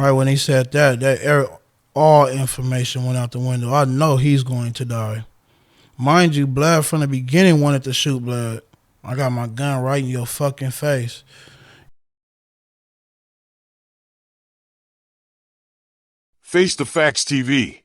Right when he said all information went out the window. I know he's going to die. Mind you, Blood from the beginning wanted to shoot Blood. I got my gun right in your fucking face. Face the Facts TV.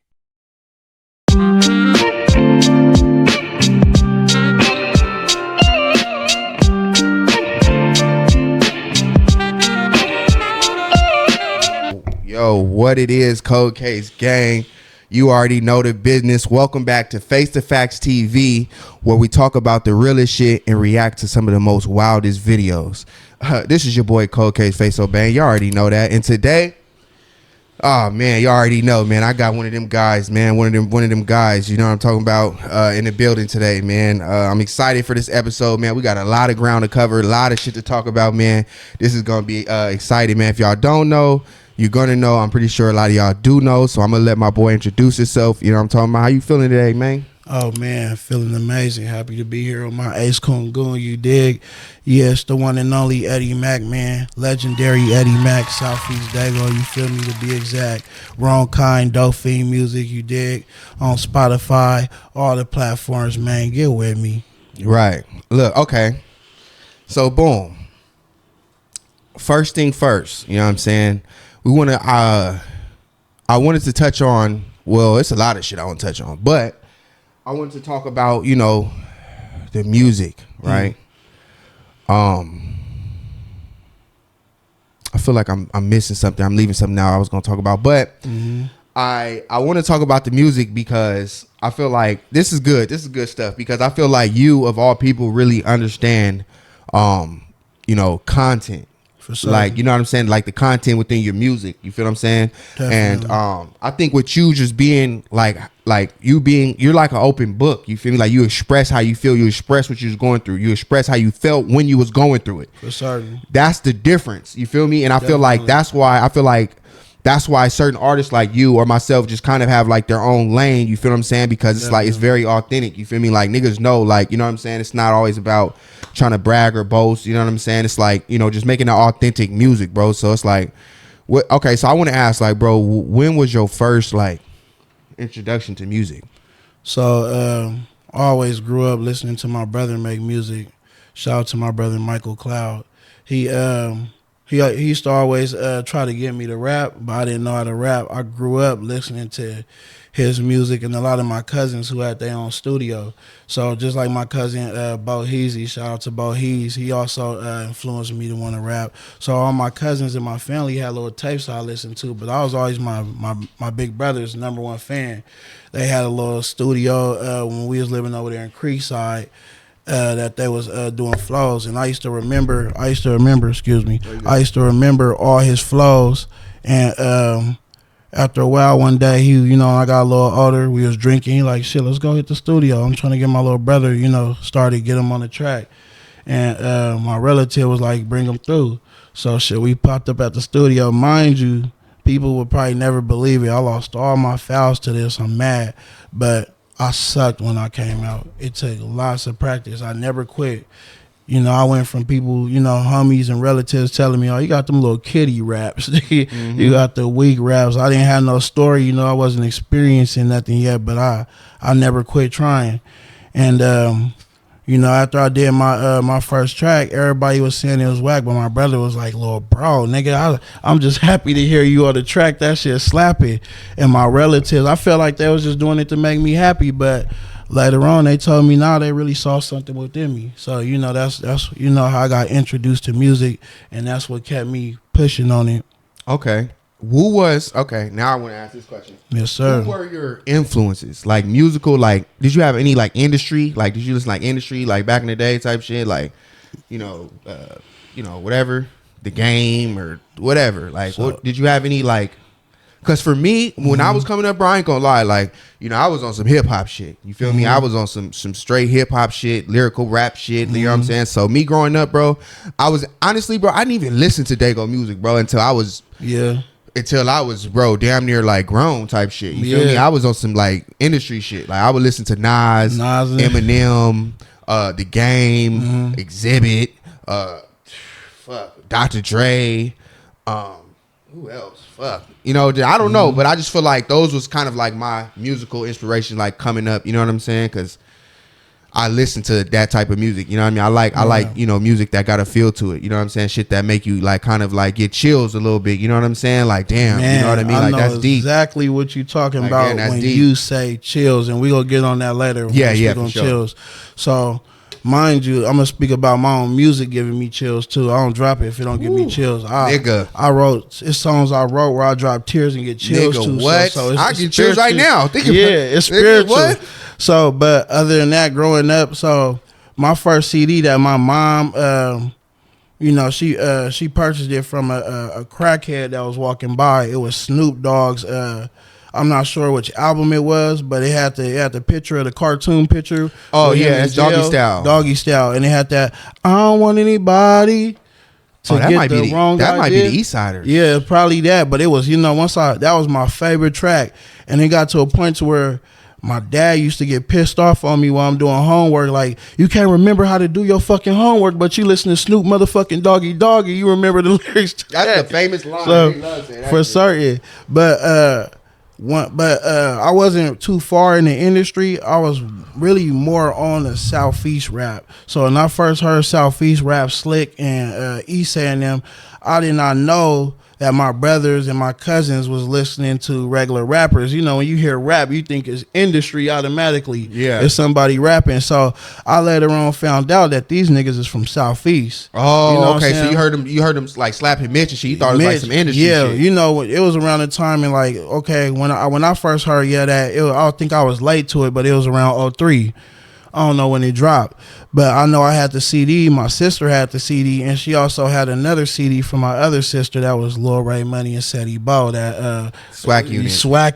Yo, what it is, Cold Case Gang. You already know the business. Welcome back to Face the Facts TV, where we talk about the realest shit and react to some of the most wildest videos. This is your boy Cold Case Face Bang. Y'all already know that. And today, oh man, y'all already know, man. I got one of them guys, man. One of them guys. You know what I'm talking about? In the building today, man. I'm excited for this episode, man. We got a lot of ground to cover, a lot of shit to talk about, man. This is gonna be exciting, man. If y'all don't know, you're gonna know. I'm pretty sure a lot of y'all do know. So I'm gonna let my boy introduce himself. You know what I'm talking about? How you feeling today, man? Oh man, feeling amazing. Happy to be here on my Ace Coon Goon, you dig? Yes, the one and only Eddie Mack, man. Legendary Eddie Mack, Southeast Dago, you feel me, to be exact. Wrongkind, Dolphin Music, you dig? On Spotify, all the platforms, man. Get with me. Right. Look, okay. So boom. First thing first, you know what I'm saying? We want to, I wanted to touch on, well, it's a lot of shit I want to touch on, but I wanted to talk about, you know, the music, right? I feel like I'm missing something. I'm leaving something out I was going to talk about, but I want to talk about the music because I feel like this is good. This is good stuff because I feel like you, of all people, really understand, you know, content. Like, you know what I'm saying? Like the content within your music. You feel what I'm saying? Definitely. And I think with you just being you're like an open book. You feel me? Like you express how you feel. You express what you was going through. You express how you felt when you was going through it. For certain. That's the difference. You feel me? And I feel like that's why certain artists like you or myself just kind of have like their own lane. You feel what I'm saying? Because it's like, it's very authentic. You feel me? Like niggas know, like, you know what I'm saying? It's not always about trying to brag or boast. You know what I'm saying? It's like, you know, just making the authentic music, bro. So it's like, what? Okay, so I want to ask, like, bro, when was your first like introduction to music? So I always grew up listening to my brother make music. Shout out to my brother Michael Cloud. He used to always try to get me to rap, but I didn't know how to rap. I grew up listening to his music and a lot of my cousins who had their own studio. So just like my cousin Bo Heezy, shout out to Bo Heez, he also influenced me to want to rap. So all my cousins and my family had little tapes I listened to, but I was always my big brother's #1 fan. They had a little studio when we was living over there in Creekside. That they was doing flows, and I used to remember all his flows. And after a while, one day, I got a little older. We was drinking. He like, shit, let's go hit the studio. I'm trying to get my little brother, started, get him on the track. And my relative was like, bring him through. So shit, we popped up at the studio. Mind you, people would probably never believe it. I lost all my files to this. I'm mad, but I sucked when I came out. It took lots of practice. I never quit. I went from people, homies and relatives telling me, oh, you got them little kiddie raps. You got the weak raps. I didn't have no story. I wasn't experiencing nothing yet, but I never quit trying. And, after I did my first track, everybody was saying it was whack, but my brother was like, "Little bro, nigga, I'm just happy to hear you on the track. That shit slapping." And my relatives, I felt like they was just doing it to make me happy, but later on they told me, nah, they really saw something within me. So that's how I got introduced to music, and that's what kept me pushing on it. Okay. Now I want to ask this question. Yes, sir. Who were your influences? Like musical, like did you have any like industry? Like did you listen like industry, like back in the day type shit? Like, whatever, The Game or whatever. Like what did you have any like, cause for me, when I was coming up, bro, I ain't gonna lie, like, I was on some hip hop shit. You feel me? I was on some straight hip hop shit, lyrical rap shit, you know what I'm saying? So me growing up, bro, I was honestly, bro, I didn't even listen to Dago music, bro, until I was bro, damn near like grown type shit. You feel me? I was on some like industry shit. Like I would listen to Nas, Eminem, The Game, Exhibit, Dr. Dre, who else? fuck. You know, I don't know, but I just feel like those was kind of like my musical inspiration, like coming up. You know what I'm saying? Because I listen to that type of music. You know what I mean? I like you know, music that got a feel to it. You know what I'm saying? Shit that make you like kind of like get chills a little bit. You know what I'm saying? Like damn, Man, you know what I mean? Like know that's deep. Exactly what you talking Like, about man, when deep. you say chills, and we gonna get on that later. Yeah, we for on sure. chills. So. Mind you, I'm gonna speak about my own music giving me chills too. I don't drop it if it don't give me chills. Nigga. I wrote it's songs I wrote where I drop tears and get chills Nigga, too. what? So I get chills right now. Think about it's nigga, spiritual. what? So, but other than that, growing up, so my first CD that my mom, you know, she purchased it from a crackhead that was walking by. It was Snoop Dogg's. I'm not sure which album it was, but it had the picture of the cartoon picture. Oh yeah, it's Doggy Style. Doggy Style, and it had that. I don't want anybody to that get might the be wrong that idea. might be the East Siders. Yeah, probably that. But it was, you know, that was my favorite track, and it got to a point to where my dad used to get pissed off on me while I'm doing homework. Like, you can't remember how to do your fucking homework, but you listen to Snoop motherfucking Doggy Doggy. You remember the lyrics to That's that. the famous line. So, He loves it. for certain. But I wasn't too far in the industry. I was really more on the Southeast rap. So when I first heard Southeast rap, Slick and Issa and them, I did not know that my brothers and my cousins was listening to regular rappers. You know, when you hear rap, you think it's industry automatically. Yeah. It's somebody rapping. So I later on found out that these niggas is from Southeast. Oh, you know what okay. I'm So saying? you heard him like slapping Mitch and shit. You thought it was like some industry Yeah, shit. you know, it was around the time and like, okay, when I first heard I think I was late to it, but it was around 03. I don't know when it dropped, but I know I had the CD. My sister had the CD, and she also had another CD from my other sister that was Lil Ray Money and Seti Bo. That swag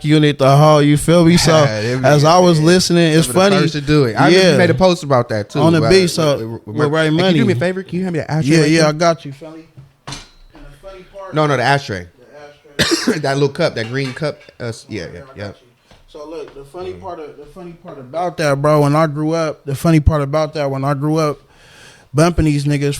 unit, the whole. You feel me? So as I was listening, it's funny. First to do it. I remember you made a post about that too on the beat. So with Ray Money. Can you do me a favor? Can you hand me the ashtray? Yeah, I got you, Felly. No, the ashtray. That little cup, that green cup. Yeah. So look, the funny part about that, bro, when I grew up, bumping these niggas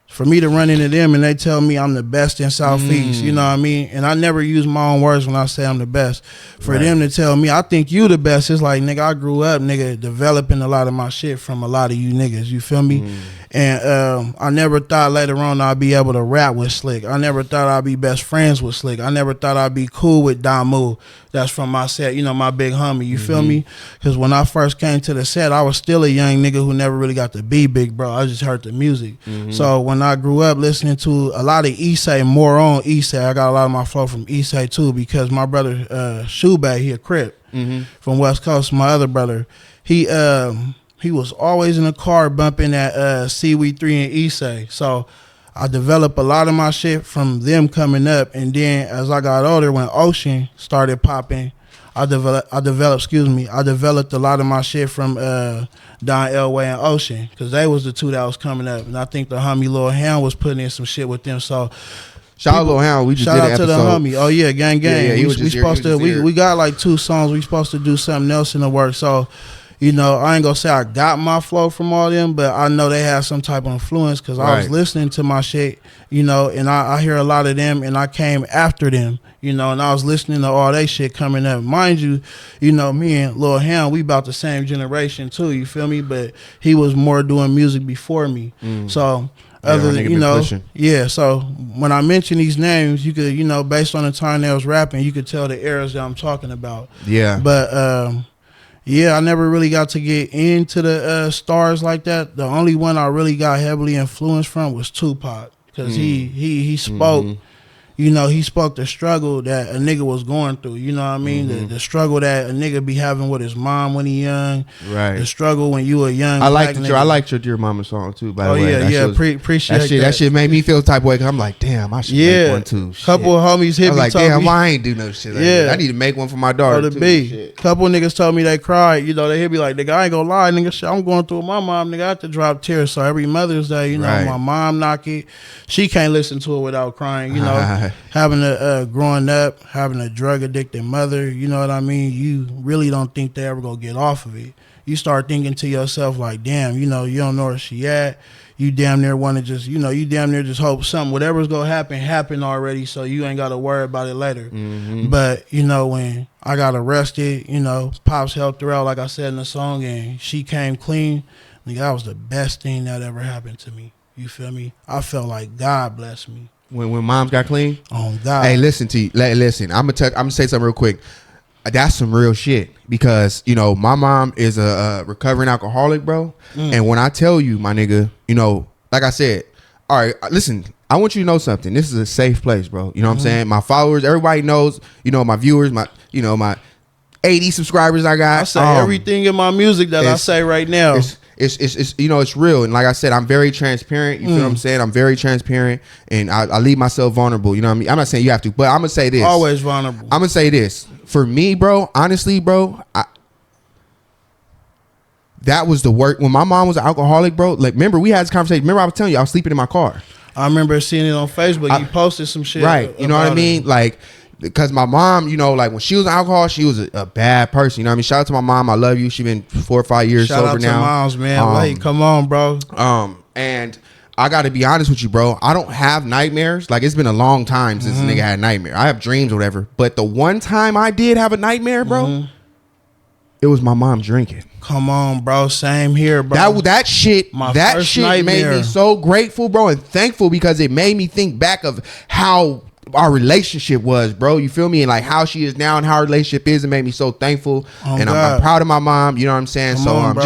for me to run into them and they tell me I'm the best in Southeast, you know what I mean? And I never use my own words when I say I'm the best. For them to tell me I think you the best, it's like, nigga, I grew up, nigga, developing a lot of my shit from a lot of you niggas, you feel me? And I never thought later on I'd be able to rap with Slick. I never thought I'd be best friends with Slick. I never thought I'd be cool with Damu. That's from my set, you know, my big homie, you feel me? Because when I first came to the set, I was still a young nigga who never really got to be big, bro. I just heard the music. So when I grew up listening to a lot of Issa, more on Issa, I got a lot of my flow from Issa too, because my brother Shoebay, he a Crip from West Coast. My other brother, he was always in the car bumping at CW3 and Issa. So I developed a lot of my shit from them coming up, and then as I got older, when Ocean started popping, I developed a lot of my shit from Don Elway and Ocean, because they was the two that was coming up, and I think the homie Lil Ham was putting in some shit with them. So shout out Lil Ham, we just shout did out an to episode. the homie. Oh yeah, gang. Yeah, he was just here. We got like 2 songs. We supposed to do something else in the work. So, you know, I ain't gonna say I got my flow from all them, but I know they have some type of influence, because I was listening to my shit, you know, and I hear a lot of them, and I came after them, you know, and I was listening to all they shit coming up. Mind you, you know, me and Lil Ham, we about the same generation too, you feel me? But he was more doing music before me. So other than, you know, so when I mention these names, you could, you know, based on the time they was rapping, you could tell the eras that I'm talking about. Yeah. But yeah, I never really got to get into the stars like that. The only one I really got heavily influenced from was Tupac, because he spoke, you know, he spoke the struggle that a nigga was going through. You know what I mean? The struggle that a nigga be having with his mom when he young. Right. The struggle when you a young. I liked your Dear Mama song too. By the way. Appreciate that. That shit made me feel the type of way. 'Cause I'm like, damn, I should make one too. Couple of homies hit me. I was like, damn, why I ain't do no shit like that? I need to make one for my daughter too. Couple of niggas told me they cried. You know, they hit me like, nigga, I ain't gonna lie, nigga. Shit, I'm going through with my mom. Nigga, I have to drop tears. So every Mother's Day, you know, my mom knock it. She can't listen to it without crying. You know, having a growing up, having a drug addicted mother, you know what I mean? You really don't think they ever gonna get off of it. you start thinking to yourself like, damn, you know, you don't know where she at. You damn near want to just, you know, you damn near just hope something, whatever's gonna happen already, so you ain't got to worry about it later. But you know, when I got arrested, you know, Pops helped her out, like I said in the song, and she came clean. Nigga, that was the best thing that ever happened to me. You feel me? I felt like God blessed me. When moms got clean. Oh God. Hey, listen to you. Listen, I'm gonna say something real quick. That's some real shit, because you know my mom is a recovering alcoholic, bro. And when I tell you, my nigga, you know, like I said, all right, listen, I want you to know something. This is a safe place, bro. You know what I'm saying? My followers, everybody knows. You know, my viewers, my 80 subscribers I got. I say everything in my music that I say right now. It's you know, it's real. And like I said, I'm very transparent. You feel what I'm saying? I'm very transparent, and I leave myself vulnerable. You know what I mean? I'm not saying you have to, but I'm gonna say this. Always vulnerable. I'm gonna say this. For me, bro, honestly, bro, that was the work. When my mom was an alcoholic, bro, like, remember we had this conversation. Remember I was telling you I was sleeping in my car. I remember seeing it on Facebook. You posted some shit. Right. You know what I mean? Like, because my mom, you know, like when she was on alcohol, she was a bad person. You know what I mean? Shout out to my mom. I love you. She been 4 or 5 years sober now. Shout out to moms, man. Wait, come on, bro. And I got to be honest with you, bro. I don't have nightmares. Like, it's been a long time since a nigga had a nightmare. I have dreams or whatever. But the one time I did have a nightmare, bro, it was my mom drinking. Come on, bro. Same here, bro. That shit made me so grateful, bro, and thankful, because it made me think back of how our relationship was, bro. You feel me? And like how she is now and how our relationship is. It made me so thankful. And I'm proud of my mom. You know what I'm saying?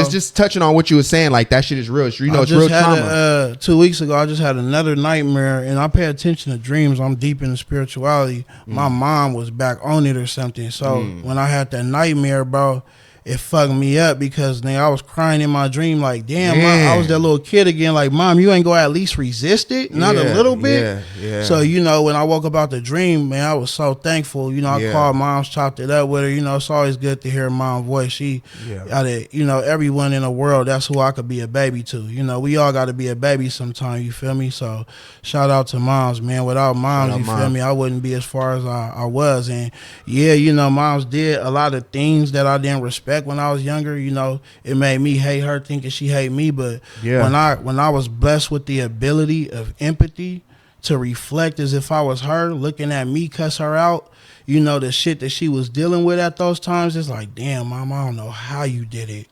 Just touching on what you were saying, like that shit is real. You know, it's real trauma. 2 weeks ago, I just had another nightmare, and I pay attention to dreams. I'm deep into spirituality. My mom was back on it or something. So when I had that nightmare, bro, it fucked me up, because nigga, I was crying in my dream like, damn, Mom, I was that little kid again. Like, Mom, you ain't gonna at least resist it? Not a little bit? Yeah. So, you know, when I woke up out the dream, man, I was so thankful. You know, I called Mom's, chopped it up with her. You know, it's always good to hear Mom's voice. She, out of, you know, everyone in the world, that's who I could be a baby to. You know, we all got to be a baby sometime, you feel me? So, shout out to Moms, man. Without Moms, you feel me, I wouldn't be as far as I was. And, yeah, you know, Moms did a lot of things that I didn't respect when I was younger. You know, it made me hate her, thinking she hate me. But when I was blessed with the ability of empathy to reflect as if I was her, looking at me cuss her out, you know, the shit that she was dealing with at those times, it's like, damn, Mom, I don't know how you did it.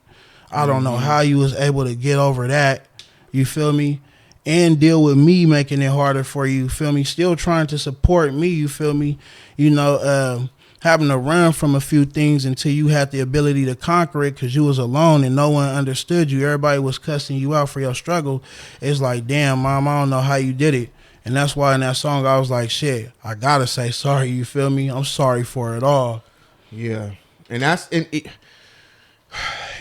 I don't know how you was able to get over that. You feel me? And deal with me making it harder for you. Feel me? Still trying to support me. You feel me? You know, having to run from a few things until you had the ability to conquer it, because you was alone and no one understood you. Everybody was cussing you out for your struggle. It's like, damn, Mom, I don't know how you did it. And that's why in that song I was like, shit, I gotta say sorry. You feel me? I'm sorry for it all. Yeah. And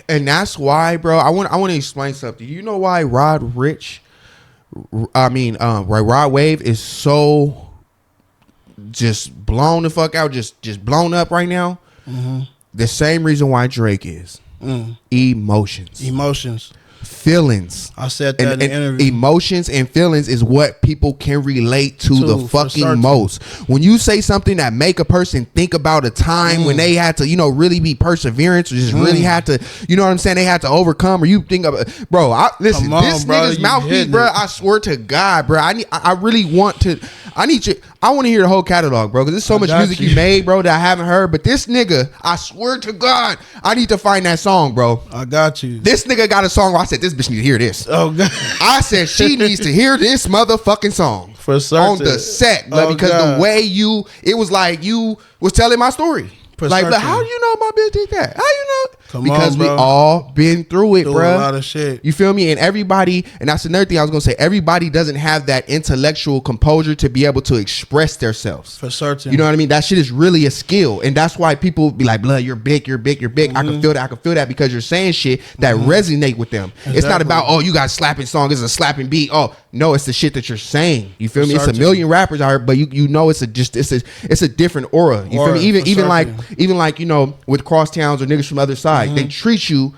that's why, bro, I want to explain something. You know why Rod Wave is so just blown the fuck out, just blown up right now? The same reason why Drake is. Emotions, feelings. I said that in the interview. Emotions and feelings is what people can relate to the fucking most. When you say something that make a person think about a time when they had to, you know, really be perseverance, or just really had to, you know what I'm saying, they had to overcome, or you think of, bro, listen, this nigga's mouthpiece, bro, I swear to God, bro, I really want to, I want to hear the whole catalog, bro, because there's so much music you made, bro, that I haven't heard. But this nigga, I swear to God, I need to find that song, bro. I got you. This nigga got a song where I said, this bitch need to hear this. Oh, God. I said, she needs to hear this motherfucking song. For certain. On the set. Because God. The way it was like you was telling my story. Like, how do you know my bitch did that? How you know? Because we all been through it, bro. A lot of shit. You feel me? And everybody, and that's another thing I was gonna say, everybody doesn't have that intellectual composure to be able to express themselves. For certain. You know what I mean? That shit is really a skill. And that's why people be like, blood, you're big. I can feel that because you're saying shit that resonate with them. Exactly. It's not about, oh, you got a slapping song, it's a slapping beat. Oh, no, it's the shit that you're saying. You feel me? It's a million rappers out here, but you know it's a different aura. You feel me? Even like, you know, with crosstowns or niggas from the other side, they treat you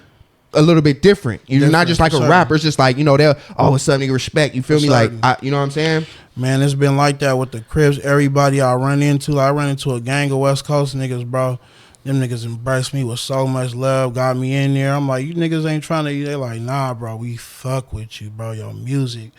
a little bit different. You're not just like a rapper. It's just like, you know, they'll, what's up, nigga, respect. You feel me? Like, you know what I'm saying? Man, it's been like that with the Crips. Everybody I run into a gang of West Coast niggas, bro. Them niggas embraced me with so much love, got me in there. I'm like, you niggas ain't trying to. They like, nah, bro, we fuck with you, bro, your music.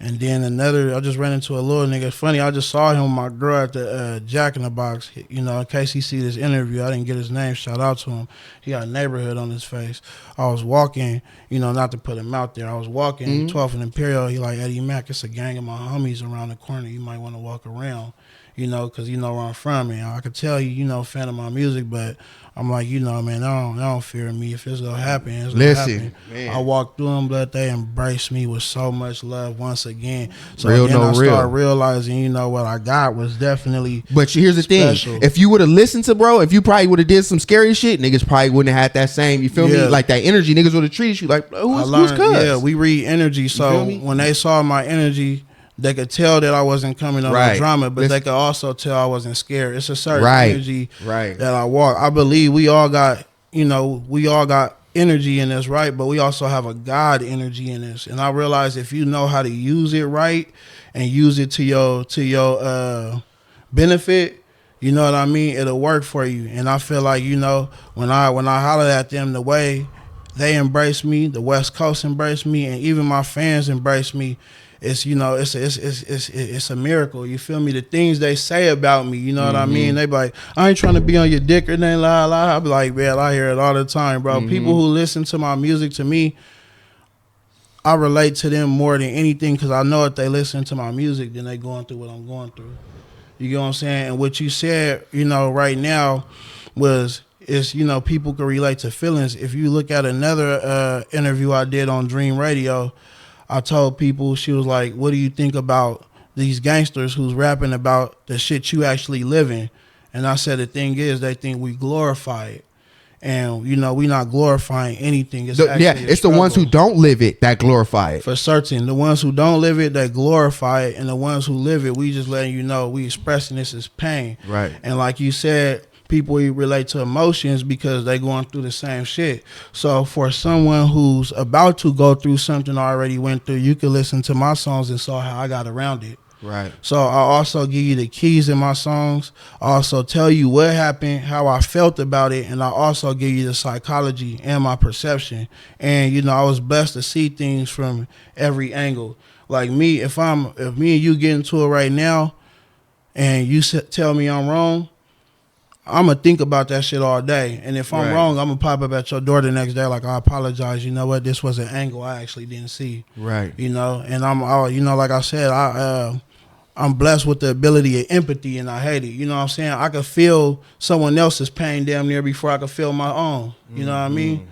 And then I just ran into a little nigga. Funny, I just saw him with my girl at the Jack in the Box. You know, in case he see this interview, I didn't get his name. Shout out to him. He got a neighborhood on his face. I was walking, you know, not to put him out there. I was walking 12th and Imperial. He like, Eddie Mack, it's a gang of my homies around the corner. You might want to walk around. You know, because you know where I'm from, and I could tell you, you know, fan of my music, but I'm like, you know, man, I don't fear me. If it's gonna happen, it's gonna happen. Man. I walked through them, but they embraced me with so much love once again. So real, then no I real. started realizing, you know, what I got was definitely. But here's the special. thing: if you would have listened to bro, if you probably would have did some scary shit, niggas probably wouldn't have had that same. You feel me? Like that energy, niggas would have treated you like who's cuz? Yeah, we read energy. So when they saw my energy, they could tell that I wasn't coming on no drama, but they could also tell I wasn't scared. It's a certain energy that I walk. I believe we all got, you know, we all got energy in us, right? But we also have a God energy in us. And I realize if you know how to use it right and use it to your benefit, you know what I mean? It'll work for you. And I feel like, you know, when I holler at them the way they embrace me, the West Coast embrace me, and even my fans embrace me, it's, you know, it's a miracle. You feel me? The things they say about me, you know what I mean? They be like, I ain't trying to be on your dick or nothing, la la. I be like, man, I hear it all the time, bro. People who listen to my music, to me, I relate to them more than anything because I know if they listen to my music, then they going through what I'm going through. You get what I'm saying? And what you said, you know, right now is, you know, people can relate to feelings. If you look at another interview I did on Dream Radio, I told people, she was like, what do you think about these gangsters who's rapping about the shit you actually living? And I said, the thing is, they think we glorify it. And, you know, we not glorifying anything. It's it's the ones who don't live it that glorify it. For certain. The ones who don't live it, they glorify it. And the ones who live it, we just letting you know we expressing this as pain. Right. And like you said, people relate to emotions because they going through the same shit. So for someone who's about to go through something I already went through, you can listen to my songs and saw how I got around it. Right. So I also give you the keys in my songs. I also tell you what happened, how I felt about it, and I also give you the psychology and my perception. And, you know, I was blessed to see things from every angle. Like me, if me and you get into it right now and you tell me I'm wrong, I'm going to think about that shit all day. And if I'm wrong, I'm going to pop up at your door the next day like, I apologize. You know what? This was an angle I actually didn't see. Right. You know, and you know, like I said, I'm blessed with the ability of empathy, and I hate it. You know what I'm saying? I could feel someone else's pain damn near before I could feel my own. You know what I mean?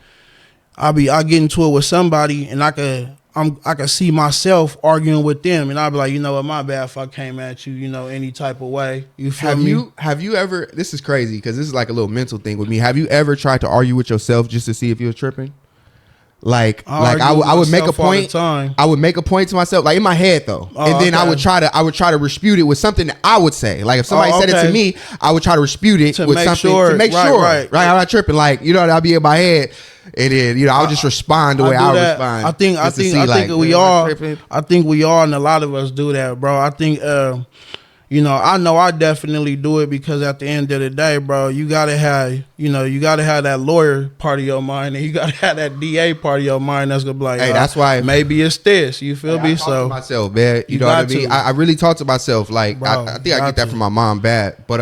I get into it with somebody, and I could see myself arguing with them, and I'll be like, you know what, my bad if I came at you, you know, any type of way. You feel me? Have you ever, this is crazy because this is like a little mental thing with me. Have you ever tried to argue with yourself just to see if you were tripping? I would make a point. I would make a point to myself, like in my head though, and then I would try to dispute it with something that I would say. Like if somebody said it to me, I would try to dispute it with something to make sure, right? I'm not tripping. Like, you know, I'll be in my head, and then, you know, I'll just respond the way I respond. I think we all, and a lot of us do that, bro. I think. You know I definitely do it because at the end of the day, bro, you gotta have that lawyer part of your mind, and you gotta have that DA part of your mind that's gonna be like, hey, that's why maybe it's this. You feel me? I talk to myself, man. You know what I mean? I really talk to myself. Like, bro, I think I get that from my mom bad, but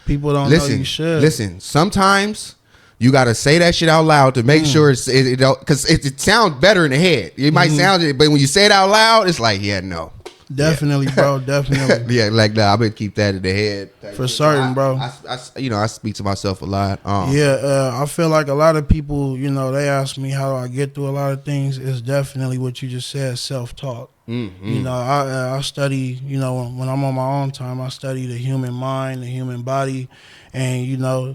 people don't know you should. Listen, sometimes you gotta say that shit out loud to make sure because it sounds better in the head. It might sound it, but when you say it out loud, it's like, yeah, no. Definitely, bro. Definitely. Yeah, like nah, I'm gonna keep that in the head for certain, bro. I speak to myself a lot. I feel like a lot of people, you know, they ask me how I get through a lot of things. It's definitely what you just said, self-talk. You know, I study. You know, when I'm on my own time, I study the human mind, the human body, and you know,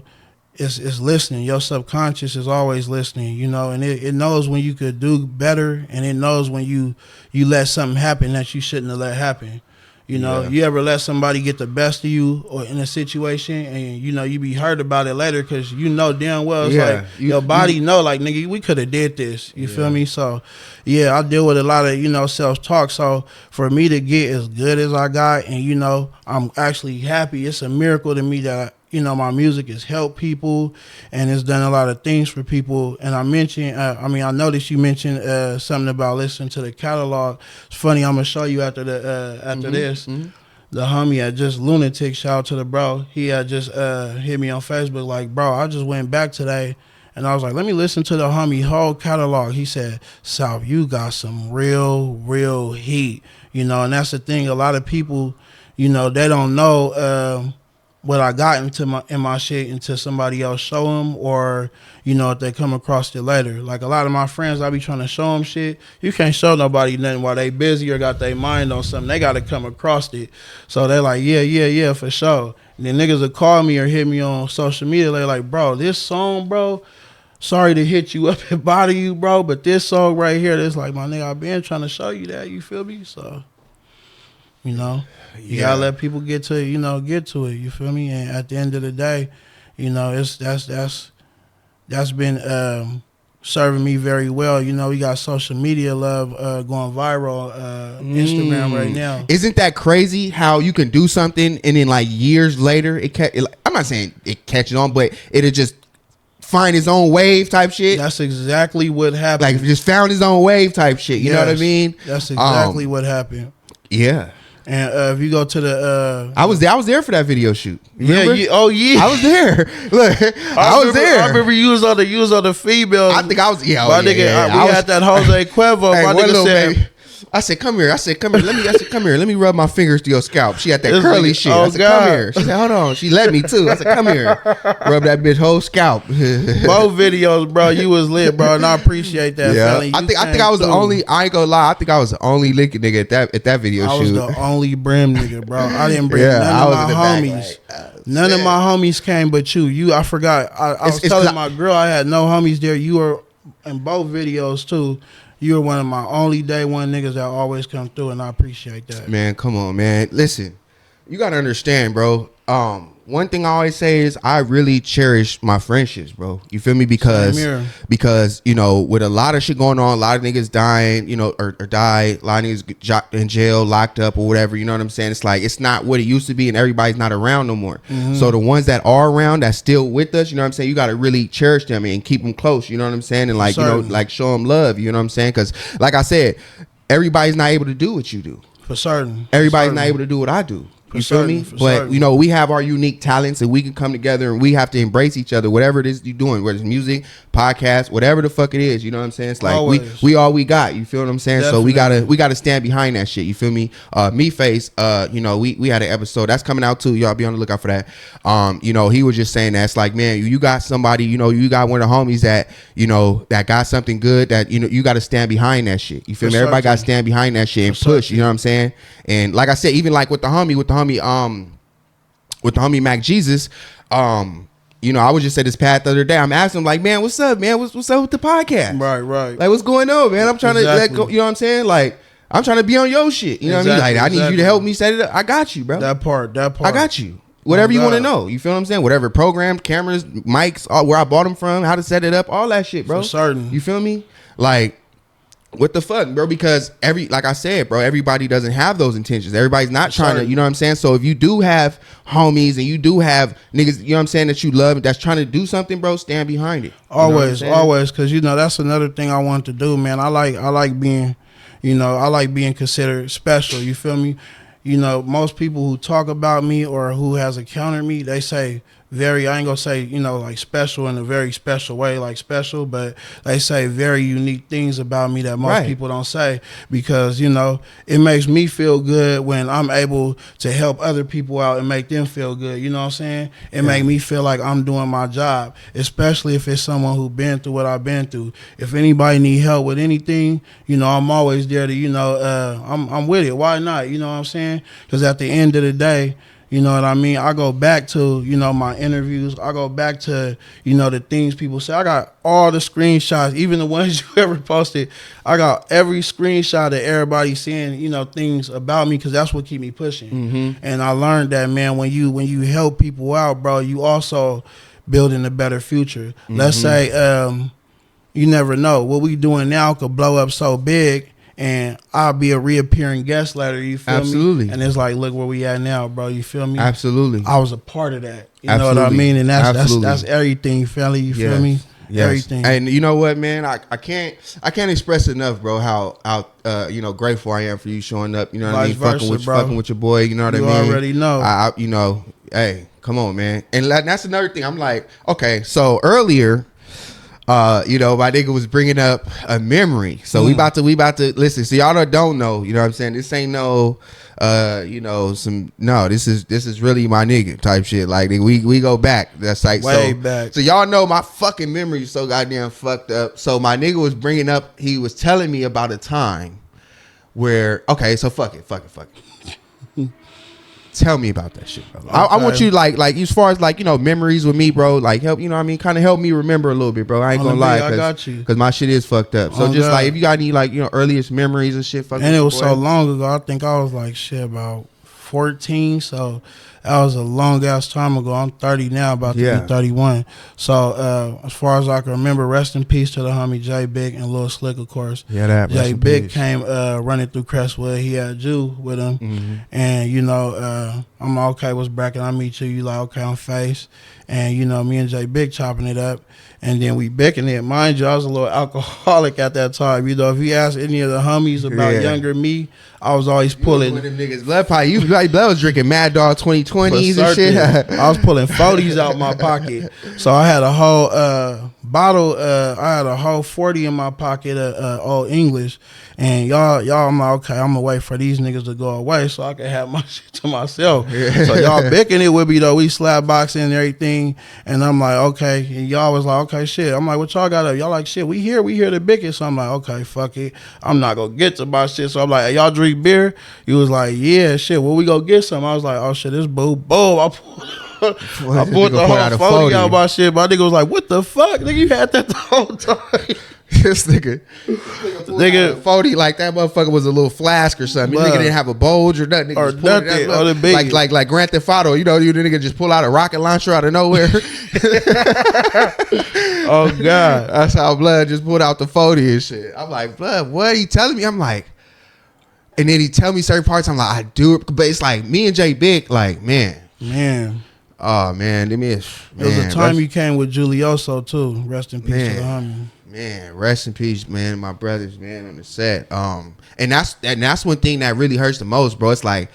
it's listening. Your subconscious is always listening, you know, and it knows when you could do better, and it knows when you let something happen that you shouldn't have let happen. You know, you ever let somebody get the best of you or in a situation, and you know you be hurt about it later because you know damn well it's like your body know, like, nigga, we could have did this. You feel me? So yeah, I deal with a lot of, you know, self-talk. So for me to get as good as I got, and you know, I'm actually happy. It's a miracle to me that you know, my music has helped people and it's done a lot of things for people. And I mentioned, I noticed you mentioned something about listening to the catalog. It's funny, I'm gonna show you after this. The homie at Just Lunatic, shout out to the bro. He had just hit me on Facebook like, bro, I just went back today and I was like, let me listen to the homie whole catalog. He said, South, you got some real heat, you know. And that's the thing, a lot of people, you know, they don't know what I got in my shit until somebody else show them, or, you know, if they come across it later. Like a lot of my friends, I be trying to show them shit. You can't show nobody nothing while they busy or got their mind on something. They got to come across it. So they're like, yeah, for sure. And then niggas will call me or hit me on social media. They're like, bro, this song, bro, sorry to hit you up and bother you, bro, but this song right here, it's like, my nigga, I've been trying to show you that. You feel me? So, you know, you gotta let people get to it, you feel me? And at the end of the day, you know, that's been serving me very well. You know, we got social media love going viral, Instagram right now. Isn't that crazy how you can do something and then like years later I'm not saying it catches on, but it'll just find his own wave type shit? That's exactly what happened. Like just found his own wave type shit. You know what I mean? That's exactly what happened. Yeah. And if you go to the I was there for that video shoot. Remember? Yeah, I was there. Look, I was there. I remember you was on the female. I think I was. Yeah, my nigga, we had that Jose Cuervo. Hey, my nigga said, baby. I said, come here. Come here. Let me rub my fingers to your scalp. She had that curly shit. Oh, I said, God. come here. She said, hold on. She let me too. I said, come here. Rub that bitch whole scalp. Both videos, bro. You was lit, bro, and I appreciate that. Yeah. I think I was the only. I ain't gonna lie. I think I was the only licking nigga at that video shoot. I was the only brim nigga, bro. I didn't bring none of my homies. None of my homies came but you. I forgot. I was telling my girl I had no homies there. You were in both videos too. You were one of my only day one niggas that always come through, and I appreciate that. Man, come on, man. Listen, you gotta understand, bro. One thing I always say is I really cherish my friendships, bro. You feel me? Because you know, with a lot of shit going on, a lot of niggas dying, you know, or died, a lot of niggas got in jail, locked up, or whatever. You know what I'm saying? It's like it's not what it used to be, and everybody's not around no more. So the ones that are around, that's still with us, you know what I'm saying? You gotta really cherish them and keep them close. You know what I'm saying? And like you know, like show them love. You know what I'm saying? Because like I said, everybody's not able to do what you do. For certain. Everybody's not able to do what I do. You feel me? But you know, we have our unique talents and we can come together and we have to embrace each other, whatever it is you're doing, whether it's music, podcast, whatever the fuck it is. You know what I'm saying? It's like we all we got. You feel what I'm saying? Definitely. So we gotta stand behind that shit. You feel me? Me Face, you know, we had an episode that's coming out too. Y'all be on the lookout for that. You know, he was just saying that it's like, man, you got somebody, you know, you got one of the homies that, you know, that got something good that, you know, you gotta stand behind that shit. You feel me? Everybody gotta stand behind that shit and push, you know what I'm saying? And like I said, even like with the homie Mac Jesus, you know, I was just at this path the other day. I'm asking him like, man, what's up, man? What's up with the podcast? Right. Like, what's going on, man? I'm trying to let go, you know what I'm saying? Like, I'm trying to be on your shit. You know what I mean? Like, I need you to help me set it up. I got you, bro. That part. I got you. Whatever you want to know. You feel what I'm saying? Whatever programs, cameras, mics, where I bought them from, how to set it up, all that shit, bro. For certain. You feel me? Like, what the fuck, bro? Because like I said, bro, everybody doesn't have those intentions. Everybody's not trying to, you know what I'm saying? So if you do have homies and you do have niggas, you know what I'm saying, that you love that's trying to do something, bro, stand behind it. Always, because you know that's another thing I want to do, man. I like being, you know, I like being considered special. You feel me? You know, most people who talk about me or who has encountered me, they say I ain't gonna say, you know, like special in a very special way, like special, but they say very unique things about me that most people don't say, because, you know, it makes me feel good when I'm able to help other people out and make them feel good. You know what I'm saying? It make me feel like I'm doing my job, especially if it's someone who been through what I've been through. If anybody need help with anything, you know, I'm always there to, you know, I'm with it. Why not? You know what I'm saying? Because at the end of the day, you know what I mean? I go back to, you know, my interviews. I go back to, you know, the things people say. I got all the screenshots, even the ones you ever posted. I got every screenshot of everybody saying, you know, things about me, because that's what keep me pushing. And I learned that, man, when you help people out, bro, you also building a better future. Let's say you never know. What we doing now could blow up so big, and I'll be a reappearing guest later. You feel Absolutely. me? And it's like, look where we at now, bro. You feel me? Absolutely. I was a part of that. You know Absolutely. what I mean? And Absolutely. that's everything, family. You feel me? Yes. Everything. And you know what, man? I can't express enough, bro, how you know, grateful I am for you showing up. You know what I mean? Fucking with your boy. You know what I mean? You already know. I you know, hey, come on, man. And that's another thing. I'm like, okay, so earlier, you know, my nigga was bringing up a memory. So we about to listen. So y'all don't know. You know what I'm saying? This ain't no. You know, this is really my nigga type shit. Like we go back. That's like way back. So y'all know my fucking memory is so goddamn fucked up. So my nigga was bringing up, he was telling me about a time where, okay, so fuck it. Tell me about that shit, bro. Okay. I want you like as far as like, you know, memories with me, bro. Like help, you know what I mean? Kind of help me remember a little bit, bro. I ain't gonna lie, I got you. Cause my shit is fucked up. So just like if you got any like, you know, earliest memories and shit, fucking. And it was so long ago. I think I was like shit about 14. So that was a long ass time ago. I'm 30 now, about to be 31. So as far as I can remember, rest in peace to the homie J Big and Lil Slick, of course. Yeah, that J Big came running through Crestwood. He had Jew with him, and you know, I'm okay. What's bracket? I meet you. You like okay? I'm Face, and you know, me and J Big chopping it up. And then we bicking it. Mind you, I was a little alcoholic at that time. You know, if you ask any of the homies about younger me, I was always pulling. You them niggas blood pie. You blood was drinking Mad Dog 2020s and shit. I was pulling 40s out my pocket. So I had a whole bottle. I had a whole 40 in my pocket of Old English. And y'all, I'm like, okay, I'm gonna wait for these niggas to go away so I can have my shit to myself. So y'all bicking it with me though. We slap boxing and everything. And I'm like, okay. And y'all was like, okay, shit. I'm like, what y'all got up? Y'all like, shit, we here to bick it. So I'm like, okay, fuck it. I'm not gonna get to my shit. So I'm like, hey, y'all drink beer? You was like, yeah, shit. Well, we go get some. I was like, oh shit, this boom. I pulled the whole 40 out of my shit. My nigga was like, what the fuck? Nigga, you had that the whole time. This nigga 40 like that motherfucker was a little flask or something. Nigga didn't have a bulge or nothing. Nigga or just pulled nothing. It out, like Grand Theft Auto. You know, you nigga just pull out a rocket launcher out of nowhere. Oh God, that's how Blood just pulled out the 40 and shit. I'm like, Blood, what are you telling me? I'm like, and then he tell me certain parts. I'm like, I do it, but it's like me and J Big, like man. Oh man, it was a time you came with Julioso too. Rest in peace to the homie. Man, rest in peace, man. My brothers, man, on the set. And that's one thing that really hurts the most, bro. It's like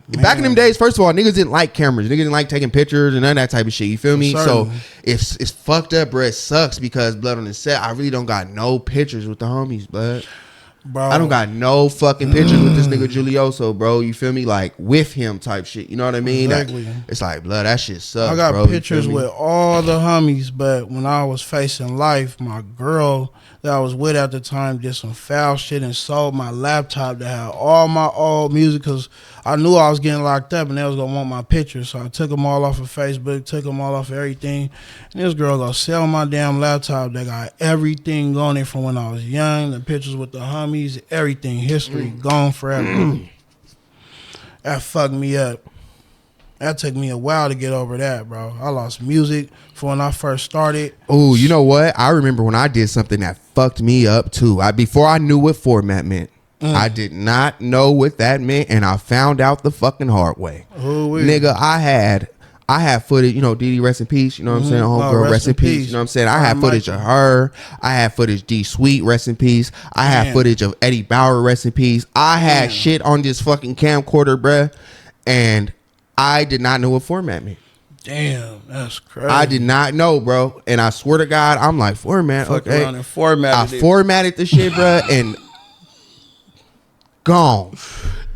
back in them days, first of all, niggas didn't like cameras. Niggas didn't like taking pictures and none of that type of shit. You feel me? So it's fucked up, bro. It sucks because Blood on the set, I really don't got no pictures with the homies, Blood. Bro, I don't got no fucking pictures with this nigga Julioso, bro. You feel me? Like with him type shit. You know what I mean? Exactly. It's like, Blood, that shit sucks. I got bro. pictures with all the homies, but when I was facing life, my girl that I was with at the time did some foul shit and sold my laptop that had all my old music because I knew I was getting locked up and they was gonna want my pictures. So I took them all off of Facebook, took them all off of everything. And this girl gonna sell my damn laptop that got everything on it from when I was young, the pictures with the homies, everything, history, gone forever. That fucked me up. That took me a while to get over that, bro. I lost music from when I first started. Oh, you know what? I remember when I did something that fucked me up too. Before I knew what format meant. I did not know what that meant, and I found out the fucking hard way. Nigga, I had footage, you know, Dee Dee, rest in peace, you know what I'm saying? Homegirl, rest in peace, you know what I'm saying? I had footage of her. I had footage D Sweet, rest in peace. I had footage of Eddie Bauer, rest in peace. I had shit on this fucking camcorder, bruh, and I did not know what format meant. Damn, that's crazy. I did not know, bro, and I swear to God, I'm like, format, okay. I formatted the shit, bruh, and gone.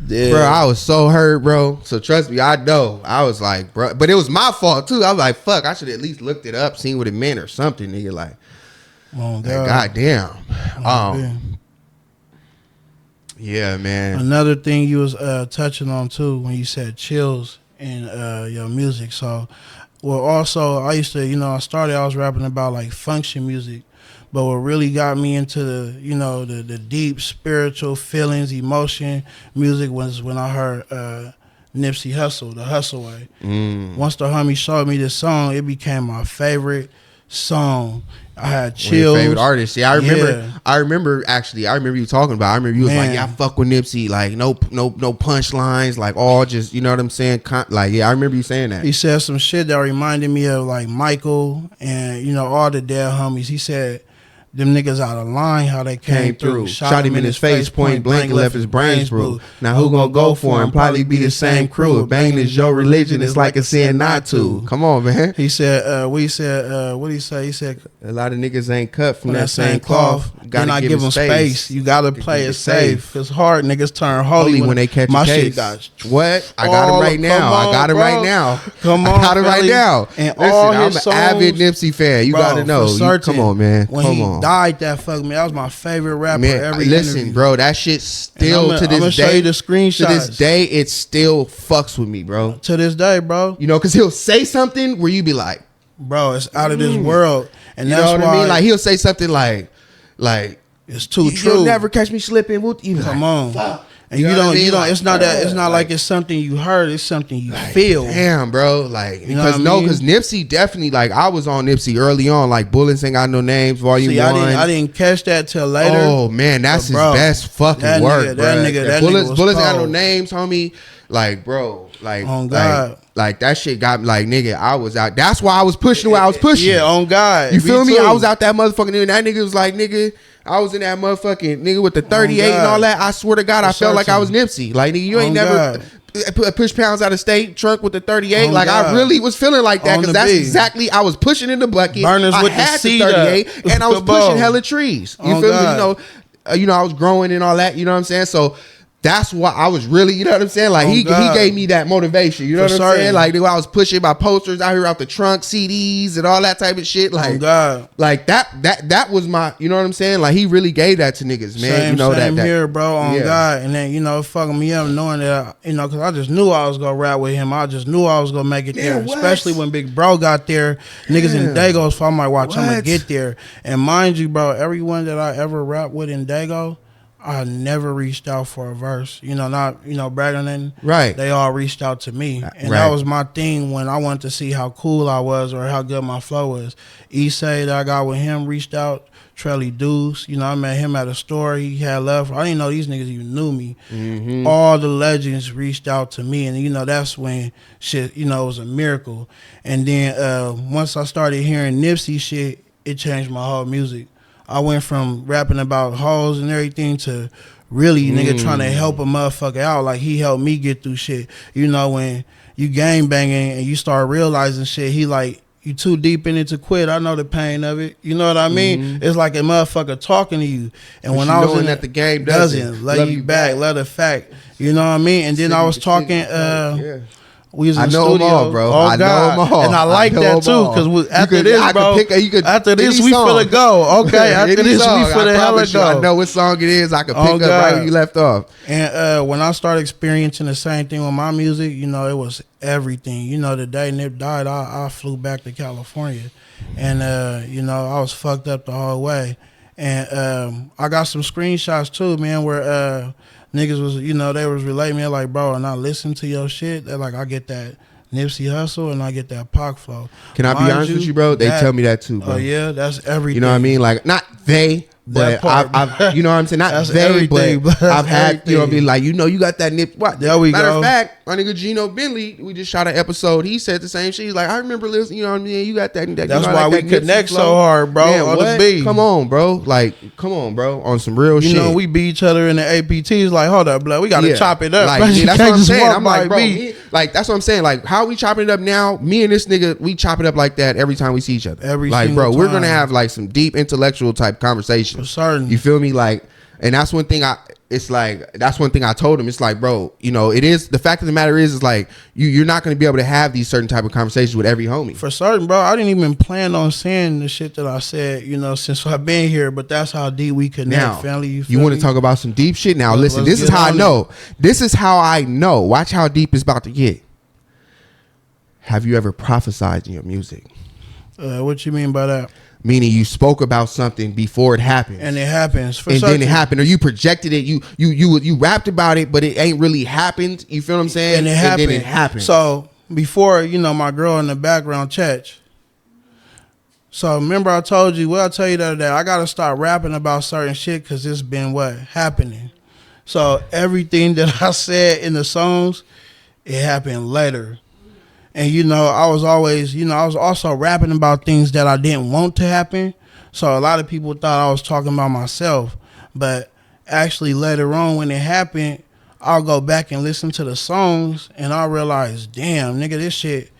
Yeah. Bro, I was so hurt, bro. So trust me, I know. I was like, bro, but it was my fault too. I was like, fuck, I should at least looked it up, seen what it meant or something, nigga. Like, goddamn. Yeah, man. Another thing you was touching on too when you said chills in your music. So, well, also I used to, you know, I was rapping about like function music. But what really got me into the, you know, the deep spiritual feelings, emotion music was when I heard Nipsey Hussle, The Hustle Way. Once the homie showed me this song, it became my favorite song. I had One of chills. your favorite artists. Yeah, I remember. Yeah. I remember you talking about. I remember you was like, Man. "Yeah, I fuck with Nipsey." Like, no punchlines. Like, all just, you know what I'm saying? Like, yeah, I remember you saying that. He said some shit that reminded me of like Michael and all the dead homies. He said them niggas out of line how they came through. Shot him in his face, point blank, and left his brains blue. Now who gonna go for him? Probably be the same crew. If banging is your religion, it's like a sin not to. Come on, man. He said, what did he say? He said, A lot of niggas ain't cut from that that same cloth. Then I give them space. You gotta play it safe. Cause hard niggas turn holy when they catch my a shit case. got What? I got him right now. I got him right now. Come on, I got him right now. And listen, all I'm his an songs, avid Nipsey fan. You gotta know. Come on, man. When come he on. died, that fuck me. That was my favorite rapper. Man, every listen, interview. bro, that shit still to I'm gonna this show day. you the screenshots. To this day, it still fucks with me, bro. To this day, bro. You know, because he'll say something where you be like, bro, it's out of this world, and you that's know what why I mean? Like, he'll say something like it's too true. You'll never catch me slipping. You be Come like, on. fuck. And You you know what don't, I mean? you don't. Like, It's not that. It's not like like- it's something you heard. It's something you Like, feel. Damn, bro. Like, You know what because I mean? because Nipsey definitely, like, I was on Nipsey early on, like Bullets Ain't Got No Names, Volume See, 1. I didn't catch that till later. Oh man, that's his bro, best fucking that work, nigga- bro. that nigga- that Bullets, nigga was Bullets Ain't Got No cold. Names, homie. Like, bro, like, On God. like that shit got me, like, nigga, I was out. That's why I was pushing where I was pushing. Yeah, on God. You feel me? too. I was out that motherfucking nigga. That nigga was like, nigga, I was in that motherfucking nigga with the 38 and God. all that. I swear to God, I felt like I was Nipsey. Like, nigga, you ain't On never push pounds out of state trunk with the 38. On like, I God. really was feeling like that On because the that's beat. exactly, I was pushing in the bucket. Burners I with the had seed 38 up. and I was Come pushing on. hella trees. You On feel God. me? You know, I was growing and all that. You know what I'm saying? So that's why I was really, you know what I'm saying? Like, On he God. gave me that motivation. You know For what I'm saying? certain. Like, I was pushing my posters out here out the trunk, CDs and all that type of shit. Like, On God. like that was my, you know what I'm saying? Like, he really gave that to niggas, man. Same, you know same that here, bro. On yeah. God, and then it fucking me up knowing that because I just knew I was gonna rap with him. I just knew I was gonna make it there, what? especially when Big Bro got there. Niggas in Dago, so I'm like, watch, I'm gonna What? get there. And mind you, bro, everyone that I ever rap with in Dago, I never reached out for a verse. Not bragging nothing. Right. They all reached out to me, and Right. that was my thing when I wanted to see how cool I was or how good my flow was. Issei that I got with him reached out. Trelly Deuce, I met him at a store. He had left. I didn't know these niggas even knew me. Mm-hmm. All the legends reached out to me, and that's when shit, it was a miracle. And then once I started hearing Nipsey shit, it changed my whole music. I went from rapping about hoes and everything to really nigga trying to help a motherfucker out. Like, he helped me get through shit. When you gang banging and you start realizing shit, he like, you too deep in it to quit. I know the pain of it. You know what I mean? It's like a motherfucker talking to you. And when I was in that the game doesn't let you back, let it fact. You know what I mean? And then I was talking. We was in I the know studio. them all, bro. Oh, I know God. them all. And I like know that them too, all. because after You this, I bro. could pick After this, any we song. finna go. Okay, after Any this, we song, I finna hella promise you, I go. know what song it is. I can Oh, pick up right God. where you left off. And when I started experiencing the same thing with my music, it was everything. The day Nip died, I flew back to California, and I was fucked up the whole way. And I got some screenshots too, man, where niggas was, they was relating me like, bro, and I listen to your shit. They're like, I get that Nipsey hustle and I get that Pac flow. Can I be honest with you, bro? They tell me that too, bro. Oh yeah, that's everything. You know what I mean? Like, not they, but part, I've you know what I'm saying? Not That's they, everything, but bro. I've had, Everything. be like, you got that Nip. What? There we Matter go. of fact, my nigga Gino Bentley, we just shot an episode. He said the same shit. He's like, I remember listening, you know what I mean? You got that. That's why why we connect so hard, bro, on the beat. Come on, bro. Like, come on, bro. On some real shit. We beat each other in the APTs. Like, hold up, blood. We got to chop it up. Like, bro. yeah, You that's can't what I'm just saying. walk I'm by like, bro, beat. like, that's what I'm saying. Like, how we chopping it up now? Me and this nigga, we chop it up like that every time we see each other. Every like, single bro, we're gonna time. have like some deep intellectual type conversations. For certain. You feel me? Like, and that's one thing that's one thing I told him. It's like, bro, it is, the fact of the matter is like, you're not going to be able to have these certain type of conversations with every homie. For certain, bro. I didn't even plan on saying the shit that I said, since I've been here, but that's how deep we connect, Now, family. you want to talk about some deep shit? Now, listen, let's this is get how I on know. This is how I know. Watch how deep it's about to get. Have you ever prophesied in your music? What you mean by that? Meaning you spoke about something before it happened. And it happens. For and certain. then it happened, or you projected it, you rapped about it, but it ain't really happened. You feel what I'm saying? And it happened. then it happened. So before, my girl in the background, Church, So remember I told you, well, I'll tell you the other day, I gotta stop rapping about certain shit because it's been what happening. So everything that I said in the songs, it happened later. And I was always, I was also rapping about things that I didn't want to happen. So a lot of people thought I was talking about myself, but actually later on when it happened, I'll go back and listen to the songs and I'll realize, damn, nigga, this shit,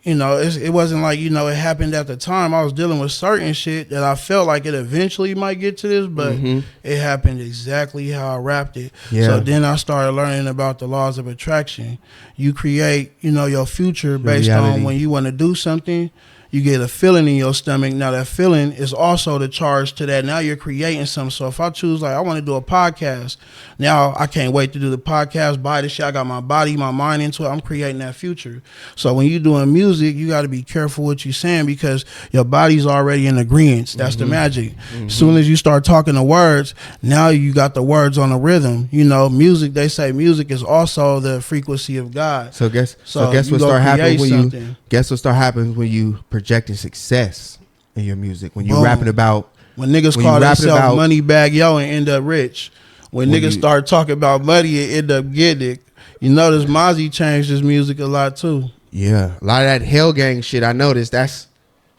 it wasn't like, it happened at the time. I was dealing with certain shit that I felt like it eventually might get to this, but it happened exactly how I rapped it. Yeah. So then I started learning about the laws of attraction. You create, your future based on when you want to do something. You get a feeling in your stomach. Now that feeling is also the charge to that. Now you're creating something. So if I choose, like, I want to do a podcast, now I can't wait to do the podcast, buy the shit. I got my body, my mind into it. I'm creating that future. So when you're doing music, you got to be careful what you're saying because your body's already in agreement. That's the magic. As soon as you start talking the words, now you got the words on the rhythm. Music, they say music is also the frequency of God. So guess what start happening when guess what start happening when you projecting success in your music, when you rapping about when niggas call themselves money bag yo and end up rich, when niggas start talking about money and end up getting it. Notice Mozzie changed his music a lot too. Yeah, a lot of that Hell Gang shit I noticed,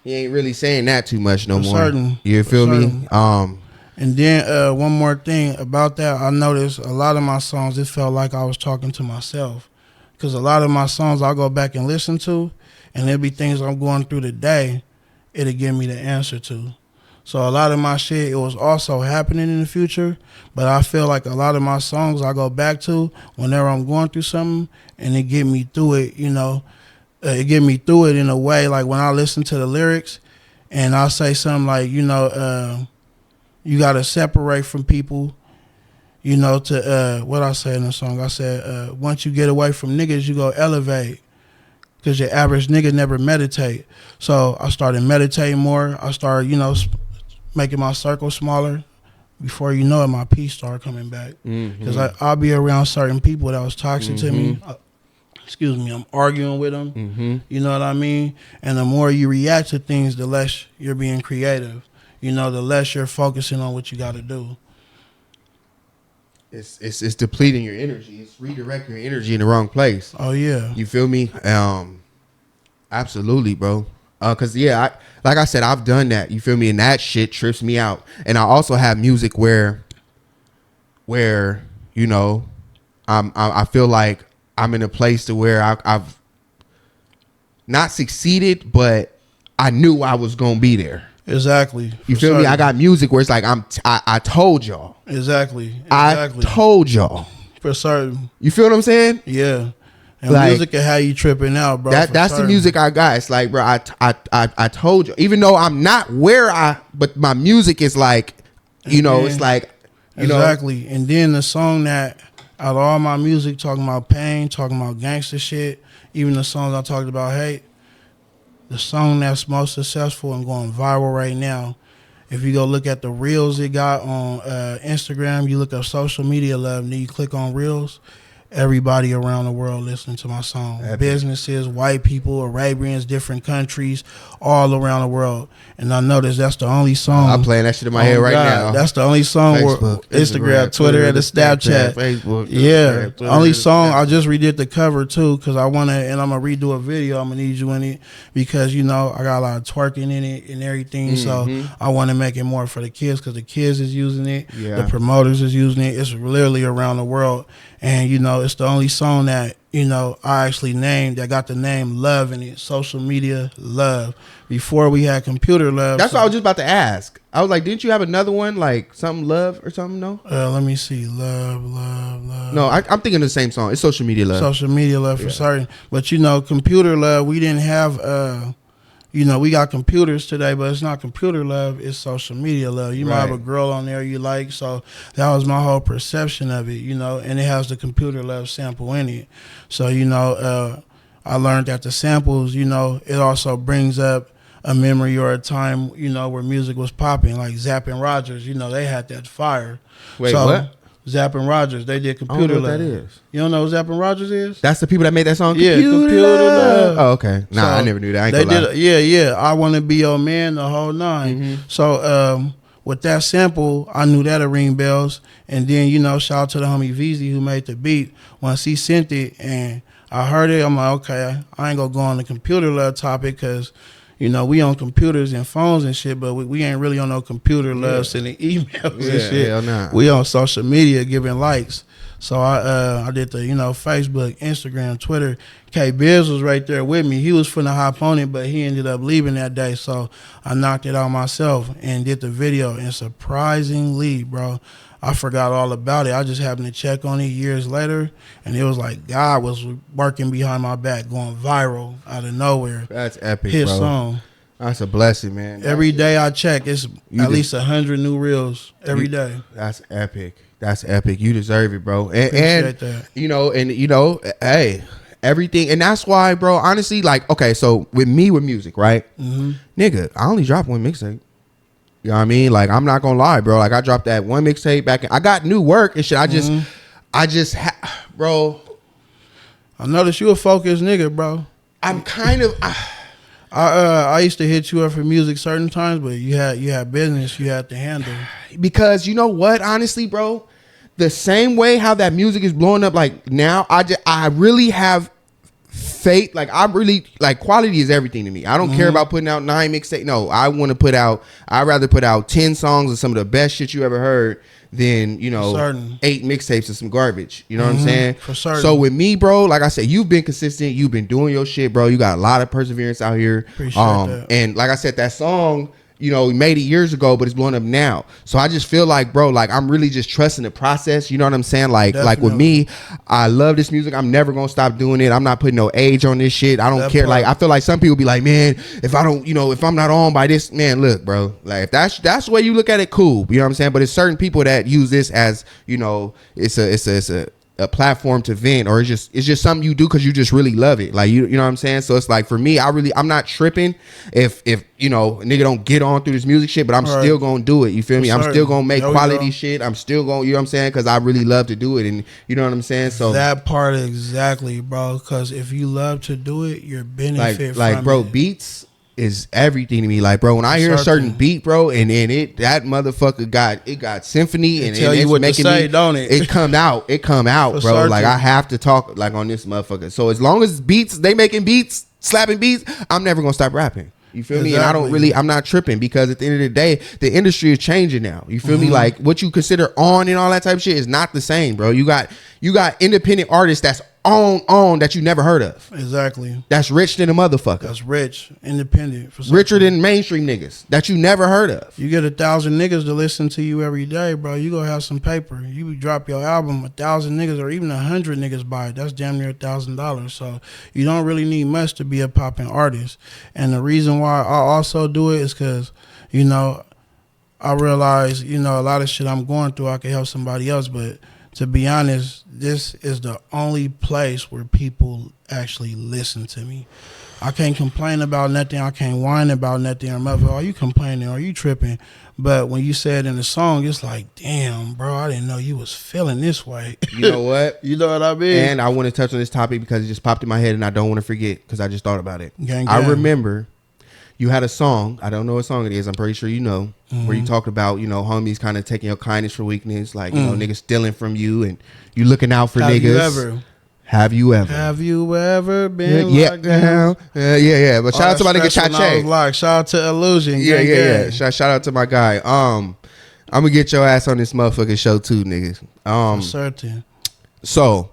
he ain't really saying that too much no more. You feel me? And then one more thing about that, I noticed a lot of my songs, it felt like I was talking to myself, because a lot of my songs I'll go back and listen to, and there'll be things I'm going through today, it'll give me the answer to. So a lot of my shit, it was also happening in the future, but I feel like a lot of my songs I go back to whenever I'm going through something, and it get me through it, it get me through it in a way, like when I listen to the lyrics, and I'll say something like, you got to separate from people, to, what I say in the song, I said, once you get away from niggas, you go elevate. Because your average nigga never meditate. So I started meditating more. I started, making my circle smaller. Before you know it, my peace started coming back. Because I'll be around certain people that was toxic to me. I'm arguing with them. You know what I mean? And the more you react to things, the less you're being creative. The less you're focusing on what you got to do. It's depleting your energy. It's redirecting your energy in the wrong place. Oh yeah. You feel me? Absolutely, bro. Cause like I said, I've done that. You feel me? And that shit trips me out. And I also have music where I feel like I'm in a place to where I've not succeeded, but I knew I was gonna be there. Exactly. You feel me? I got music where it's like I told y'all. Exactly. I told y'all. For certain. You feel what I'm saying? Yeah. And like, music can have you tripping out, bro. That's the music I got. It's like, bro, I told you. Even though I'm not but my music is like, it's like, exactly. And then the song that out of all my music talking about pain, talking about gangster shit, even the songs I talked about hate. The song that's most successful and going viral right now, if you go look at the reels it got on Instagram, you look up social media love, and then you click on reels, everybody around the world listening to my song. Businesses, white people, Arabians, different countries, all around the world. And I noticed that's the only song. I'm playing that shit in my head right now. That's the only song Facebook, where Instagram, Twitter, and the Snapchat. Facebook, yeah. Twitter, only song. I just redid the cover too, because I want to, and I'm going to redo a video. I'm going to need you in it because, I got a lot of twerking in it and everything. So I want to make it more for the kids because the kids is using it. Yeah. The promoters is using it. It's literally around the world. And, it's the only song that, I actually named that got the name Love in it. Social media love. Before we had computer love. That's what I was just about to ask. I was like, didn't you have another one like something love or something? No. Let me see. Love. No, I'm thinking the same song. It's social media love. Social media love for certain. But computer love. We didn't have. We got computers today, but it's not computer love. It's social media love. You might have a girl on there you like. So that was my whole perception of it. And it has the computer love sample in it. So I learned that the samples. It also brings up a memory or a time, where music was popping, like Zapp and Rogers. They had that fire. Wait, what? Zapp and Rogers. They did I don't Computer know what Love. that is. You don't know who Zapp and Rogers is? That's the people that made that song. Yeah, Computer Love. Oh, okay. Nah, So, I never knew that. I ain't they gonna lie. did. Yeah. I Want to Be Your Man, the whole nine. Mm-hmm. So with that sample, I knew that'd ring bells. And then shout out to the homie VZ who made the beat. Once he sent it and I heard it, I'm like, okay, I ain't gonna go on the Computer Love topic because. We on computers and phones and shit, but we ain't really on no computer love sending emails and shit. Hell nah. We on social media giving likes. So I did the, Facebook, Instagram, Twitter. K Biz was right there with me. He was finna hop on it, but he ended up leaving that day. So I knocked it out myself and did the video. And surprisingly, bro, I forgot all about it. I just happened to check on it years later, and it was like God was working behind my back, going viral out of nowhere. That's epic, His bro. song. That's a blessing, man. Every day I check, it's at least 100 new reels every day. That's epic. That's epic. You deserve it, bro. Appreciate that. Hey, everything. And that's why, bro, honestly, like, okay, so with music, right? Mm-hmm. Nigga, I only dropped one mixtape. You know what I mean? Like, I'm not gonna lie, bro. Like, I dropped that one mixtape back. I got new work and shit. Bro. I noticed you a focused nigga, bro. I'm kind of. I used to hit you up for music certain times, but you had business you had to handle. Because you know what? Honestly, bro, the same way how that music is blowing up, like now, I really have faith. Like I really like quality is everything to me. I don't care about putting out 9 mixtapes. No, I'd rather put out 10 songs of some of the best shit you ever heard than 8 mixtapes of some garbage. You know what I'm saying? For certain. So with me, bro, like I said, you've been consistent. You've been doing your shit, bro. You got a lot of perseverance out here. Appreciate that. And like I said, that song, we made it years ago, but it's blowing up now. So I just feel like, bro, like I'm really just trusting the process. You know what I'm saying? Like with me, I love this music. I'm never gonna stop doing it. I'm not putting no age on this shit. I don't care. Like I feel like some people be like, man, if I don't, if I'm not on by this, man, look, bro. Like if that's the way you look at it, cool. You know what I'm saying? But it's certain people that use this as, it's a platform to vent, or it's just something you do because you just really love it. Like you know what I'm saying? So it's like for me, I'm not tripping if nigga don't get on through this music shit, but I'm still gonna do it. You feel me? I'm still gonna make quality shit. I'm still gonna, you know what I'm saying? Because I really love to do it, and you know what I'm saying? So that part exactly, bro. Because if you love to do it, you're benefit like from bro, it. beats is everything to me. Like, bro, when I hear a certain beat, bro, and then that motherfucker got symphony and tell you what to say, don't it? It come out, bro. Certain. Like I have to talk like on this motherfucker. So as long as they making beats, slapping beats, I'm never gonna stop rapping. You feel me? And I'm not tripping because at the end of the day, the industry is changing now. You feel me? Like what you consider on and all that type of shit is not the same, bro. You got independent artists that's on that you never heard of. Exactly. That's rich than a motherfucker. That's rich, independent. Richer than mainstream niggas that you never heard of. You get 1,000 niggas to listen to you every day, bro. You gonna have some paper. You drop your album, 1,000 niggas or even 100 niggas buy it. That's damn near $1,000. So you don't really need much to be a popping artist. And the reason why I also do it is because, I realize, a lot of shit I'm going through, I can help somebody else, but to be honest, this is the only place where people actually listen to me. I can't complain about nothing. I can't whine about nothing. I'm like, are you complaining? Are you tripping? But when you say it in the song, it's like, damn, bro, I didn't know you was feeling this way. You know what? You know what I mean? And I want to touch on this topic because it just popped in my head and I don't want to forget because I just thought about it. Gang. I remember you had a song. I don't know what song it is. I'm pretty sure you know. Where you talked about, homies kind of taking your kindness for weakness. Like, niggas stealing from you and you looking out for niggas. Have you ever? Have you ever been like that? Yeah. But shout out to my nigga Chache. Shout out to Illusion. Yeah. Shout out to my guy. I'm gonna get your ass on this motherfucking show too, niggas. For certain. So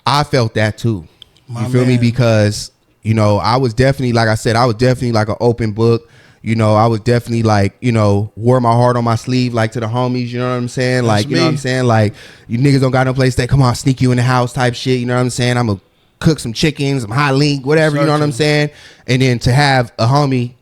I felt that too. You feel me? Because I was definitely, like I said, I was definitely like an open book. I was definitely like, wore my heart on my sleeve, like to the homies, you know what I'm saying? Like, you know what I'm saying? Like, you niggas don't got no place to stay. Come on, sneak you in the house type shit. You know what I'm saying? I'm going to cook some chickens, some hot link, whatever, you know what I'm saying? And then to have a homie,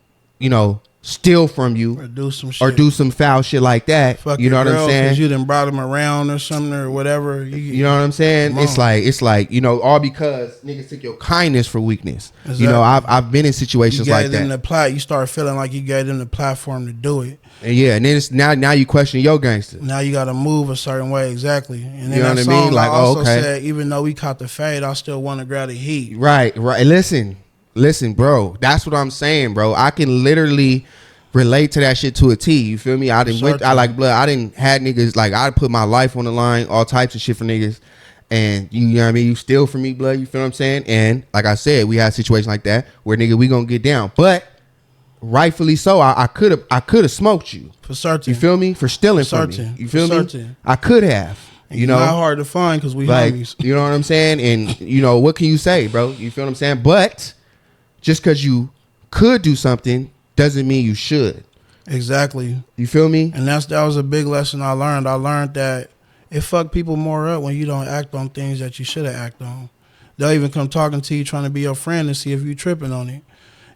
steal from you or do some shit. or do some foul shit like that. Fuck You know what I'm saying? You done brought them around or something or whatever. You know what I'm saying? It's like, you know, all because niggas took your kindness for weakness. Exactly. You know, I've been in situations you like them that. You start feeling like you gave them the platform to do it. And yeah, and then it's now you question your gangster. Now you got to move a certain way, exactly. And then You know what I mean? Like, I also okay. said, even though we caught the fade, I still want to grab the heat. Right. Listen, bro. That's what I'm saying, bro. I can literally relate to that shit to a T. You feel me? I like blood. I didn't had niggas like I put my life on the line, all types of shit for niggas. And you know what I mean? You steal from me, blood. You feel what I'm saying? And like I said, we had a situation like that where nigga we gonna get down. But rightfully so, I could have smoked you. For certain. You feel me? For stealing from me. You feel me? I could have. You know, not hard to find because we like, homies. You know what I'm saying? And you know, what can you say, bro? You feel what I'm saying? But just because you could do something doesn't mean you should. Exactly. You feel me? And that was a big lesson I learned. I learned that it fuck people more up when you don't act on things that you should have acted on. They'll even come talking to you trying to be your friend and see if you tripping on it.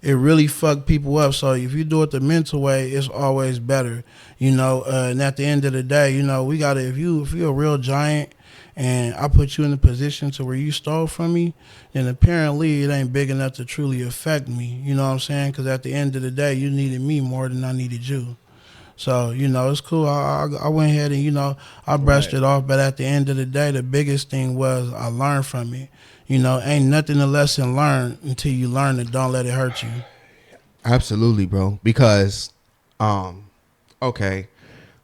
It really fuck people up. So if you do it the mental way, it's always better. You know, and at the end of the day, you know, we gotta if you're a real giant and I put you in a position to where you stole from me, then apparently it ain't big enough to truly affect me. You know what I'm saying? Because at the end of the day, you needed me more than I needed you. So, you know, it's cool. I went ahead and, you know, I brushed it off. But at the end of the day, the biggest thing was I learned from it. You know, ain't nothing a lesson learned until you learn it. Don't let it hurt you. Absolutely, bro. Because, okay,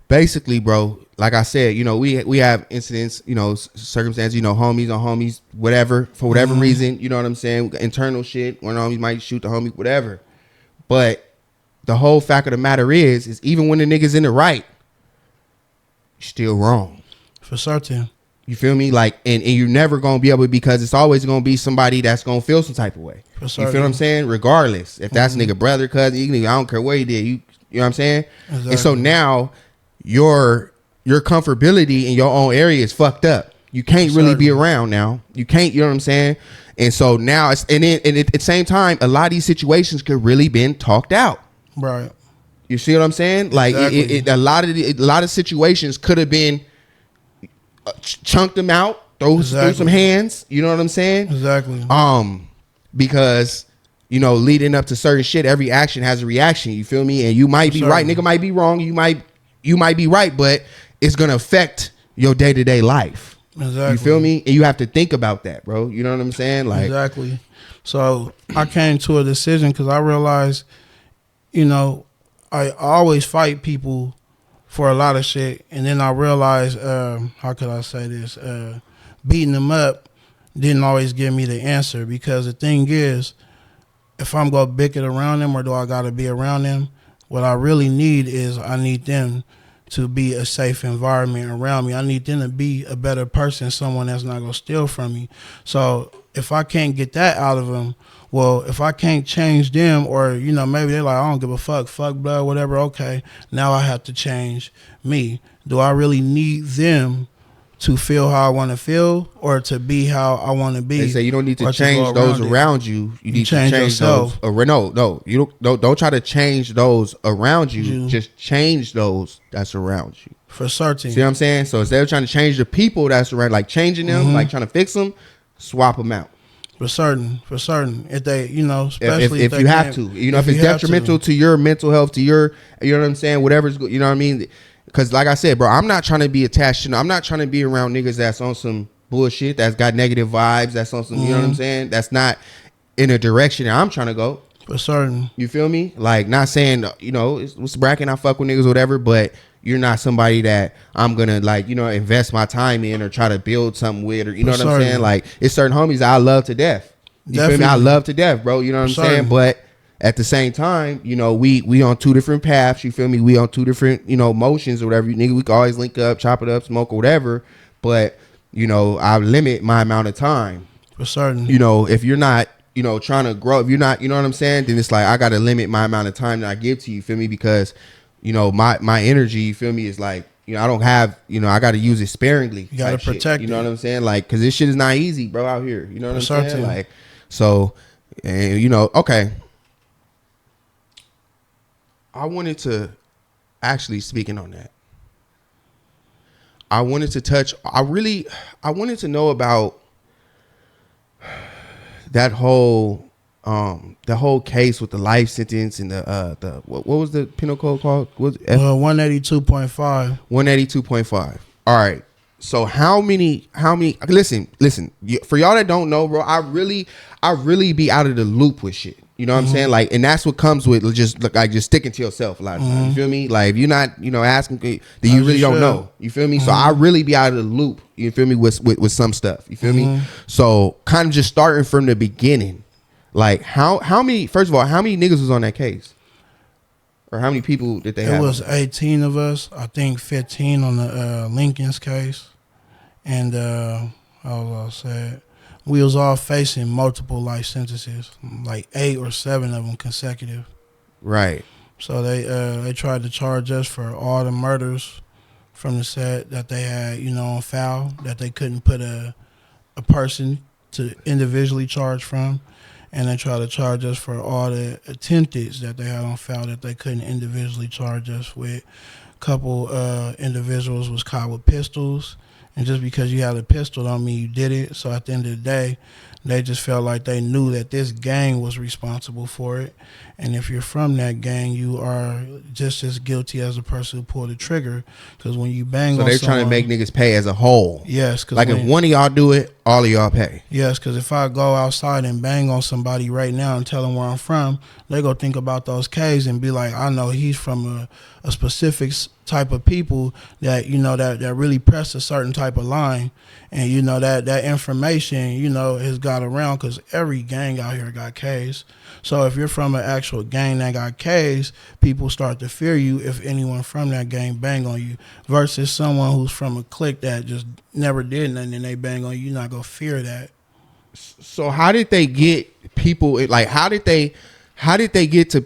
basically, bro, like I said, you know, we have incidents, you know, circumstances, you know, homies on homies, whatever, for whatever reason, you know what I'm saying? Internal shit, one homies might shoot the homie, whatever. But the whole fact of the matter is even when the nigga's in the right, you're still wrong. For certain. You feel me? Like, and you're never going to be able, because it's always going to be somebody that's going to feel some type of way. You feel what I'm saying? Regardless. If that's nigga brother, cousin, I don't care what he did. You know what I'm saying? Exactly. And so now your comfortability in your own area is fucked up. You can't really be around now. You can't, you know what I'm saying? And so now at the same time, a lot of these situations could really been talked out. Right. You see what I'm saying? Like exactly. A lot of situations could have been chunked them out, throw some hands. You know what I'm saying? Exactly. Because you know, leading up to certain shit, every action has a reaction. You feel me? And you might be right, nigga might be wrong. You might be right, but it's gonna affect your day-to-day life. Exactly. You feel me? And you have to think about that, bro. You know what I'm saying? Like exactly. So I came to a decision because I realized, you know, I always fight people for a lot of shit, and then I realized, how could I say this? Beating them up didn't always give me the answer, because the thing is, if I'm gonna bicker around them, or do I gotta be around them, what I really need is I need them to be a safe environment around me. I need them to be a better person, someone that's not gonna steal from me. So if I can't get that out of them, well, if I can't change them, or, you know, maybe they're like, I don't give a fuck blood, whatever, okay, now I have to change me. Do I really need them to feel how I want to feel, or to be how I want to be? They say you don't need to change those around you. You need to change yourself. No, you don't try to change those around you. Just change those that's around you. For certain. See what I'm saying? So instead of trying to change the people that's around, like changing them, like trying to fix them, swap them out. For certain. If they, you know, especially if you have to, you know, if it's detrimental to your mental health, to your, you know what I'm saying, whatever's, you know what I mean? Because like I said, bro, I'm not trying to be attached to, I'm not trying to be around niggas that's on some bullshit, that's got negative vibes, that's on some, you know what I'm saying, that's not in a direction that I'm trying to go. For certain. You feel me? Like, not saying, you know, it's bracket, I fuck with niggas or whatever, but you're not somebody that I'm gonna, like, you know, invest my time in or try to build something with, or you know what I'm saying? Like, it's certain homies that I love to death. You feel me? I love to death, bro. You know what I'm saying? But at the same time, you know, we on two different paths. You feel me? We on two different, you know, motions or whatever. Nigga, we can always link up, chop it up, smoke or whatever. But, you know, I limit my amount of time. For certain. You know, if you're not, you know, trying to grow, if you're not, you know what I'm saying? Then it's like, I got to limit my amount of time that I give to you. Feel me? Because, you know, my energy, you feel me, is like, you know, I don't have, you know, I got to use it sparingly. You got to protect it. You know what I'm saying? Like, because this shit is not easy, bro, out here. You know what I'm saying? Like, so, and, you know, okay. I wanted to actually speaking on that. I wanted to touch. I wanted to know about that whole case with the life sentence and the what was the penal code called? Was 182.5. 182.5. All right. So how many listen, for y'all that don't know, bro, I really be out of the loop with shit. You know what I'm saying? Like, and that's what comes with just sticking to yourself a lot of times. You feel me? Like, if you're not, asking, then you really don't know. You feel me? So I really be out of the loop. You feel me? With some stuff. You feel me? So kind of just starting from the beginning. Like, how many? First of all, how many niggas was on that case? Or how many people did they have? It was 18 of us. I think 15 on the Lincoln's case. And I'll say we was all facing multiple life sentences, like 8 or 7 of them consecutive. Right. So they tried to charge us for all the murders from the set that they had, on file, that they couldn't put a person to individually charge from. And they tried to charge us for all the attempteds that they had on file that they couldn't individually charge us with. A couple individuals was caught with pistols. And just because you had a pistol don't mean you did it. So at the end of the day, they just felt like they knew that this gang was responsible for it. And if you're from that gang, you are just as guilty as the person who pulled the trigger. Because when you bang on someone... So they're trying to make niggas pay as a whole. Yes. Like if one of y'all do it, all of y'all pay. Yes, because if I go outside and bang on somebody right now and tell them where I'm from, they go think about those K's and be like, I know he's from a specific type of people that, that really press a certain type of line. And, that information, has got around because every gang out here got K's. So if you're from an actual gang that got K's, people start to fear you if anyone from that gang bang on you versus someone who's from a clique that just never did nothing and they bang on you. You're not going to fear that. So how did they get people, like how did they get to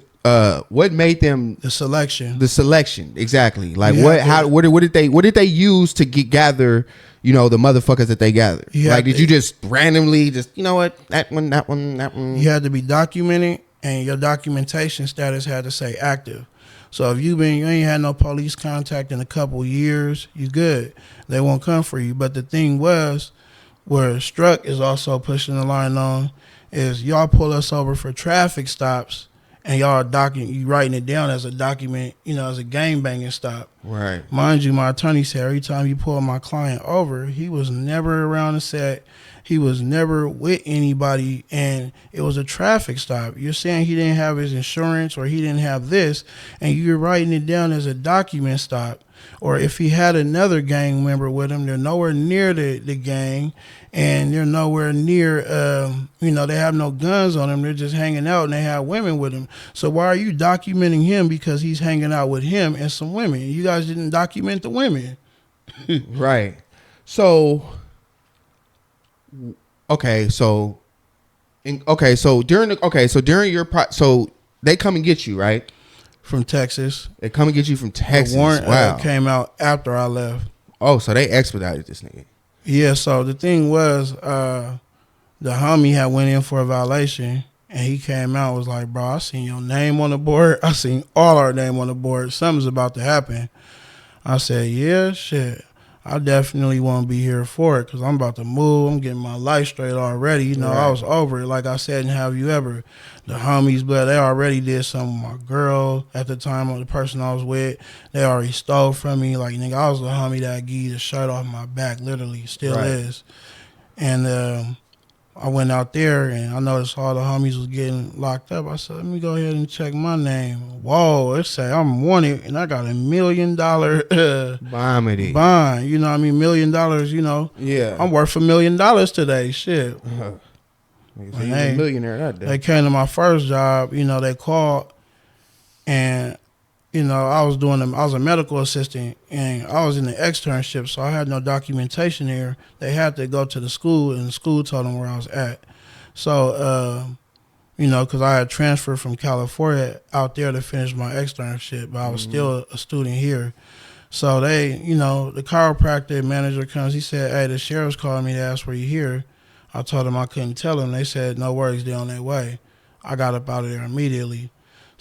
what made them the selection exactly, like what did they use to gather the motherfuckers that they gathered? Like did you just randomly just that one you had to be documented and your documentation status had to say active. So if you ain't had no police contact in a couple years, you good, they won't come for you. But the thing was, where Struck is also pushing the line on, is y'all pull us over for traffic stops and y'all you writing it down as a document, as a gangbanging stop. Right. Mind you, my attorney said every time you pull my client over, he was never around the set. He was never with anybody, and it was a traffic stop. You're saying he didn't have his insurance or he didn't have this, and you're writing it down as a document stop. Or if he had another gang member with him, they're nowhere near the gang, and they're nowhere near, they have no guns on them. They're just hanging out, and they have women with them. So why are you documenting him because he's hanging out with him and some women? You guys didn't document the women. Right. So, so during your so they come and get you, right? From Texas. They come and get you from Texas. The warrant wow. Came out after I left. Oh, so they expedited this nigga. Yeah, so the thing was, the homie had went in for a violation, and he came out and was like, bro, I seen your name on the board. I seen all our name on the board. Something's about to happen. I said, yeah, shit. I definitely want to be here for it because I'm about to move. I'm getting my life straight already. Right. I was over it. Like I said, and have you ever? The homies, but they already did something with my girl at the time, or the person I was with. They already stole from me. Like, nigga, I was the homie that gave the shirt off my back, literally, still right. is. And I went out there, and I noticed all the homies was getting locked up. I said, let me go ahead and check my name. Whoa, it say I'm wanted, and I got $1 million bond. You know what I mean? $1 million, Yeah. I'm worth $1 million today. Shit. He's a millionaire that day. They came to my first job, they called, and, I was a medical assistant, and I was in the externship, so I had no documentation here. They had to go to the school, and the school told them where I was at. So, because I had transferred from California out there to finish my externship, but I was still a student here. So they, the chiropractor manager comes, he said, hey, the sheriff's calling me to ask where you here. I told them I couldn't tell them. They said, no worries, they're on their way. I got up out of there immediately.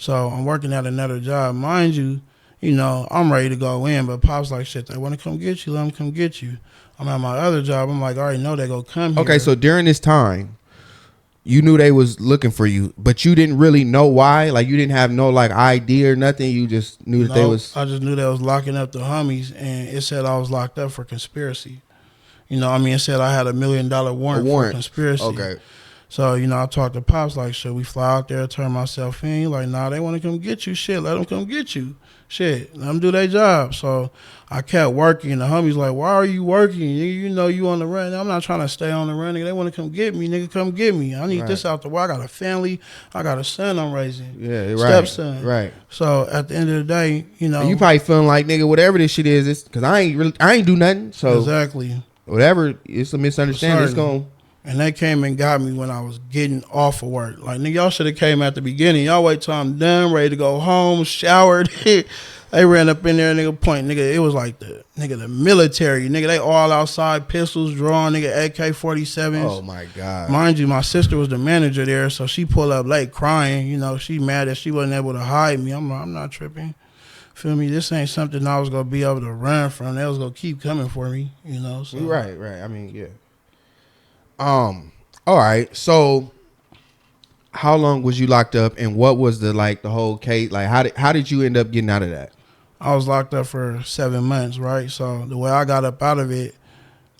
So I'm working at another job. Mind you, you know, I'm ready to go in, but Pop's like, shit, they want to come get you, let them come get you. I'm at my other job. I'm like, I already know they gonna come here. Okay, so during this time, you knew they was looking for you, but you didn't really know why. Like you didn't have no like ID or nothing. You just knew that they was. I just knew they was locking up the homies, and it said I was locked up for conspiracy. You know, I mean, it said I had $1 million warrant for conspiracy. Okay. So, you know, I talked to Pops like, should we fly out there, turn myself in? He like, nah, they want to come get you. Shit, let them come get you. Shit, let them do their job. So I kept working. The homies like, why are you working? You know you on the run. I'm not trying to stay on the run. Nigga, they want to come get me. Nigga, come get me. I need this out the way. I got a family. I got a son I'm raising. Yeah, right. Stepson. Right. So at the end of the day, you know. And you probably feeling like, nigga, whatever this shit is, it's because I ain't do nothing. So exactly. Whatever, it's a misunderstanding. It's going. And they came and got me when I was getting off of work. Like, nigga, y'all should have came at the beginning. Y'all wait till I'm done, ready to go home, showered. They ran up in there, nigga, point. Nigga, it was like the military. Nigga, they all outside, pistols drawn, nigga, AK-47s. Oh, my God. Mind you, my sister was the manager there, so she pulled up late crying. You know, she mad that she wasn't able to hide me. I'm not tripping. Feel me? This ain't something I was going to be able to run from. They was going to keep coming for me, you know. So. Right. I mean, yeah. All right. So how long was you locked up, and what was the whole case? Like, how did you end up getting out of that? I was locked up for 7 months, right? So the way I got up out of it,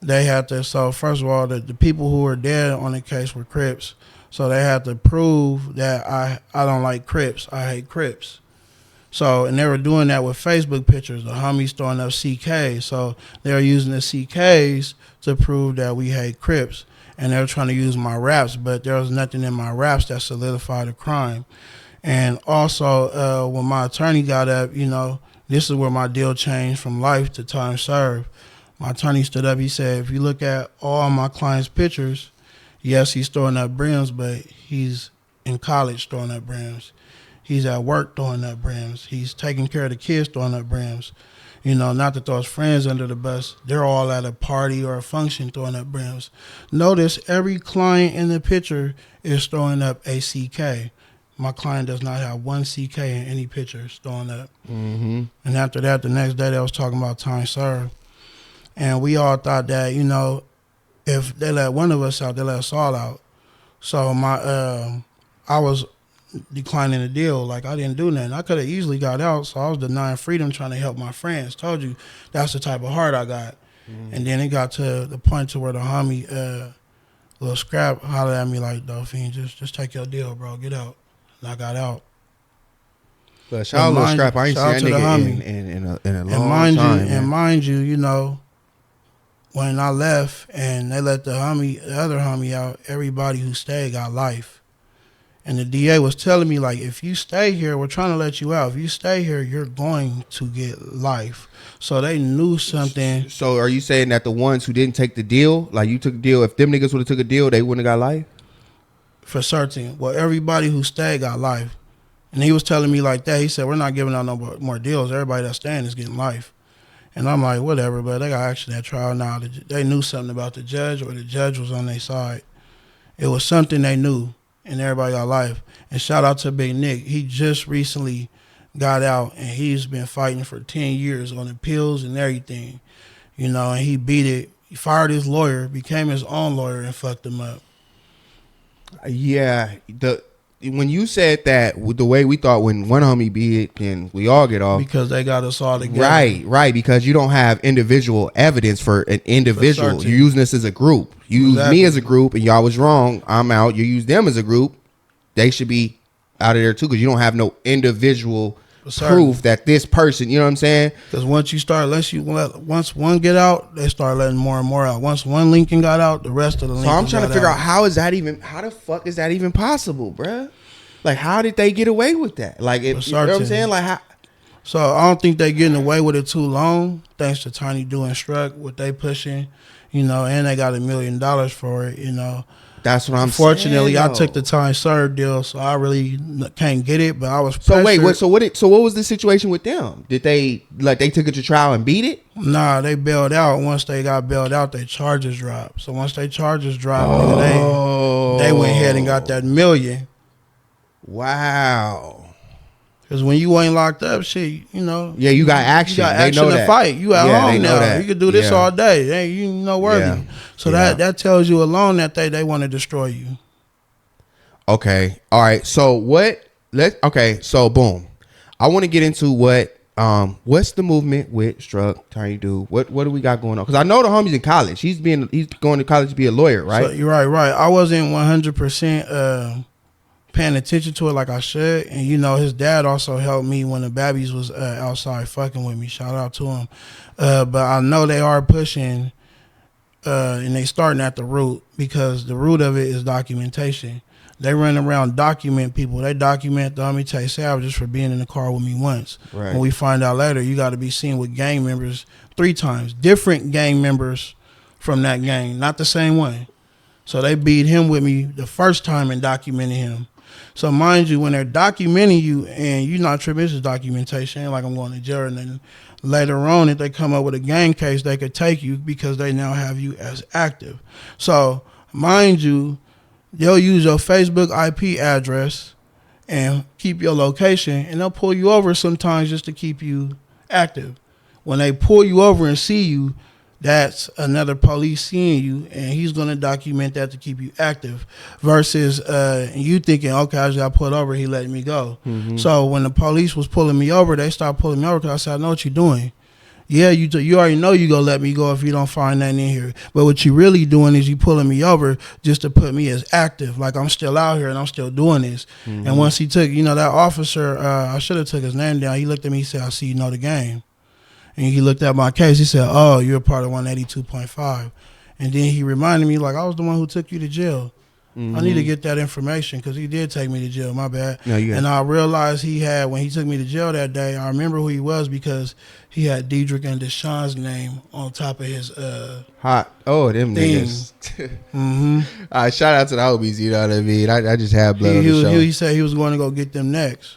they had to, so first of all, the people who were dead on the case were Crips. So they had to prove that I don't like Crips. I hate Crips. So, and they were doing that with Facebook pictures, the homies throwing up CKs. So they were using the CKs to prove that we hate Crips. And they were trying to use my raps, but there was nothing in my raps that solidified the crime. And also, when my attorney got up, you know, this is where my deal changed from life to time served. My attorney stood up. He said, if you look at all my clients' pictures, yes, he's throwing up brims, but he's in college throwing up brims. He's at work throwing up brims. He's taking care of the kids throwing up brims. You know, not to throw his friends under the bus. They're all at a party or a function throwing up brims. Notice every client in the picture is throwing up a CK. My client does not have one CK in any pictures throwing up. Mm-hmm. And after that, the next day, they was talking about time served. And we all thought that, you know, if they let one of us out, they let us all out. So I was declining the deal. Like, I didn't do nothing. I could have easily got out, so I was denying freedom trying to help my friends. Told you that's the type of heart I got. Mm-hmm. And then it got to the point to where the homie, Lil Scrap, hollered at me like, Dolphin, just take your deal, bro. Get out. And I got out. But shout out Lil Scrap. I ain't seen that nigga in a long time. And mind you, you know, when I left and they let the other homie out, everybody who stayed got life. And the DA was telling me, like, if you stay here, we're trying to let you out. If you stay here, you're going to get life. So they knew something. So are you saying that the ones who didn't take the deal, like you took a deal, if them niggas would have took a deal, they wouldn't have got life? For certain. Well, everybody who stayed got life. And he was telling me like that. He said, we're not giving out no more deals. Everybody that's staying is getting life. And I'm like, whatever, but they got action at trial now. They knew something about the judge, or the judge was on their side. It was something they knew. And everybody got life. And shout out to Big Nick. He just recently got out, and he's been fighting for 10 years on appeals and everything. You know, and he beat it. He fired his lawyer, became his own lawyer, and fucked him up. Yeah. When you said that, the way we thought when one homie beat it, then we all get off. Because they got us all together. Right. Because you don't have individual evidence for an individual. You're using this as a group. You use me as a group, and y'all was wrong. I'm out. You use them as a group. They should be out of there too, because you don't have no individual proof that this person, you know what I'm saying? Because once once one get out, they start letting more and more out. Once one Lincoln got out, the rest of the Lincoln. So I'm trying to figure out how the fuck is that even possible, bruh? Like, how did they get away with that? Like, you know what I'm saying? Like, how? So I don't think they getting away with it too long, thanks to Tiny doing Struck, what they pushing, you know, and they got $1 million for it, you know. That's what I'm saying. Unfortunately, I took the time served deal, so I really can't get it. But I was pressured. So wait, what was the situation with them? Did they took it to trial and beat it? Nah, they bailed out. Once they got bailed out, their charges dropped. So once they charges dropped, they went ahead and got that $1 million. Wow. Because when you ain't locked up, shit, you know. Yeah, you got action. You got They action know to that. fight. You at Yeah, they home know now. that. You can do this Yeah. all day. Hey, you know worthy. Yeah. So Yeah. that tells you alone that they want to destroy you. Okay. All right. So so boom. I want to get into what's the movement with Struck, Tiny Dude? What do we got going on? Because I know the homie's in college. He's going to college to be a lawyer, right? So you're right. I wasn't 100% paying attention to it like I should. And you know, his dad also helped me when the babbies was outside fucking with me. Shout out to him. But I know they are pushing and they starting at the root, because the root of it is documentation. They run around document people. They document the homie Tay Savages for being in the car with me once. Right. When we find out later, you got to be seen with gang members 3 times. Different gang members from that gang, not the same one. So they beat him with me the first time and documented him. So mind you, when they're documenting you and you're not tripping, this is documentation, ain't like I'm going to jail. And then later on, if they come up with a gang case, they could take you because they now have you as active. So mind you, they'll use your Facebook IP address and keep your location, and they'll pull you over sometimes just to keep you active. When they pull you over and see you, that's another police seeing you, and he's going to document that to keep you active. Versus you thinking, okay, I just got pulled over, he letting me go. Mm-hmm. So when the police was pulling me over, they stopped pulling me over because I said, I know what you're doing. Yeah, you already know you gonna let me go if you don't find nothing in here. But what you really doing is you pulling me over just to put me as active, like I'm still out here and I'm still doing this. Mm-hmm. And once he took, that officer, I should have took his name down. He looked at me, he said, I see you know the game. And he looked at my case. He said, oh, you're a part of 182.5. And then he reminded me, like, I was the one who took you to jail. Mm-hmm. I need to get that information because he did take me to jail. My bad. No, and I realized when he took me to jail that day, I remember who he was because he had Dedrick and Deshaun's name on top of his hot. Oh, them thing. Niggas. Mm-hmm. Shout out to the homies. You know what I mean? I just had blood on the show. He said he was going to go get them next.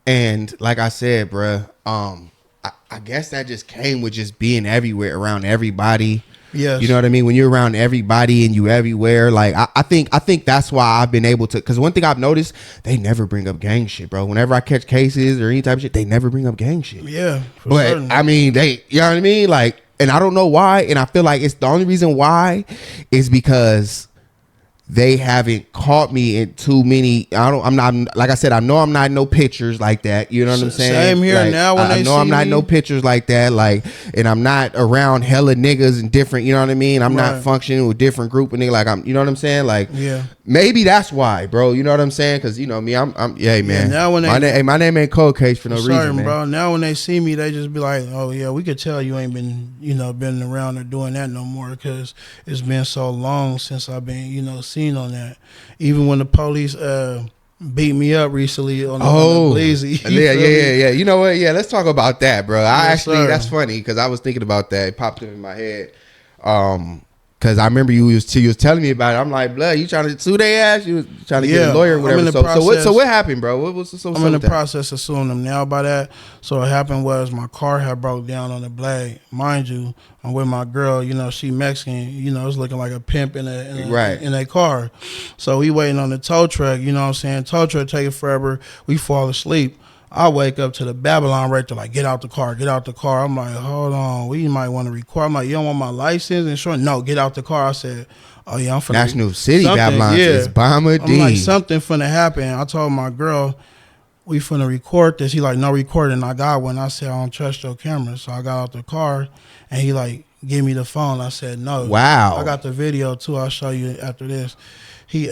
And like I said, bruh, I guess that just came with just being everywhere around everybody. Yes. You know what I mean? When you're around everybody and you everywhere, like I think that's why I've been able to, because one thing I've noticed, they never bring up gang shit, bro. Whenever I catch cases or any type of shit, they never bring up gang shit. Yeah. But certain. I mean, you know what I mean? Like, and I don't know why, and I feel like it's the only reason why is because they haven't caught me in too many. I'm not, like I said, I know I'm not in no pictures like that. You know what I'm saying? Same here like, now. When I know I'm not in no pictures like that. Like, and I'm not around hella niggas and different. You know what I mean? I'm not functioning with different group of niggas. Like you know what I'm saying? Like, yeah, maybe that's why, bro. You know what I'm saying? Because you know me, I'm yeah, man. Now when my name ain't Cold Case for no reason, man. Bro. Now when they see me, they just be like, oh yeah, we could tell you ain't been been around or doing that no more because it's been so long since I've been seen on that. Even when the police beat me up recently on the Blazy. Yeah. You know what? Yeah, let's talk about that, bro. That's funny because I was thinking about that. It popped in my head. Because I remember you was telling me about it. I'm like, blood, you trying to sue their ass? You was trying to get a lawyer or whatever. So what happened, bro? I'm in the process of suing them now by that. So what happened was my car had broke down on the blade. Mind you, I'm with my girl, she Mexican, it's looking like a pimp in a car. So we waiting on the tow truck, you know what I'm saying? Tow truck taking forever. We fall asleep. I wake up to the Babylon right there, like, get out the car. I'm like, hold on, we might want to record. I'm like, you don't want my license, insurance? No, get out the car. I said, oh yeah, I'm finna. National City Babylon is Bomber D. I'm like, something finna happen. I told my girl, we finna record this. He like, no recording. I got one. I said, I don't trust your camera. So I got out the car, and he like, give me the phone. I said, no. Wow. I got the video too. I'll show you after this. He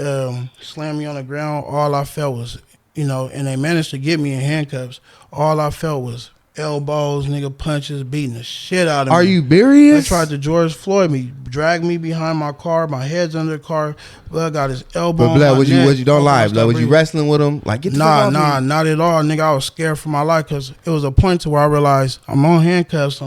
slammed me on the ground. All I felt was, and they managed to get me in handcuffs. All I felt was elbows, nigga punches, beating the shit out of me. Are you serious? They tried to George Floyd me, drag me behind my car, my head's under the car. Blood got his elbow. But blood, was you don't lie, blood? Was you wrestling with him? Like, get the fuck off me. Not at all, nigga. I was scared for my life because it was a point to where I realized I'm on handcuffs.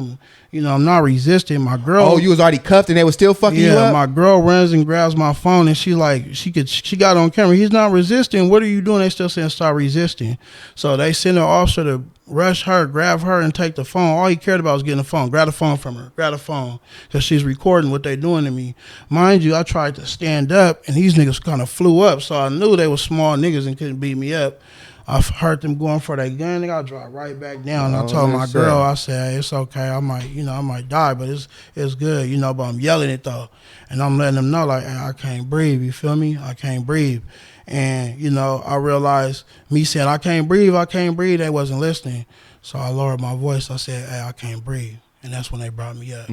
you know, I'm not resisting. My girl. Oh, you was already cuffed and they was still fucking you up? My girl runs and grabs my phone and she got on camera. He's not resisting. What are you doing? They still saying stop resisting. So they send an officer to rush her, grab her, and take the phone. All he cared about was getting the phone. Grab the phone from her. Grab the phone. Because she's recording what they doing to me. Mind you, I tried to stand up, and these niggas kind of flew up, so I knew they were small niggas and couldn't beat me up. I heard them going for their gun. They got dropped right back down. I told my girl, I said, hey, it's okay. I might die, but it's good, you know, but I'm yelling it, though. And I'm letting them know, like, hey, I can't breathe. You feel me? I can't breathe. And, you know, I realized me saying, I can't breathe, they wasn't listening. So I lowered my voice. I said, hey, I can't breathe. And that's when they brought me up.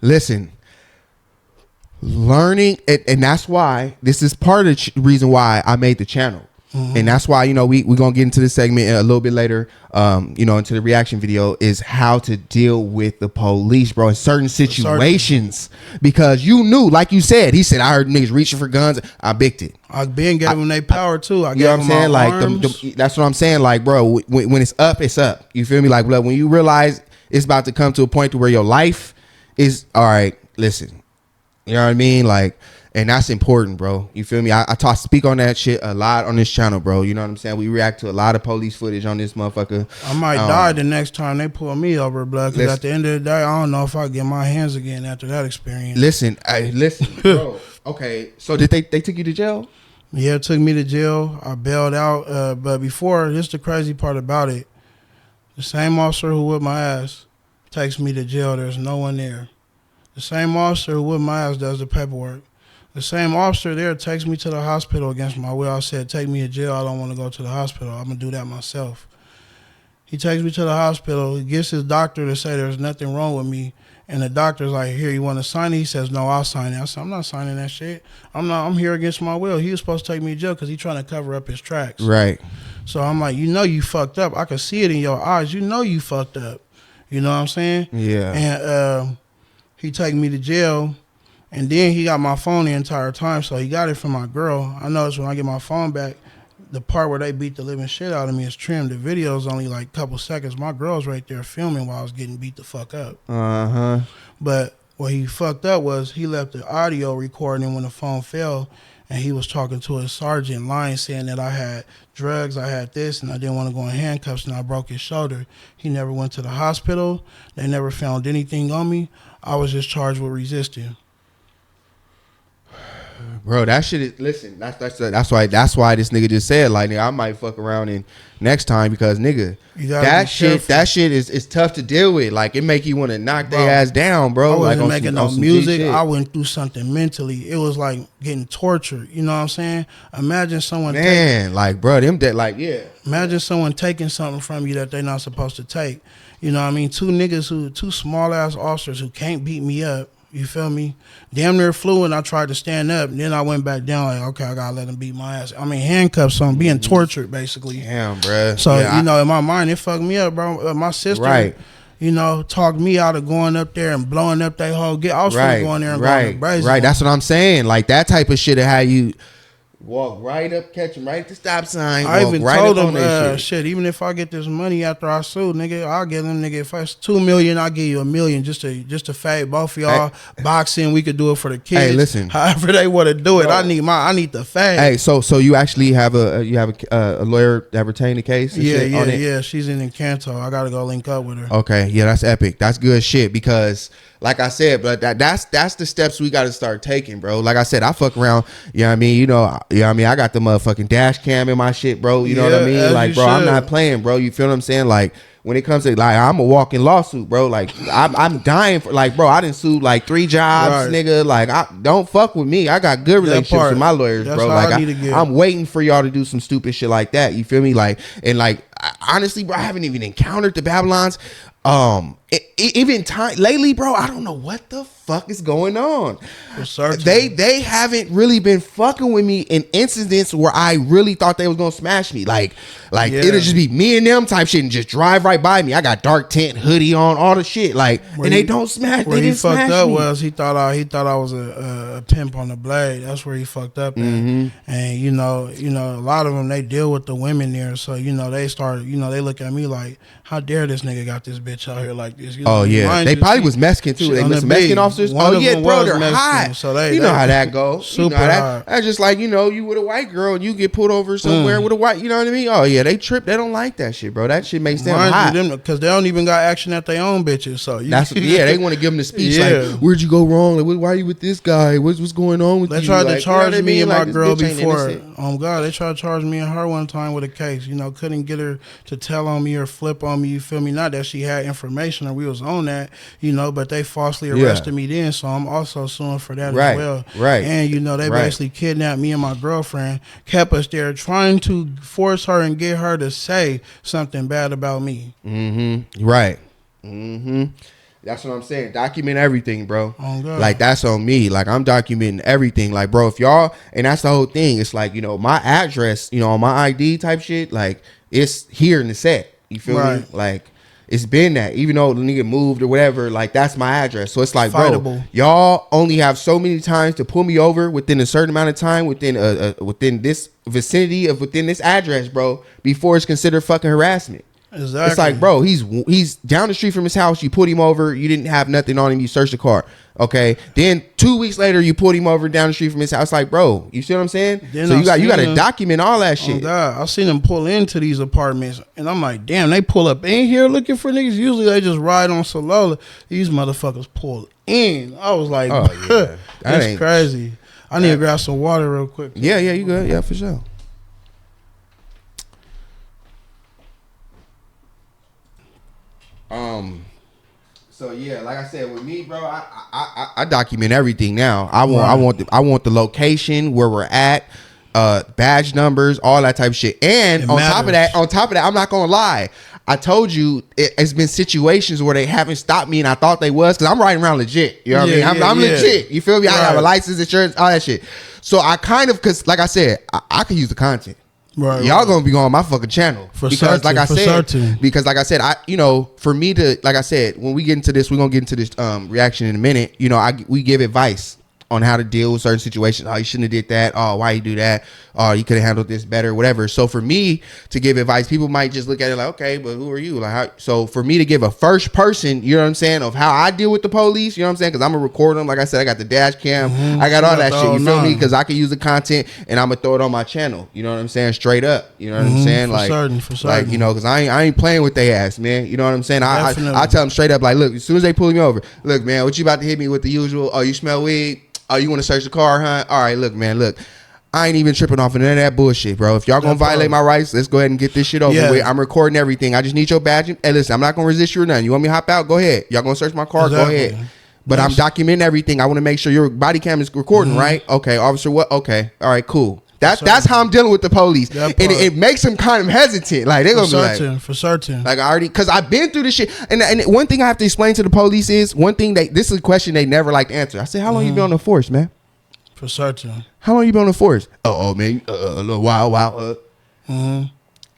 Listen, learning, and that's why, this is part of the reason why I made the channel. And that's why, you know, we're going to get into this segment a little bit later, you know, into the reaction video, is how to deal with the police, bro, in certain situations. Because you knew, like you said, he said, I heard niggas reaching for guns. I bicked it. I been gave them their power, too. I you know what I'm saying? Like, that's what I'm saying. Like, bro, when it's up, it's up. You feel me? Like, when you realize it's about to come to a point to where your life is, all right, listen. You know what I mean? Like, and that's important, bro. You feel me? I speak on that shit a lot on this channel, bro. You know what I'm saying? We react to a lot of police footage on this motherfucker. I might die the next time they pull me over, blood. Because at the end of the day, I don't know if I get my hands again after that experience. Listen, bro. Okay, so did they took you to jail? Yeah, it took me to jail. I bailed out. But before, this is the crazy part about it. The same officer who whipped my ass takes me to jail. There's no one there. The same officer who whipped my ass does the paperwork. The same officer there takes me to the hospital against my will. I said, take me to jail. I don't want to go to the hospital. I'm going to do that myself. He takes me to the hospital. He gets his doctor to say there's nothing wrong with me. And the doctor's like, here, you want to sign it? He says, no, I'll sign it. I said, I'm not signing that shit. I'm here against my will. He was supposed to take me to jail because he's trying to cover up his tracks. Right. So I'm like, you know you fucked up. I can see it in your eyes. You know you fucked up. You know what I'm saying? Yeah. And he take me to jail. And then he got my phone the entire time, so he got it from my girl. I noticed when I get my phone back, the part where they beat the living shit out of me is trimmed. The video's only like a couple seconds. My girl's right there filming while I was getting beat the fuck up. But what he fucked up was he left the audio recording when the phone fell, and he was talking to his sergeant, lying, saying that I had drugs, I had this, and I didn't want to go in handcuffs, and I broke his shoulder. He never went to the hospital. They never found anything on me. I was just charged with resisting. Bro, that shit is, listen, that's why this nigga just said, like, nigga, I might fuck around in next time, because nigga, that shit is tough to deal with. Like, it make you want to knock their ass down, bro. I wasn't like making no music. I went through something mentally. It was like getting tortured. You know what I'm saying? Imagine someone imagine someone taking something from you that they're not supposed to take. You know what I mean? Two small ass officers who can't beat me up. You feel me? Damn near flew, and I tried to stand up. And then I went back down like, okay, I gotta let him beat my ass. I mean, handcuffs, so I'm being tortured, basically. Damn, bro. So, you know, in my mind, it fucked me up, bro. My sister, you know, talked me out of going up there and blowing up that whole I was finna go in there and go to Brazil. Right, that's what I'm saying. Like, that type of shit of how you walk right up, catch him right at the stop sign. I even told him, shit, even if I get this money after I sue, nigga, I'll get them, nigga. If it's $2 million, I'll give you $1 million just to fade both of y'all. Boxing, we could do it for the kids. Hey, listen. However they want to do it, I need the fade. Hey, so you actually have a lawyer that retained the case? Yeah. She's in Encanto. I gotta go link up with her. Okay, yeah, that's epic. That's good shit, because like I said, but that's the steps we got to start taking, bro. Like I said, I fuck around. You know what I mean? You know what I mean? I got the motherfucking dash cam in my shit, bro. You know what I mean? Like, bro, I'm not playing, bro. You feel what I'm saying? Like, when it comes to, like, I'm a walking lawsuit, bro. Like, I'm dying for, like, bro, I done sued like 3 jobs, nigga. Like, don't fuck with me. I got good relationships with my lawyers, bro. Like, I'm waiting for y'all to do some stupid shit like that. You feel me? Like, and like, honestly, bro, I haven't even encountered the Babylons. Even time lately, bro, I don't know what the fuck is going on. They haven't really been fucking with me in incidents where I really thought they was gonna smash me. Like it'll just be me and them type shit and just drive right by me. I got dark tent, hoodie on, all the shit. Like, and they don't smash. Where he fucked up was he thought I was a pimp on the blade. That's where he fucked up at. And you know, a lot of them, they deal with the women there. So, you know, they start, you know, they look at me like, how dare this nigga got this bitch out here like this? You Oh yeah, mind they you, probably was Mexican too. They was Mexican officers. One Oh of yeah, them bro, was they're Mexican, hot. so they, you know how that goes. Super you know that, hot. that's just like you with a white girl and you get pulled over somewhere with a white. You know what I mean? Oh yeah, they trip. They don't like that shit, bro. That shit makes them hot. Because they don't even got action at their own bitches. So that's they want to give them the speech like, where'd you go wrong? Like, why are you with this guy? What's going on with you? They tried to charge me and my girl before. Oh God, they tried to charge me and her one time with a case. Couldn't get her to tell on me or flip on me. You feel me? Not that she had information or we was on that. But they falsely arrested me then. So I'm also suing for that as well. Right. And they basically kidnapped me and my girlfriend, kept us there, trying to force her and get her to say something bad about me. Mm-hmm. Right. Mm-hmm. That's what I'm saying. Document everything, bro. Oh, God. Like, that's on me. Like, I'm documenting everything. Like, bro, if y'all, and that's the whole thing. It's like, my address, on my ID type shit, like, it's here in the set. You feel me? Like, it's been that. Even though the nigga moved or whatever, like, that's my address. So it's like, bro, y'all only have so many times to pull me over within a certain amount of time within this vicinity of within this address, bro, before it's considered fucking harassment. Exactly. It's like, bro, he's down the street from his house. You put him over. You didn't have nothing on him. You searched the car. Okay. Then 2 weeks later, you put him over down the street from his house. Like, bro, you see what I'm saying? Then so you got to document all that shit. Oh God, I seen them pull into these apartments, and I'm like, damn, they pull up in here looking for niggas. Usually they just ride on Solola. These motherfuckers pull in. I was like, oh yeah, that's crazy. I need to grab some water real quick. Yeah, you good? Yeah, for sure. So yeah, like I said, with me, bro, I document everything now. I want the location where we're at, badge numbers, all that type of shit. And on top of that, I'm not gonna lie. I told you it's been situations where they haven't stopped me, and I thought they was because I'm riding around legit. You know what I mean? I'm legit. You feel me? I have a license, insurance, all that shit. So I kind of, because like I said, I can use the content. Right, y'all gonna be on my fucking channel because like I said, for me to, like I said, when we get into this, we're gonna get into this reaction in a minute. We give advice on how to deal with certain situations. Oh, you shouldn't have did that. Oh, why you do that? Oh, you could have handled this better, whatever. So for me to give advice, people might just look at it like, okay, but who are you? Like, how? So for me to give a first person, you know what I'm saying, of how I deal with the police, you know what I'm saying? Because I'm gonna record them. Like I said, I got the dash cam. I got all that shit. You feel me? Because I can use the content and I'm gonna throw it on my channel. You know what I'm saying? Straight up. You know what I'm saying? For certain. Like, because I ain't playing with they ass, man. You know what I'm saying? I tell them straight up, like, look, as soon as they pull me over, look, man, what you about to hit me with the usual? Oh, you smell weed? Oh, you want to search the car, huh? All right, look, man, look. I ain't even tripping off of none of that bullshit, bro. If y'all gonna violate my rights, let's go ahead and get this shit over with. I'm recording everything. I just need your badge. Hey, listen, I'm not gonna resist you or nothing. You want me to hop out? Go ahead. Y'all gonna search my car? Go ahead. But I'm documenting everything. I want to make sure your body cam is recording, right? Okay, officer, what? Okay, all right, cool. That's how I'm dealing with the police, and it makes them kind of hesitant. Like they're gonna be like, for certain. Like I already, because I've been through this shit. And one thing I have to explain to the police is this is a question they never like to answer. I say, how long you been on the force, man? For certain. How long you been on the force? Oh man, a little while.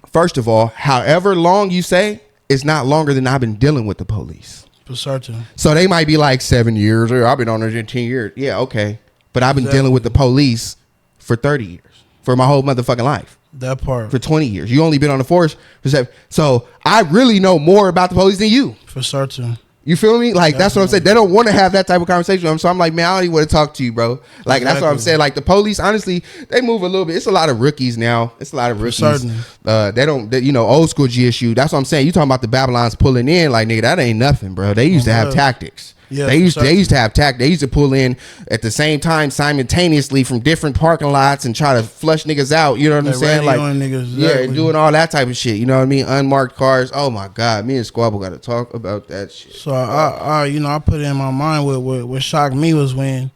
First of all, however long you say, it's not longer than I've been dealing with the police. For certain. So they might be like 7 years, or I've been on there 10 years. Yeah, okay. But I've been dealing with the police for 30 years. For my whole motherfucking life. That part. For 20 years. You only been on the force for 7. So I really know more about the police than you. For certain. You feel me? Like, that's what I'm saying. They don't want to have that type of conversation with them. So I'm like, man, I don't even want to talk to you, bro. Like, that's what I'm saying. Like, the police, honestly, they move a little bit. It's a lot of rookies now. It's a lot of rookies. Old school GSU. That's what I'm saying. You talking about the Babylons pulling in. Like, nigga, that ain't nothing, bro. They used to have tactics. Yeah, they used to have they used to pull in at the same time simultaneously from different parking lots and try to flush niggas out. You know what I'm saying? Like, yeah, doing all that type of shit. You know what I mean? Unmarked cars. Oh my God, me and Squabble got to talk about that shit. So I put it in my mind. What shocked me was when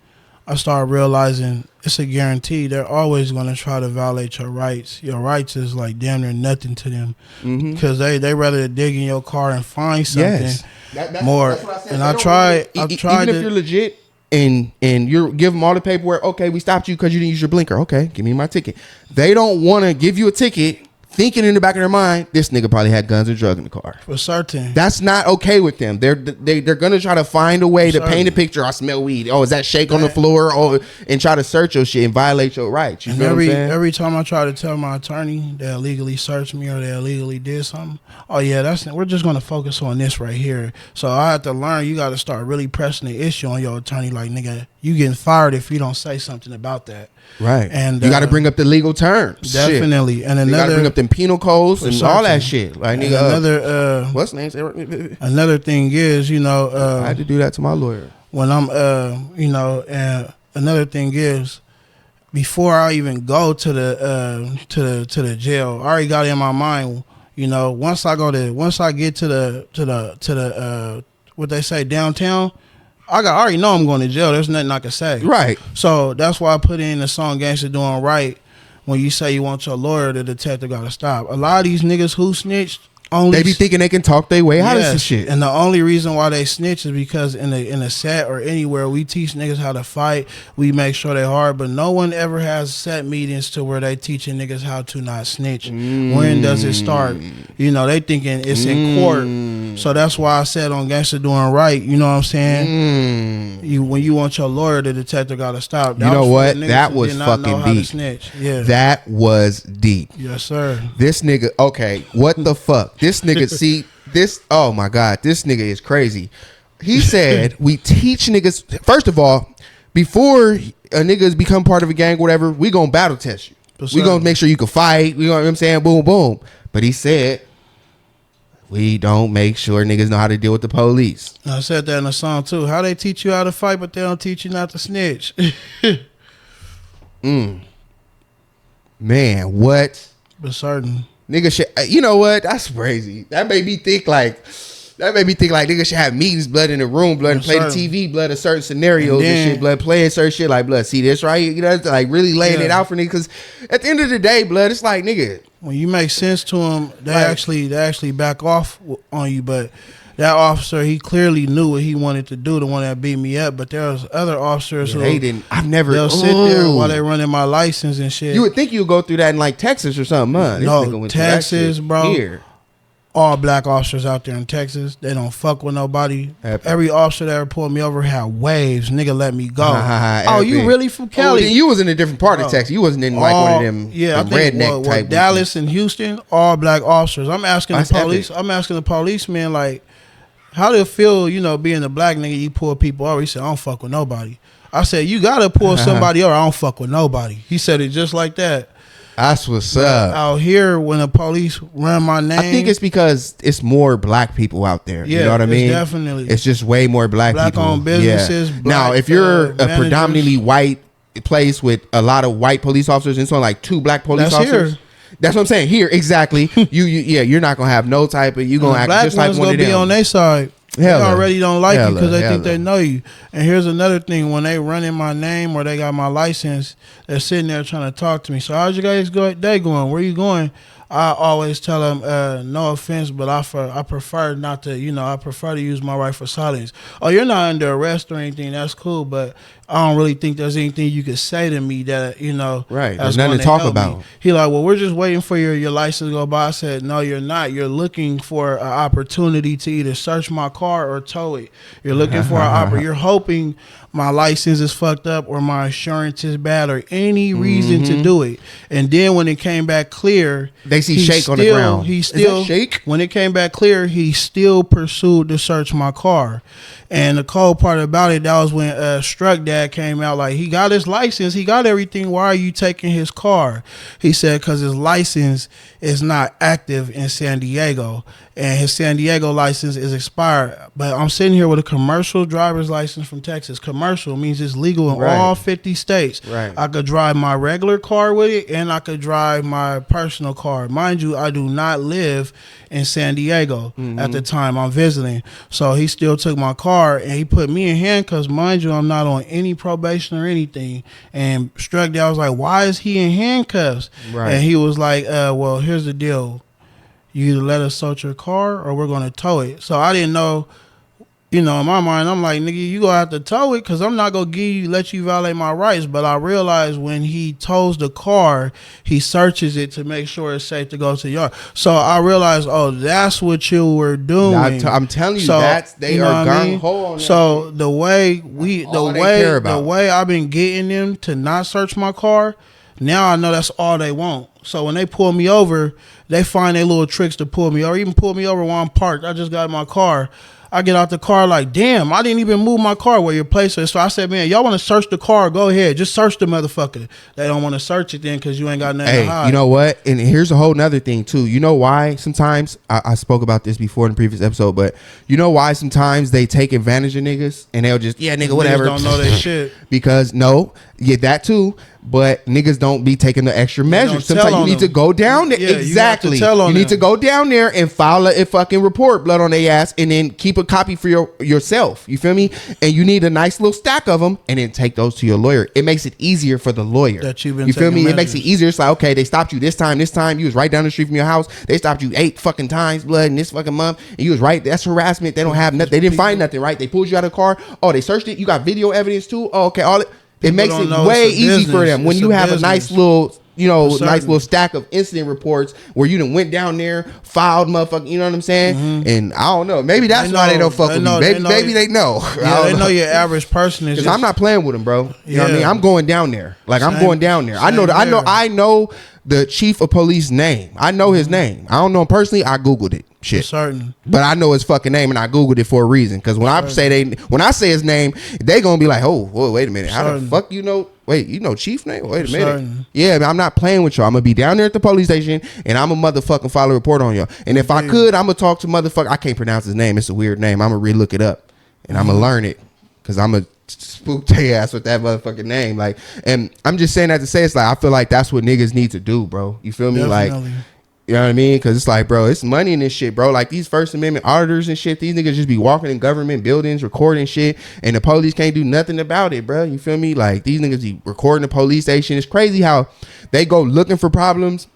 I started realizing it's a guarantee. They're always going to try to violate your rights. Your rights is like damn near nothing to them because they rather dig in your car and find something. Yes. That's what I said. And I've tried. Even if you're legit and you give them all the paperwork, okay, we stopped you because you didn't use your blinker. Okay, give me my ticket. They don't want to give you a ticket thinking in the back of their mind, this nigga probably had guns and drugs in the car. For certain. That's not okay with them. They're gonna try to find a way to paint a picture. I smell weed. Oh, is that shake on the floor? Oh, and try to search your shit and violate your rights. You and feel what I'm saying? every time I try to tell my attorney they illegally searched me or they illegally did something, oh yeah, we're just gonna focus on this right here. So I had to learn. You got to start really pressing the issue on your attorney. Like, nigga, you getting fired if you don't say something about that. Right. And you got to bring up the legal terms. Definitely. Shit. And you got to bring up them penal codes and all that shit. Like, nigga, what's name? Another thing is, I had to do that to my lawyer. When I'm, and another thing is, before I even go to the jail, I already got in my mind, once I get to the what they say downtown, I already know I'm going to jail. There's nothing I can say. Right. So that's why I put in the song Gangsta Doing Right. When you say you want your lawyer, the detective got to stop. A lot of these niggas who snitched, they be thinking they can talk their way out of some shit. And the only reason why they snitch is because in a set or anywhere, we teach niggas how to fight. We make sure they hard, but no one ever has set meetings to where they teaching niggas how to not snitch. When does it start? They thinking it's in court. So that's why I said on Gangsta Doing Right, you know what I'm saying? When you want your lawyer, the detective got to stop. You know what? That was fucking deep. Yeah. That was deep. Yes, sir. This nigga, okay, what the fuck? This nigga, see, oh my God, this nigga is crazy. He said, we teach niggas, first of all, before a niggas become part of a gang, whatever, we gonna battle test you. We gonna make sure you can fight. We gonna, you know what I'm saying, boom, boom. But he said, we don't make sure niggas know how to deal with the police. I said that in a song too. How they teach you how to fight, but they don't teach you not to snitch. Man, what? For certain. Nigga shit, you know what? That's crazy. That made me think like nigga should have meetings, blood in the room, blood, and play the TV, blood, of certain scenarios and shit, blood, playing certain shit like blood. See this right here, like really laying it out for niggas. Because at the end of the day, blood, it's like nigga. When you make sense to them, they actually back off on you. But that officer, he clearly knew what he wanted to do, the one that beat me up. But there was other officers who they didn't. They'll sit there while they running my license and shit. You would think you would go through that in like Texas or something, huh? No, Texas, bro. Here. All black officers out there in Texas, they don't fuck with nobody. Every officer that ever pulled me over had waves. Nigga, let me go. Oh, you really from Cali? You was in a different part of Texas. You wasn't in like one of them redneck type. Dallas and Houston, all black officers. I'm asking the police. I'm asking the policeman, like, how do it feel, being a black nigga, you pull people over? He said, I don't fuck with nobody. I said, you got to pull somebody over. I don't fuck with nobody. He said it just like that. That's what's up. Out here, when the police run my name, I think it's because it's more black people out there. Yeah, you know what I mean? Definitely. It's just way more black people. Black-owned businesses. Yeah. Now, if you're a predominantly white place with a lot of white police officers and so like 2 black police officers. Here. That's what I'm saying. Here, exactly. You're not gonna have no type of. You gonna act just like one of them. Black ones gonna be on their side. They already don't like you because they think they know you. And here's another thing: when they running my name or they got my license, they're sitting there trying to talk to me. So how's you guys going? Where you going? I always tell them, no offense, but I prefer not to. I prefer to use my right for silence. Oh, you're not under arrest or anything. That's cool, but I don't really think there's anything you could say to me that right. There's nothing to talk about. He like, well, we're just waiting for your license to go by. I said, no, you're not. You're looking for an opportunity to either search my car or tow it. You're looking for you're hoping my license is fucked up or my insurance is bad or any reason to do it. And then when it came back clear, they see shake on the ground. He still shake. When it came back clear, he still pursued to search my car. And the cold part about it, that was when Struck Dad came out. Like, he got his license, he got everything. Why are you taking his car? He said because his license is not active in San Diego, and his San Diego license is expired. But I'm sitting here with a commercial driver's license from Texas. Commercial means it's legal in all 50 states. Right. I could drive my regular car with it, and I could drive my personal car. Mind you, I do not live in San Diego at the time I'm visiting. So he still took my car and he put me in handcuffs. Mind you, I'm not on any probation or anything. And Struck Dad was like, why is he in handcuffs? Right. And he was like, well, here's the deal. You either let us search your car or we're going to tow it. So I didn't know, you know, in my mind, I'm like, nigga, you gonna have to tow it because I'm not gonna let you violate my rights. But I realized when he tows the car, he searches it to make sure it's safe to go to the yard. So I realized, oh, that's what you were doing. I'm telling you, they you know are gung ho on that. So the way I've been getting them to not search my car, now I know that's all they want. So when they pull me over, they find their little tricks to pull me, or even pull me over while I'm parked. I just got in my car. I get out the car like, damn, I didn't even move my car where your place is. So I said, man, y'all want to search the car? Go ahead. Just search the motherfucker. They don't want to search it then because you ain't got nothing to hide. You know what? And here's a whole nother thing, too. You know why sometimes, I spoke about this before in the previous episode, but you know why sometimes they take advantage of niggas and they'll just, yeah, nigga, whatever. Niggas don't know that shit. Because, that too. But niggas don't be taking the extra measures. Sometimes you need to go down there. Yeah, exactly. You need to go down there and file a fucking report, blood on their ass, and then keep a copy for yourself. You feel me? And you need a nice little stack of them, and then take those to your lawyer. It makes it easier for the lawyer. You feel me? It makes it easier. It's like, okay, they stopped you this time. You was right down the street from your house. They stopped you 8 fucking times, blood, in this fucking month, and you was right. That's harassment. They don't have nothing. They didn't find nothing, right? They pulled you out of the car. Oh, they searched it. You got video evidence too. Oh, okay. It makes it way easy for them when you have a nice little, nice little stack of incident reports where you done went down there, filed motherfucker, you know what I'm saying? Mm-hmm. And I don't know. Maybe that's why they don't fuck with me. Maybe they know. Yeah, they know your average person is. Because I'm not playing with them, bro. You know what I mean? I'm going down there. Like, I'm going down there. I know the chief of police name. I know his name. I don't know him personally. I Googled it. Shit. Certain. But I know his fucking name and I Googled it for a reason. Because when I say his name, they gonna be like, oh, whoa, wait a minute. How the fuck you know? Wait, you know Chief name? Wait a minute. Yeah, man, I'm not playing with y'all. I'm gonna be down there at the police station and I'm a motherfucking file a report on y'all. And if I could, I'm gonna talk to motherfucker. I can't pronounce his name. It's a weird name. I'm gonna re-look it up and I'm gonna learn it. Because I'm gonna spook their ass with that motherfucking name. Like, and I'm just saying that to say, it's like, I feel like that's what niggas need to do, bro. You feel me? Definitely. Like, you know what I mean? Because it's like, bro, it's money in this shit, bro. Like, these First Amendment auditors and shit, these niggas just be walking in government buildings, recording shit, and the police can't do nothing about it, bro. You feel me? Like, these niggas be recording the police station. It's crazy how they go looking for problems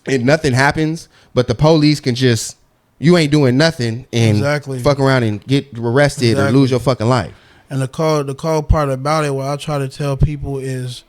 and nothing happens, but the police can just, you ain't doing nothing and fuck around and get arrested or lose your fucking life. And the cold part about it, what I try to tell people is,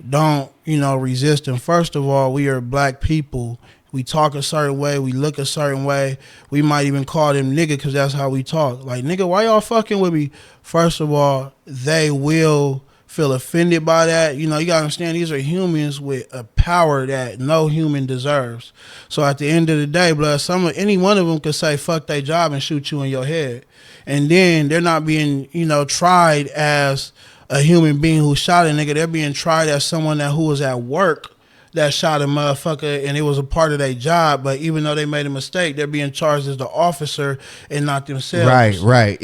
don't, resist. And first of all, we are black people. We talk a certain way. We look a certain way. We might even call them nigga because that's how we talk. Like, nigga, why y'all fucking with me? First of all, they will feel offended by that. You got to understand, these are humans with a power that no human deserves. So at the end of the day, blood, any one of them could say fuck their job and shoot you in your head. And then they're not being, tried as a human being who shot a nigga. They're being tried as someone who was at work that shot a motherfucker and it was a part of their job, but even though they made a mistake, they're being charged as the officer and not themselves. Right.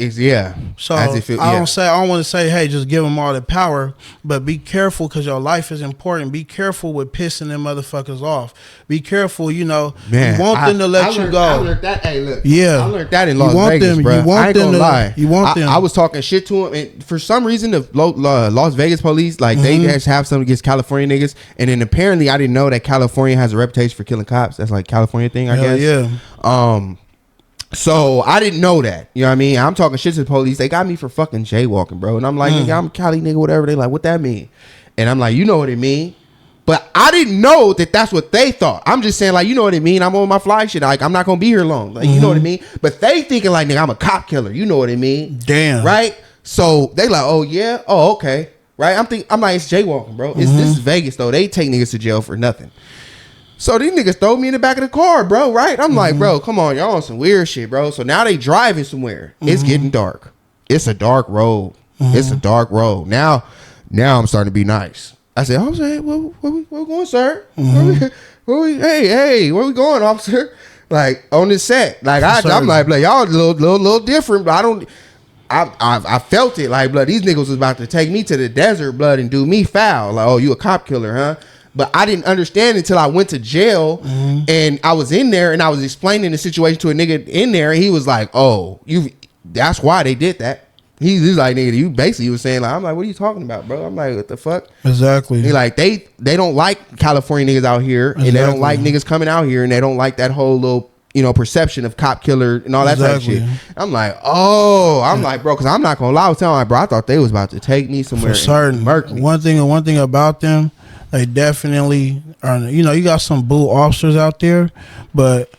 So I don't want to say, hey, just give them all the power, but be careful because your life is important. Be careful with pissing them motherfuckers off. Be careful, Man, you want them to let you go. I learned that. Hey, look, yeah, I learned that in Las Vegas, bro. I ain't gonna lie. You want them. I was talking shit to him, and for some reason, the Las Vegas police, like, they just have something against California niggas, and then apparently I didn't know that California has a reputation for killing cops. That's like a California thing, I guess. Yeah. So I didn't know that. You know what I mean? I'm talking shit to the police. They got me for fucking jaywalking, bro. And I'm like, nigga, I'm Cali nigga, whatever. They like, what that mean? And I'm like, you know what it mean? But I didn't know that that's what they thought. I'm just saying, like, you know what it mean? I'm on my fly shit. Like, I'm not gonna be here long. Like, you know what I mean? But they thinking like, nigga, I'm a cop killer. You know what I mean? Damn. Right? So they like, oh yeah, oh okay. Right? I'm like, it's jaywalking, bro. This is Vegas though. They take niggas to jail for nothing. So these niggas throw me in the back of the car, bro. Right? I'm like, bro, come on, y'all on some weird shit, bro. So now they driving somewhere. It's getting dark. It's a dark road. It's a dark road. Now I'm starting to be nice. I said, officer, where we going, sir? Where we going, officer? Like, on this set. Like, I'm like, y'all a little different, but I felt it. Like, blood, these niggas was about to take me to the desert, blood, and do me foul. Like, oh, you a cop killer, huh? But I didn't understand until I went to jail and I was in there and I was explaining the situation to a nigga in there. And he was like, oh, that's why they did that. He's like, nigga, you basically was saying, like, I'm like, what are you talking about, bro? I'm like, what the fuck? Exactly. He like, they don't like California niggas out here, and they don't like niggas coming out here, and they don't like that whole little perception of cop killer and all that type of shit. I'm like, bro, because I'm not gonna lie, I was telling my bro, I thought they was about to take me somewhere. For certain. One thing about them, they definitely are. You got some boo officers out there, but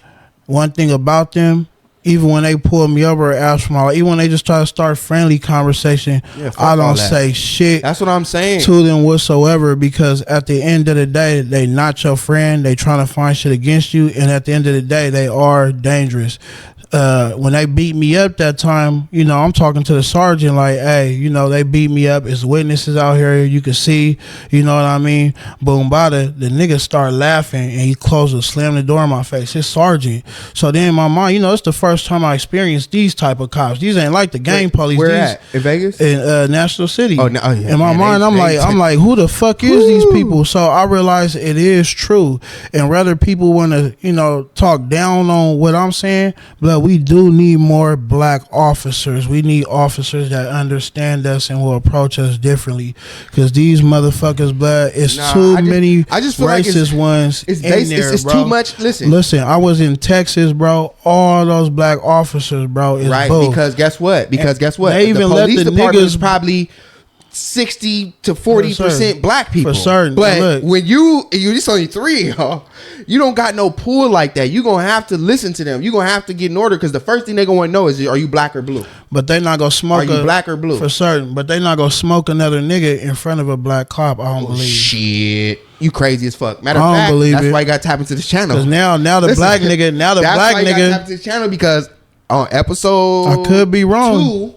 one thing about them, even when they pull me over or ask for my life, even when they just try to start friendly conversation, I don't say shit. That's what I'm saying to them whatsoever, because at the end of the day, they not your friend. They trying to find shit against you, and at the end of the day, they are dangerous. When they beat me up that time, I'm talking to the sergeant like, hey, they beat me up. It's witnesses out here. You can see, you know what I mean? Boom, bada. The nigga start laughing and he slammed the door in my face. It's sergeant. So then in my mind, it's the first time I experienced these type of cops. These ain't like the gang police. Where at? In Vegas? In National City. Oh, no, yeah. In my mind, I'm like, who the fuck is these people? So I realized it is true. And rather people want to, talk down on what I'm saying, but we do need more black officers. We need officers that understand us and will approach us differently. Because these motherfuckers, blood, it's too many racist ones in there, it's bro. Too much. Listen, I was in Texas, bro. All those black officers, bro, is right. both. Because guess what? They even let the niggas probably 60 to 40% black people. For certain. But when it's only 3 of y'all, you don't got no pull like that. You're going to have to listen to them. You're going to have to get in order, because the first thing they're going to know is, are you black or blue? But they not going to smoke. Are you black or blue? For certain. But they not going to smoke another nigga in front of a black cop. I don't believe. Shit. You crazy as fuck. Matter of fact, that's why you got to tap into this channel. Because now the black nigga, that's why you got to tap into this channel, because on episode I could be wrong. 2,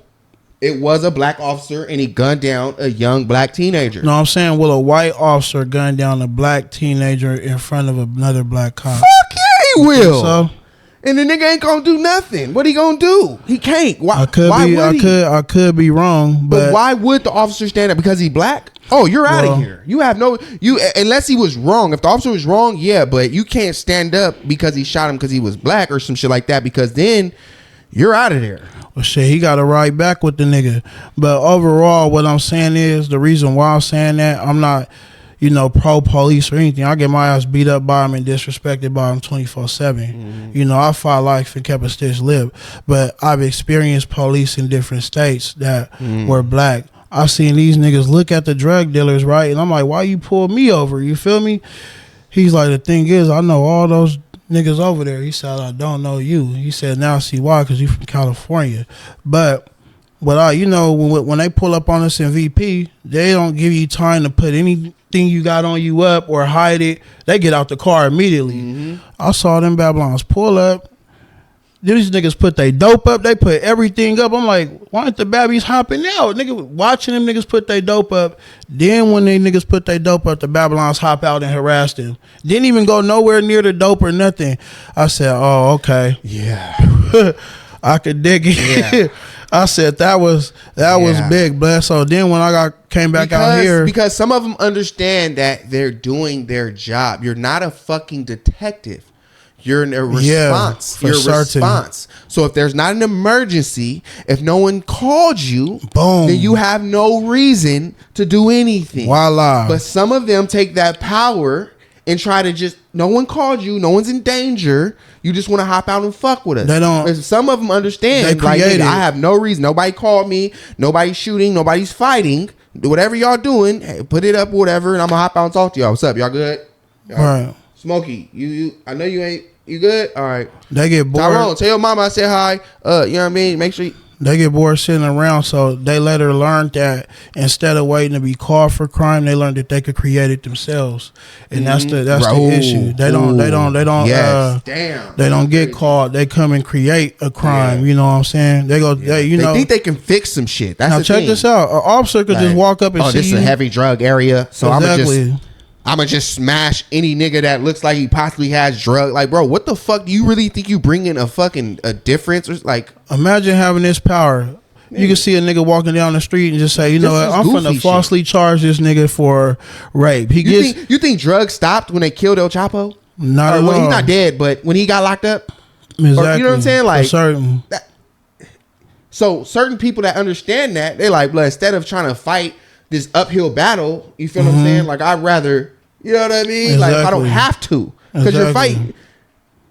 it was a black officer and he gunned down a young black teenager. No, I'm saying, will a white officer gun down a black teenager in front of another black cop? Fuck yeah, he will. So, and the nigga ain't gonna do nothing. What he gonna do? He can't. Why? I could be wrong, but why would the officer stand up? Because he's black? Oh, you're out of here. You have unless he was wrong. If the officer was wrong, yeah, but you can't stand up because he shot him because he was black or some shit like that, because then you're out of there. Well, shit, he got to ride back with the nigga. But overall, what I'm saying is, the reason why I'm saying that, I'm not, pro police or anything. I get my ass beat up by him and disrespected by him 24/7. Mm-hmm. I fought life and kept a stitched lip. But I've experienced police in different states that were black. I seen these niggas look at the drug dealers, right? And I'm like, why you pull me over? You feel me? He's like, the thing is, I know all those niggas over there. He said, I don't know you. He said, now I see why, because you from California. But when they pull up on us in VP, they don't give you time to put anything you got on you up or hide it. They get out the car immediately. Mm-hmm. I saw them Babylons pull up. These niggas put their dope up. They put everything up. I'm like, why aren't the babbies hopping out? Nigga, watching them niggas put their dope up. Then when they niggas put their dope up, the Babylons hop out and harass them. Didn't even go nowhere near the dope or nothing. I said, oh, okay. Yeah. I could dig it. Yeah. I said that was big, but so then when I came back out here, because some of them understand that they're doing their job. You're not a fucking detective. You're in a response. You're a response. So if there's not an emergency, if no one called you, boom, then you have no reason to do anything. Voila. But some of them take that power and try to just, no one called you, no one's in danger. You just want to hop out and fuck with us. They don't. Some of them understand. Like, I have no reason. Nobody called me. Nobody's shooting. Nobody's fighting. Whatever y'all doing, hey, put it up, whatever, and I'm gonna hop out and talk to y'all. What's up? Y'all good? All right. Smokey, you I know you ain't. You good? All right. They get bored. Tyrone, tell your mama I said hi. You know what I mean? Make sure they get bored sitting around, so they let her learn that instead of waiting to be called for crime, they learned that they could create it themselves, and that's the issue. They don't. Yes. They don't get called. They come and create a crime. Yeah. You know what I'm saying? They go. Yeah. They think they can fix some shit. That's now check this out. An officer could just walk up and see this is you. A heavy drug area, so exactly. I'm gonna just smash any nigga that looks like he possibly has drug. Like, bro, what the fuck? Do you really think you bring in a difference? Or like, imagine having this power. You can see a nigga walking down the street and just say, you know what, I'm finna falsely charge this nigga for rape. You think drugs stopped when they killed El Chapo? Not at all. He's not dead, but when he got locked up, exactly. Or, you know what I'm saying? Like, for certain. So certain people that understand that, they like, blood, instead of trying to fight this uphill battle, you feel what I'm saying? Like, I'd rather, you know what I mean? Exactly. Like, I don't have to, because you're fighting.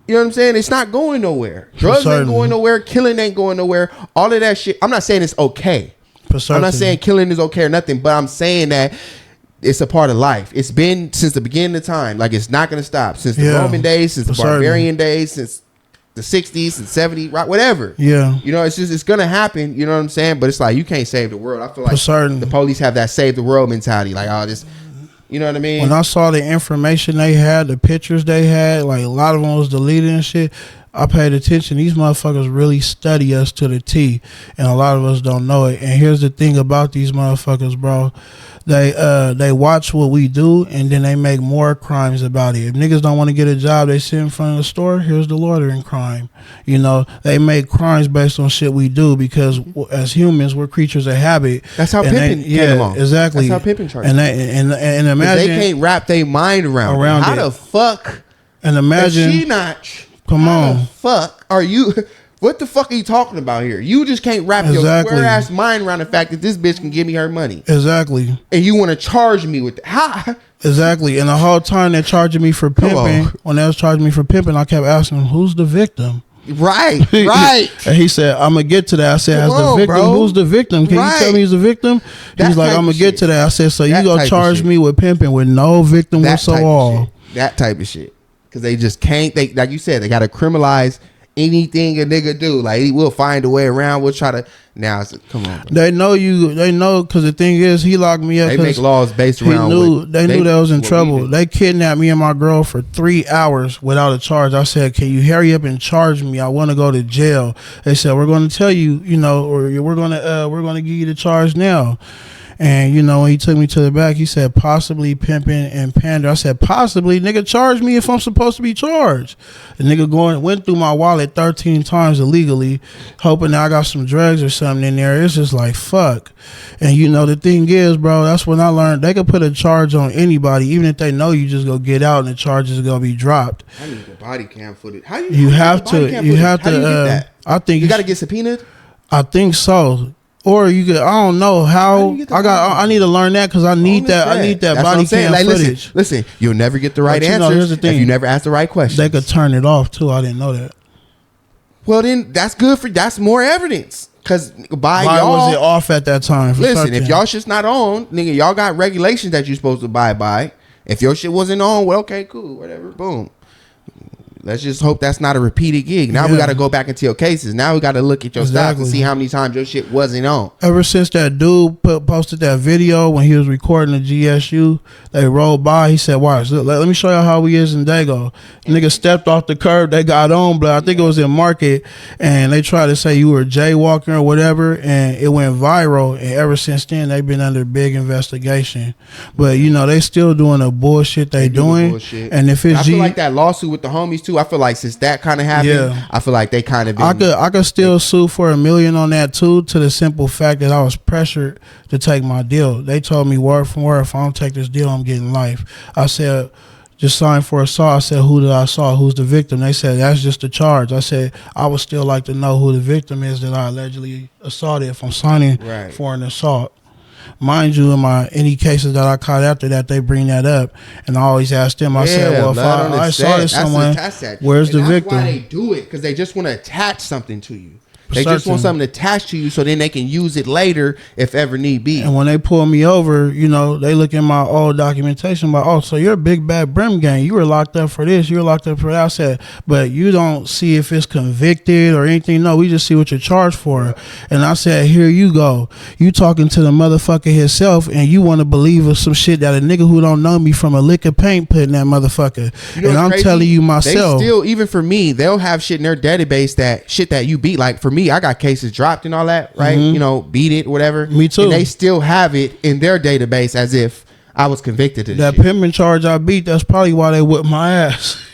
You know what I'm saying? It's not going nowhere. Drugs ain't going nowhere. Killing ain't going nowhere. All of that shit. I'm not saying it's okay. I'm not saying killing is okay or nothing, but I'm saying that it's a part of life. It's been since the beginning of time. Like, it's not going to stop. Since the Roman days, since the barbarian days, since the 60s and 70s, right? Whatever. Yeah. You know, it's going to happen. You know what I'm saying? But it's like, you can't save the world. I feel like the police have that save the world mentality. Like, oh, this... You know what I mean? When I saw the information they had, the pictures they had, like a lot of them was deleted and shit, I paid attention. These motherfuckers really study us to the T, and a lot of us don't know it. And here's the thing about these motherfuckers, bro. They watch what we do, and then they make more crimes about it. If niggas don't want to get a job, they sit in front of the store. Here's the loitering crime. You know, they make crimes based on shit we do because as humans, we're creatures of habit. That's how pimping came along. Exactly. That's how pimping charges. And imagine they can't wrap their mind around how the fuck. And imagine she not. Come on. How the fuck are you? What the fuck are you talking about here? You just can't wrap your square ass mind around the fact that this bitch can give me her money. Exactly. And you want to charge me with that? How? Exactly. And the whole time they're charging me for pimping, when they was charging me for pimping, I kept asking them, who's the victim? Right, right. And he said, I'm going to get to that. I said, as the victim, who's the victim? Can you tell me he's the victim? He's like, I'm going to get to that. I said, so you going to charge me with pimping with no victim whatsoever? That type of shit. Because they just can't, like you said, they got to criminalize anything a nigga do. Like, we'll find a way around. We'll try to. Now, come on. Bro. They know, because the thing is, he locked me up. They make laws based around. They knew that I was in trouble. They kidnapped me and my girl for 3 hours without a charge. I said, can you hurry up and charge me? I want to go to jail. They said, we're going to tell you, or we're going to give you the charge now. And, when he took me to the back, he said, possibly pimping and pander. I said, possibly? Nigga, charge me if I'm supposed to be charged. The nigga went through my wallet 13 times illegally, hoping that I got some drugs or something in there. It's just like, fuck. And, the thing is, bro, that's when I learned they could put a charge on anybody, even if they know you just go get out and the charge is going to be dropped. I need the body cam footage. How you have to, I think you got to get subpoenaed? I think so. Or you could, I don't know how I need to learn that because I need that. I need that That's body cam like, footage. Listen, you'll never get the right answer. Here's the thing: if you never ask the right questions, they could turn it off too. I didn't know that. Well, then that's good that's more evidence. Because why was it off at that time? Listen, if y'all shit's not on, nigga, y'all got regulations that you're supposed to abide by. If your shit wasn't on, well, okay, cool, whatever, boom. Let's just hope that's not a repeated gig. Now we got to go back into your cases. Now we got to look at your stats and see how many times your shit wasn't on. Ever since that dude posted that video when he was recording the GSU, they rolled by. He said, watch, let me show you how we is in Dago. Nigga stepped off the curb. They got on, but I think it was in Market, and they tried to say you were jaywalking or whatever, and it went viral. And ever since then, they've been under big investigation. But, they still doing the bullshit they doing. The and if it's I feel like that lawsuit with the homies, too. I feel like since that kind of happened, I feel like they kind of been... I could still sue for $1 million on that too, to the simple fact that I was pressured to take my deal. They told me word for word, if I don't take this deal, I'm getting life. I said, just sign for assault. I said, who did I assault? Who's the victim? They said, that's just the charge. I said, I would still like to know who the victim is that I allegedly assaulted if I'm signing for an assault. Mind you, in any cases that I caught after that, they bring that up, and I always ask them. I said, "Well, if I saw someone, where's the victim?" That's why they do it, because they just want to attach something to you. They just want something attached to you so then they can use it later if ever need be. And when they pull me over, they look at my old documentation like, oh, so you're a big bad Brim gang. You were locked up for this. You were locked up for that. I said, but you don't see if it's convicted or anything. No, we just see what you're charged for. And I said, here you go. You talking to the motherfucker himself, and you want to believe some shit that a nigga who don't know me from a lick of paint put in that motherfucker. And I'm telling you myself. They still, even for me, they'll have shit in their database that you beat. Like for me, I got cases dropped and all that, right? Mm-hmm. Beat it, whatever. Me too. And they still have it in their database as if I was convicted of that pimping charge I beat. That's probably why they whipped my ass.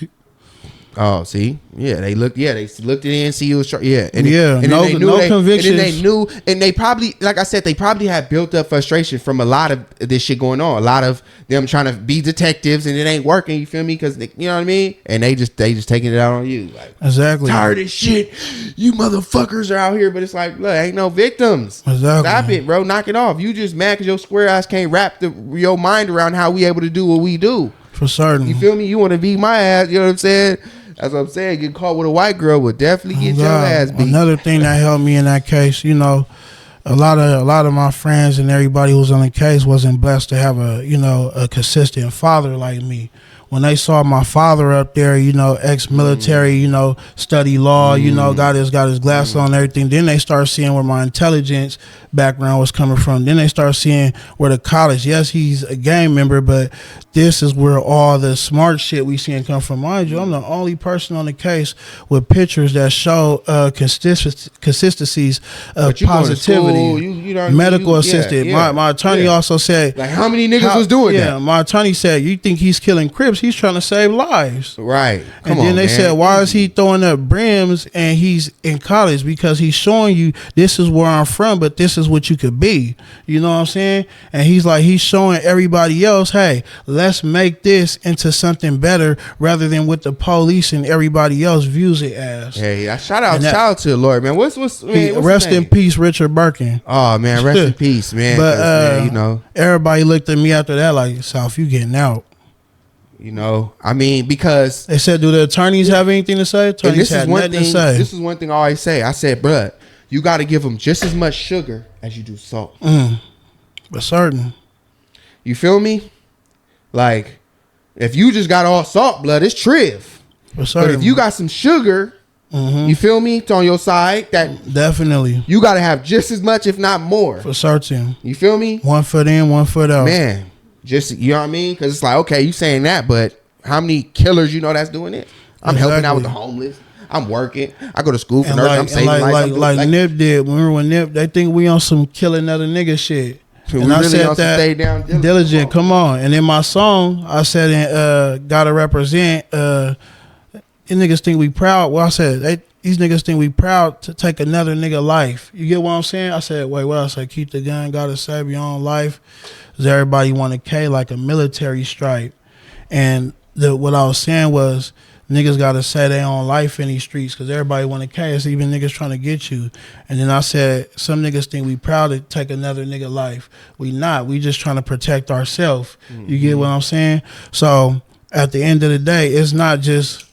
Oh, see, they looked it in, see you was no convictions. And then they knew, and they probably, like I said, they probably had built up frustration from a lot of this shit going on. A lot of them trying to be detectives and it ain't working. You feel me? Because you know what I mean. And they just taking it out on you. Like, exactly. Tired of shit. You motherfuckers are out here, but it's like, look, ain't no victims. Exactly. Stop it, bro. Knock it off. You just mad because your square ass can't wrap your mind around how we able to do what we do. For certain. You feel me? You want to beat my ass. You know what I'm saying? That's what I'm saying. Getting caught with a white girl would definitely get your God, ass beat. another thing that helped me in that case, you know, a lot of my friends and everybody who was on the case wasn't blessed to have a consistent father like me. When they saw my father up there, you know, ex-military, you know, study law, you know, got his glasses on and everything, then they start seeing where my intelligence background was coming from. Then they start seeing where the college, yes, he's a gang member, but this is where all the smart shit we seeing come from. Mind you, I'm the only person on the case with pictures that show consistencies of positivity. Medical assisted. Yeah, my attorney also said, like, how many niggas was doing that? My attorney said, you think he's killing Crips? He's trying to save lives. Right. And then they said, why is he throwing up brims and he's in college? Because he's showing you this is where I'm from, but this is what you could be. You know what I'm saying? And he's showing everybody else, hey, let's make this into something better rather than what the police and everybody else views it as. Hey, shout out to the Lord, man. What's rest in peace, Richard Birkin. Oh man, rest in peace, man. But man, you know, everybody looked at me after that like, South, you getting out. You know, I mean, because they said, do the attorneys have anything to say? Attorneys had nothing to say. This is one thing I always say. I said, bruh, you got to give them just as much sugar as you do salt. But certain. You feel me? Like, if you just got all salt blood, it's triv. But if you got some sugar, you feel me, it's on your side, that definitely you got to have just as much, if not more. For certain. You feel me? 1 foot in, 1 foot out. Man. Just, you know what I mean? Because it's like, okay, you saying that, but how many killers you know that's doing it? I'm helping out with the homeless. I'm working. I go to school for nursing. I'm saving lives. Like Nip did. Remember when Nip, they think we on some kill another nigga shit. And I said that, stay down diligent, come on. And in my song, I said, gotta represent, and niggas think we proud. Well, I said, these niggas think we proud to take another nigga life. You get what I'm saying? I said, wait, what I said? Keep the gun, gotta save your own life. Because everybody want a K like a military stripe. And what I was saying was, niggas gotta save their own life in these streets because everybody want a K. It's even niggas trying to get you. And then I said, some niggas think we proud to take another nigga life. We not. We just trying to protect ourselves. You get what I'm saying? So at the end of the day, it's not just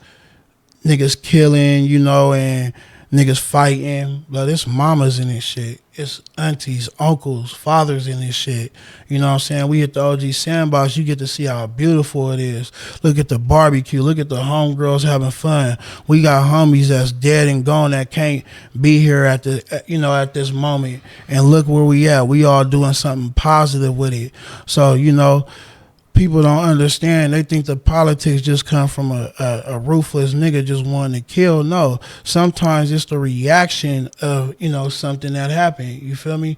niggas killing, you know, and niggas fighting, but it's mamas in this shit. It's aunties, uncles, fathers in this shit. You know what I'm saying? We at the OG Sandbox, you get to see how beautiful it is. Look at the barbecue. Look at the homegirls having fun. We got homies that's dead and gone that can't be here at this moment. And look where we at. We all doing something positive with it. So, you know, people don't understand. They think the politics just come from a ruthless nigga just wanting to kill. No, sometimes it's the reaction of, you know, something that happened. You feel me?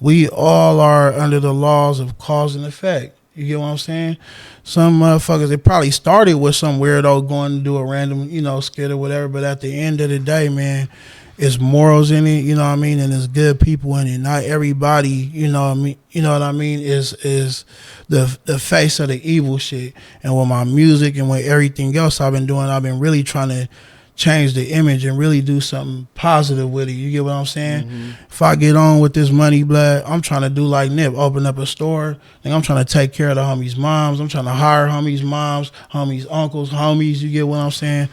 We all are under the laws of cause and effect. You get what I'm saying? Some motherfuckers, it probably started with some weirdo going to do a random, you know, skit or whatever. But at the end of the day, man, it's morals in it, you know what I mean, and it's good people in it. Not everybody, you know what I mean, is the face of the evil shit. And with my music and with everything else I've been doing, I've been really trying to change the image and really do something positive with it. You get what I'm saying? If I get on with this money, blood, I'm trying to do like Nip, open up a store. I'm trying to take care of the homies' moms. I'm trying to hire homies' moms, homies' uncles, homies. You get what I'm saying?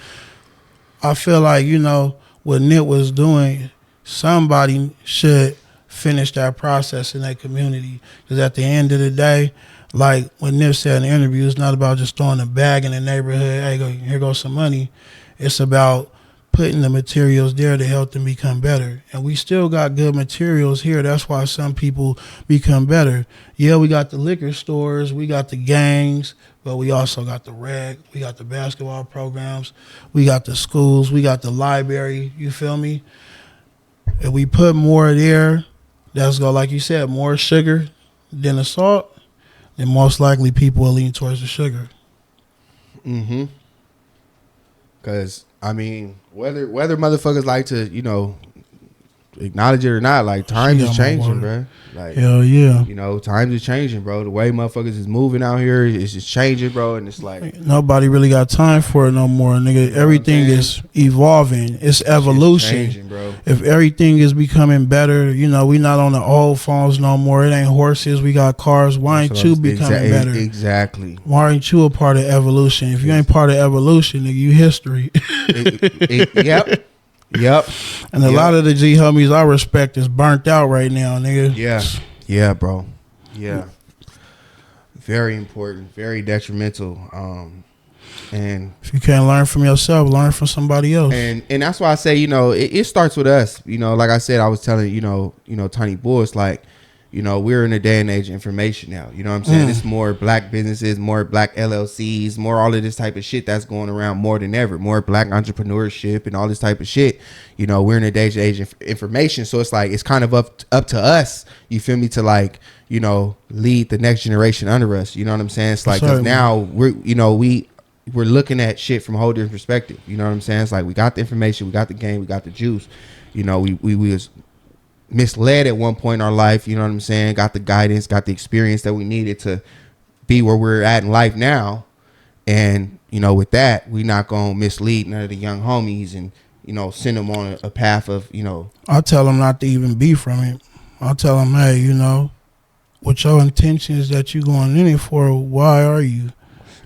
I feel like, you know, what Nip was doing, somebody should finish that process in that community. Because at the end of the day, like what Nip said in the interview, it's not about just throwing a bag in the neighborhood, hey, here goes some money. It's about putting the materials there to help them become better. And we still got good materials here. That's why some people become better. Yeah, we got the liquor stores, we got the gangs, but we also got the rec, we got the basketball programs, we got the schools, we got the library, you feel me? If we put more there, that's go, like you said, more sugar than the salt, then most likely people will lean towards the sugar. Because, I mean, whether motherfuckers like to, you know, acknowledge it or not, like times is changing, bro. Like, hell yeah. You know, times is changing, bro. The way motherfuckers is moving out here is just changing, bro. And it's like nobody really got time for it no more, nigga. You know everything is evolving. It's evolution. Changing, bro. If everything is becoming better, you know, we not on the old phones no more. It ain't horses. We got cars. Why ain't you becoming better? Exactly. Why aren't you a part of evolution? If you ain't part of evolution, nigga, you history. Yep. And a lot of the G homies I respect is burnt out right now, nigga. Yeah, bro. Yeah. Very important. Very detrimental. And if you can't learn from yourself, learn from somebody else. And that's why I say, you know, it starts with us. You know, like I said, I was telling you know, Tiny Bull, it's like, you know, we're in a day and age of information now. You know what I'm saying? It's more black businesses, more black LLCs, more all of this type of shit that's going around more than ever. More black entrepreneurship and all this type of shit. You know, we're in a day and age of information. So it's like, it's kind of up to us, you feel me, to like, you know, lead the next generation under us. You know what I'm saying? It's like, because now we're looking at shit from a whole different perspective. You know what I'm saying? It's like, we got the information, we got the game, we got the juice. You know, we was misled at one point in our life, you know what I'm saying? Got the guidance, got the experience that we needed to be where we're at in life now. And, you know, with that, we not going to mislead none of the young homies and, you know, send them on a path of, you know. I tell them not to even be from it. I'll tell them, hey, you know, with your intentions that you going in it for, why are you?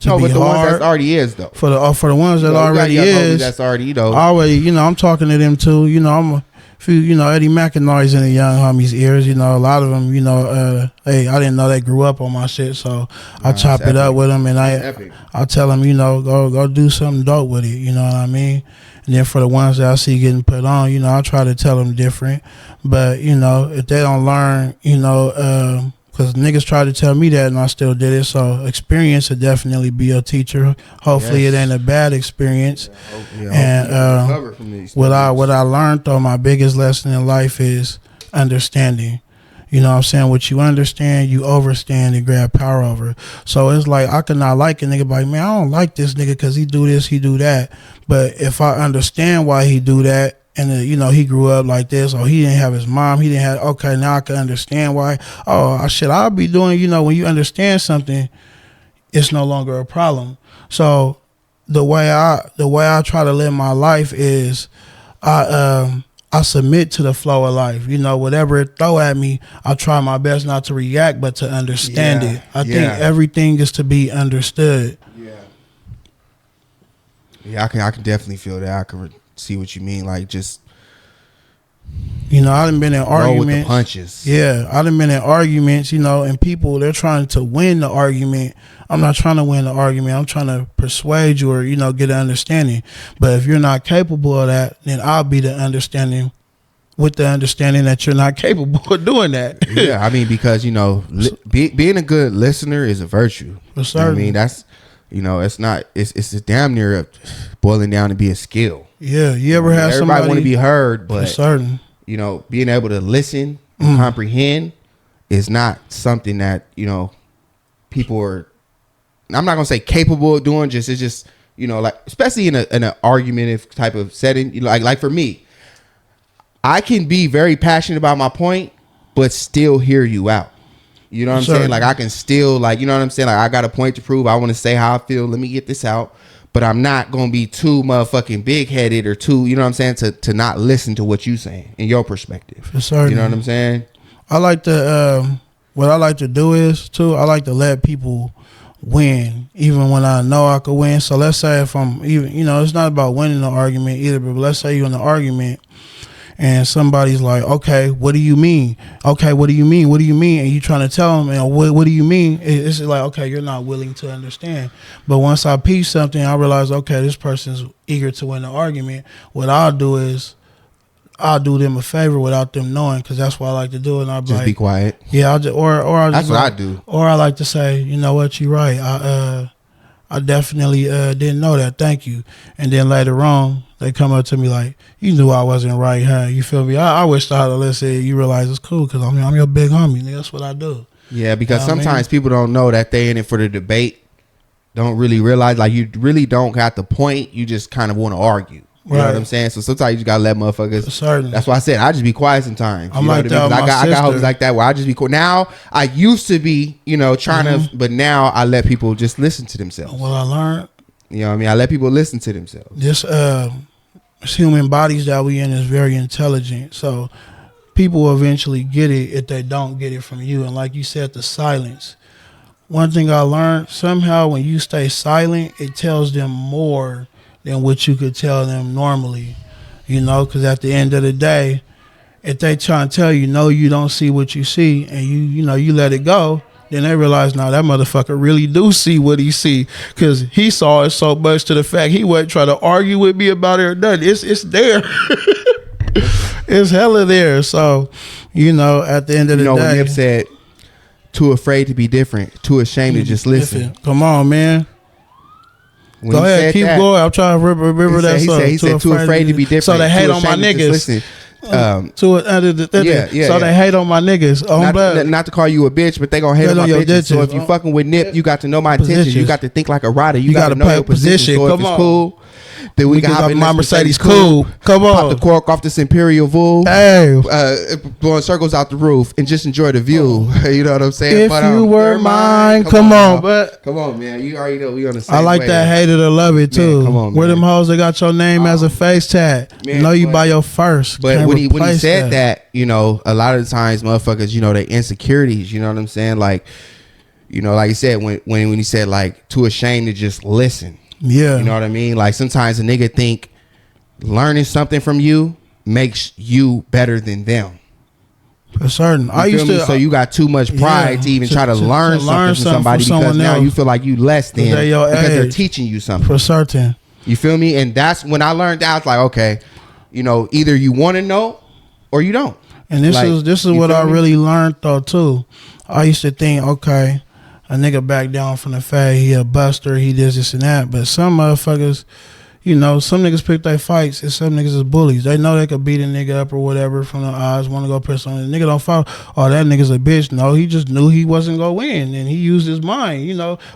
No, but the ones that already is, though. For the ones that already is. That's already, you know. Already, you know, I'm talking to them too. You know, I'm a few, you know, Eddie McIntyre's in the young homies' ears. You know, a lot of them, you know, hey, I didn't know they grew up on my shit, so I chop it up with them, and I tell them, you know, go do something dope with it. You know what I mean? And then for the ones that I see getting put on, you know, I try to tell them different. But you know, if they don't learn, you know, because niggas tried to tell me that and I still did it. So experience would definitely be a teacher. Hopefully it ain't a bad experience. And what I learned though, my biggest lesson in life is understanding. You know what I'm saying? What you understand, you overstand and grab power over. So it's like, I could not like a nigga, like, man, I don't like this nigga because he do this, he do that. But if I understand why he do that, and you know, he grew up like this, or he didn't have his mom, he didn't have, okay, now I can understand why. Oh shit, I'll be doing, you know, when you understand something, it's no longer a problem. So the way I try to live my life is I submit to the flow of life. You know, whatever it throw at me, I try my best not to react, but to understand it. I think everything is to be understood. Yeah, I can definitely feel that. I can see what you mean. Like, just, you know, I done been in arguments. With the punches. Yeah, I done been in arguments, you know, and people, they're trying to win the argument. I'm not trying to win the argument. I'm trying to persuade you or, you know, get an understanding. But if you're not capable of that, then I'll be the understanding, with the understanding that you're not capable of doing that. Yeah, I mean, because, you know, being a good listener is a virtue. For certain. You know what I mean, that's, you know, it's damn near boiling down to be a skill. Yeah, you ever have somebody, everybody want to be heard, but certain, you know, being able to listen and comprehend is not something that, you know, people are, I'm not gonna say capable of doing. It's just, you know, like, especially in an argumentative type of setting, you know, like for me, I can be very passionate about my point, but still hear you out. You know what I'm saying? Like, I can still, like, you know what I'm saying? Like, I got a point to prove. I want to say how I feel. Let me get this out. But I'm not going to be too motherfucking big-headed or too, you know what I'm saying, to not listen to what you saying in your perspective. For certain. You know what I'm saying? I like to, what I like to do is, too, I like to let people win, even when I know I could win. So let's say if I'm even, you know, it's not about winning the argument either, but let's say you're in the argument and somebody's like, okay, what do you mean? Okay, what do you mean? What do you mean? And you trying to tell them, what do you mean? It's like, okay, you're not willing to understand. But once I piece something, I realize, okay, this person's eager to win the argument. What I'll do is I'll do them a favor without them knowing, because that's what I like to do. And I'll be just like, be quiet. Yeah, I'll just, or I'll just, that's what I do. Or I like to say, you know what, you're right. I definitely didn't know that. Thank you. And then later on, they come up to me like, you knew I wasn't right, huh? You feel me? I wish I had listened. You realize it's cool because I'm your big homie. Nigga, that's what I do. Yeah, because sometimes people don't know that they in it for the debate. Don't really realize, like, you really don't got the point. You just kind of want to argue. You know what I'm saying? So sometimes you just gotta let motherfuckers. Certain. That's why I said I just be quiet sometimes. I'm like that. I got homies like that where I just be cool. Now I used to be, trying to, but now I let people just listen to themselves. What I learned. You know what I mean? I let people listen to themselves. This human bodies that we in is very intelligent. So people will eventually get it if they don't get it from you. And like you said, the silence. One thing I learned, somehow when you stay silent, it tells them more than what you could tell them normally, because at the end of the day, if they try and tell you, no, you don't see what you see, and you let it go, then they realize, now that motherfucker really do see what he see, because he saw it so much to the fact he wasn't trying to argue with me about it or nothing. It's there. It's hella there. So, at the end of the day. When Nip said, too afraid to be different, too ashamed to just listen. Come on, man. When go ahead, keep going. I'm trying to remember that song. He said, too afraid to be different. So they hate on my niggas. So they hate on my niggas. Not to call you a bitch, but they gonna hate on my bitches. So if you fucking with Nip, you got to know my intentions. You got to think like a rider. You got to know your position. So if it's cool, then we can hop in my Mercedes. Cool. Come on. Pop the cork off this Imperial Vul. Hey. Blowing circles out the roof and just enjoy the view. You know what I'm saying? If you were mine. Come on, but come on, man. You already know we on the same I like way, that hate it or love it too. Man, come on, where them hoes that got your name as a face tag. Man, know you by your first. But when he said that, a lot of the times motherfuckers, they insecurities, you know what I'm saying? Like, like you said, when he said like too ashamed to just listen. Yeah. You know what I mean? Like sometimes a nigga think learning something from you makes you better than them. For certain. I used to. So you got too much pride to even try to learn something from somebody because now you feel like you less than because they're teaching you something. For certain. You feel me? And that's when I learned that. I was like, okay, either you want to know or you don't. And this is what I really learned though too. I used to think, okay, a nigga back down from the fact he a buster, he this and that. But some motherfuckers, some niggas pick their fights and some niggas is bullies. They know they could beat a nigga up or whatever from the odds, want to go press on the nigga don't follow. Oh, that nigga's a bitch. No, he just knew he wasn't gonna win and he used his mind.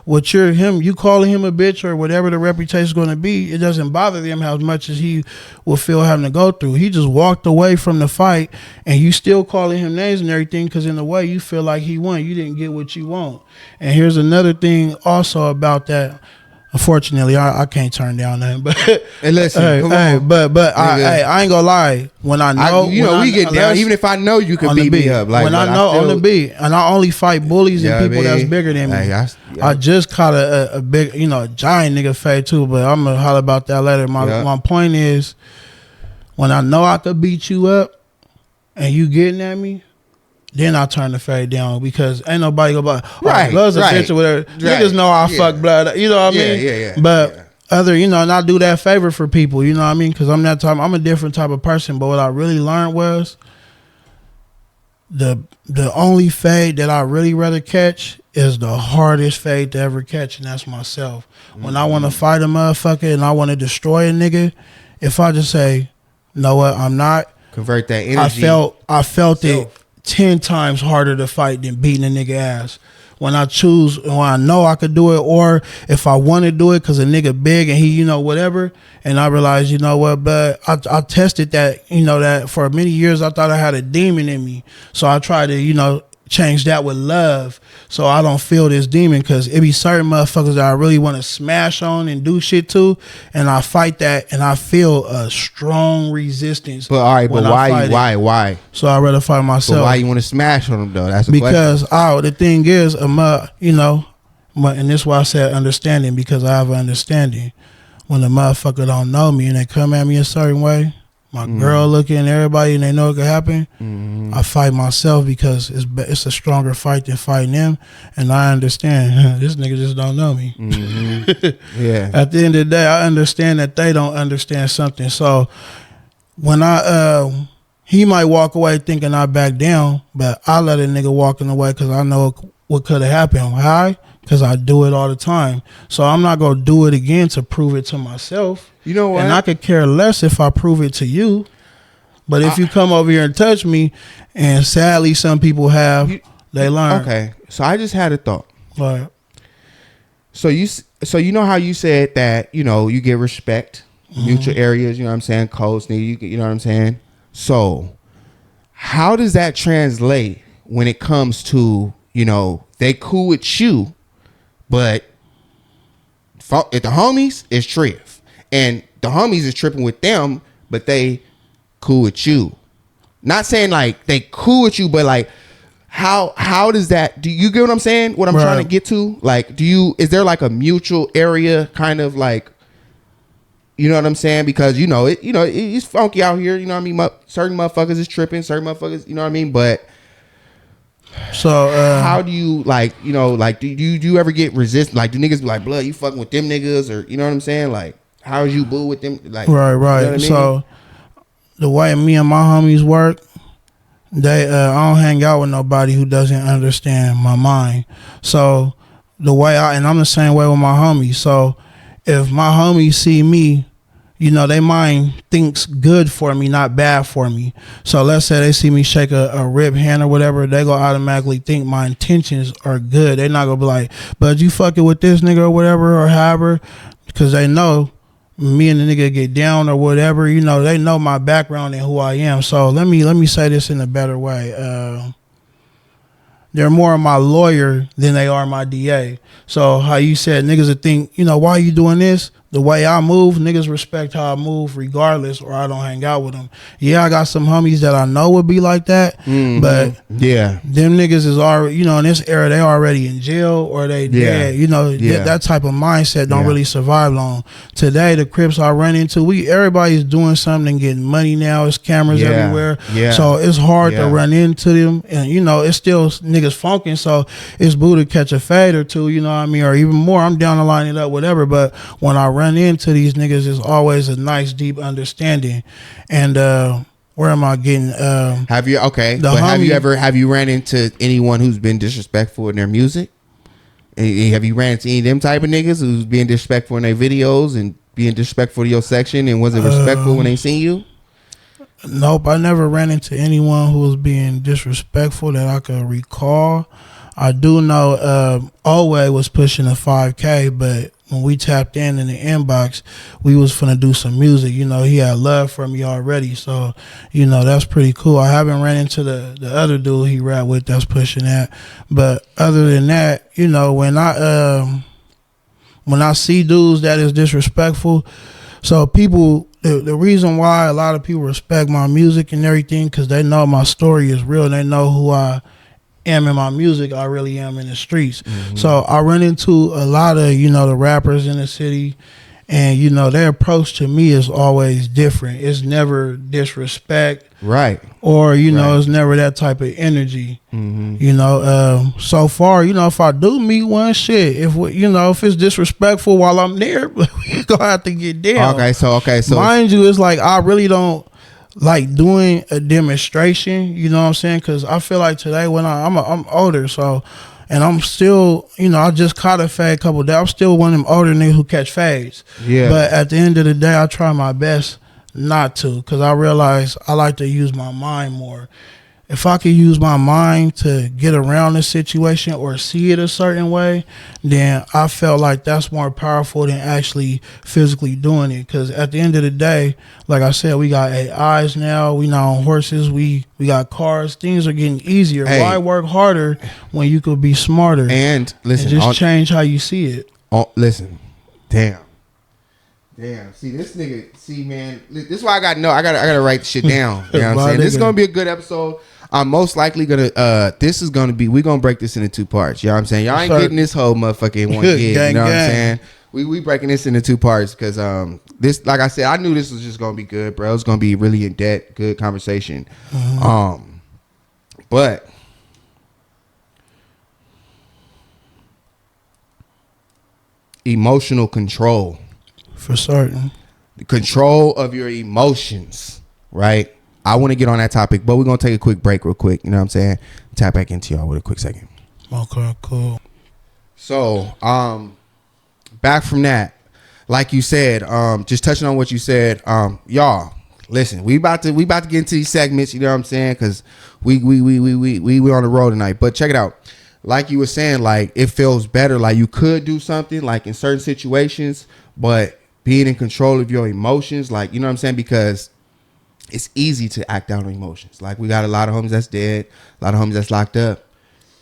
What you calling him a bitch or whatever the reputation is gonna be, it doesn't bother them how much as he will feel having to go through. He just walked away from the fight and you still calling him names and everything because in a way you feel like he won. You didn't get what you want. And here's another thing also about that. Unfortunately, I can't turn down nothing. But hey, listen, but I ain't gonna lie. When I know, we get down. Even if I know you can beat me up, like when I know on the beat, and I only fight bullies and people that's bigger than me. I just caught a big, a giant nigga fade too. But I'm gonna holler about that later. My point is, when I know I could beat you up, and you getting at me. Then I turn the fade down because ain't nobody go by. Blood's a bitch or whatever. Niggas know I fuck blood. You know what I mean? Yeah. But other, and I do that favor for people. You know what I mean? Because I'm a different type of person. But what I really learned was the only fade that I really rather catch is the hardest fade to ever catch, and that's myself. When I want to fight a motherfucker and I want to destroy a nigga, if I just say, know what, I'm not. Convert that energy. I felt it 10 times harder to fight than beating a nigga ass. When I know I could do it, or if I want to do it because a nigga big and he, whatever, and I realized, what, but I tested that, that for many years I thought I had a demon in me. So I tried to, change that with love so I don't feel this demon, because it be certain motherfuckers that I really want to smash on and do shit to, and I fight that and I feel a strong resistance. But all right, but why? So I'd rather fight myself. But why you want to smash on them though? That's because the thing is, and this is why I said understanding, because I have an understanding. When the motherfucker don't know me and they come at me a certain way, my girl looking at everybody and they know it could happen, I fight myself because it's a stronger fight than fighting them. And I understand, this nigga just don't know me. Yeah. At the end of the day, I understand that they don't understand something. So when he might walk away thinking I back down, but I let a nigga walking away because I know what could have happened. Why? Because I do it all the time. So I'm not going to do it again to prove it to myself. You know what? And I could care less if I prove it to you. But if you come over here and touch me, and sadly some people they learn. Okay. So I just had a thought. Right. So you know how you said that, you get respect mutual areas, you know what I'm saying, codes, you know what I'm saying. So how does that translate when it comes to, you know, they cool with you, but if the homies is trip, and the homies is tripping with them, but they cool with you? Not saying like they cool with you, but like how does that, do you get what I'm saying? What I'm trying to get to? Like, is there like a mutual area kind of like, you know what I'm saying? Because it's funky out here, you know what I mean? Certain motherfuckers is tripping, certain motherfuckers, you know what I mean? But so how do you like, you know, like do you ever get resist? Like, do niggas be like, blood, you fucking with them niggas, or you know what I'm saying? Like, how is you boo with them? Like, right. You know what I mean? So the way me and my homies work, I don't hang out with nobody who doesn't understand my mind. So the way and I'm the same way with my homies. So if my homies see me, you know, they mind thinks good for me, not bad for me. So let's say they see me shake a rib hand or whatever, they go automatically think my intentions are good. They're not gonna be like, but you fucking with this nigga or whatever or however, because they know me and the nigga get down or whatever. You know, they know my background and who I am. So let me say this in a better way. They're more my lawyer than they are my DA. So how you said niggas would think, you know, why are you doing this? The way I move, niggas respect how I move regardless, or I don't hang out with them. Yeah, I got some homies that I know would be like that, but yeah, them niggas is already, you know, in this era, they already in jail or they dead. You know, that type of mindset don't really survive long. Today, the Crips I run into, everybody's doing something and getting money now. It's cameras everywhere. So it's hard to run into them. And, you know, it's still niggas funking. So it's boo to catch a fade or two, you know what I mean? Or even more, I'm down to line it up, whatever. But when I run into these niggas, is always a nice deep understanding. And where am I getting have you have you ran into anyone who's been disrespectful in their music? Have you ran into any of them type of niggas who's being disrespectful in their videos and being disrespectful to your section and wasn't respectful when they seen you? Nope, I never ran into anyone who was being disrespectful that I could recall. I do know Alway was pushing a 5K, but when we tapped in the inbox, we was finna do some music. You know, he had love for me already, so you know that's pretty cool. I haven't ran into the other dude he rap with that's pushing that, but other than that, you know, when I see dudes that is disrespectful, so people. The reason why a lot of people respect my music and everything, because they know my story is real. They know who I am in my music. I really am in the streets. So I run into a lot of, you know, the rappers in the city, and, you know, their approach to me is always different. It's never disrespect. Right. Or, you know, it's never that type of energy. You know, so far, you know, if I do meet one, shit, if it's disrespectful while I'm there, we gonna have to get down. Okay, so mind you, it's like I really don't like doing a demonstration, you know what I'm saying? Because I feel like today when I'm older, so, and I'm still, you know, I just caught a fade a couple of days. I'm still one of them older niggas who catch fades. Yeah. But at the end of the day, I try my best not to, because I realize I like to use my mind more. If I could use my mind to get around the situation or see it a certain way, then I felt like that's more powerful than actually physically doing it. Because at the end of the day, like I said, we got AIs now. We not on horses. We got cars. Things are getting easier. Hey, why work harder when you could be smarter? And listen, and just change how you see it. Listen, damn. See this nigga. See, man. This is why I gotta write shit down. You know what I'm saying? This is gonna be a good episode. I'm most likely gonna we're gonna break this into two parts. You know what I'm saying? Y'all ain't getting this whole motherfucker in one gig. You know what I'm saying? We breaking this into two parts because this, like I said, I knew this was just gonna be good, bro. It's gonna be really in depth, good conversation. But emotional control. For certain. The control of your emotions, right? I want to get on that topic, but we're going to take a quick break real quick. You know what I'm saying? Tap back into y'all with a quick second. Okay, cool. So, back from that, like you said, just touching on what you said, y'all, listen, we about to get into these segments, you know what I'm saying? Because we on the road tonight. But check it out. Like you were saying, like, it feels better. Like, you could do something, like, in certain situations, but being in control of your emotions, like, you know what I'm saying? Because it's easy to act out on emotions. Like, we got a lot of homies that's dead, a lot of homies that's locked up,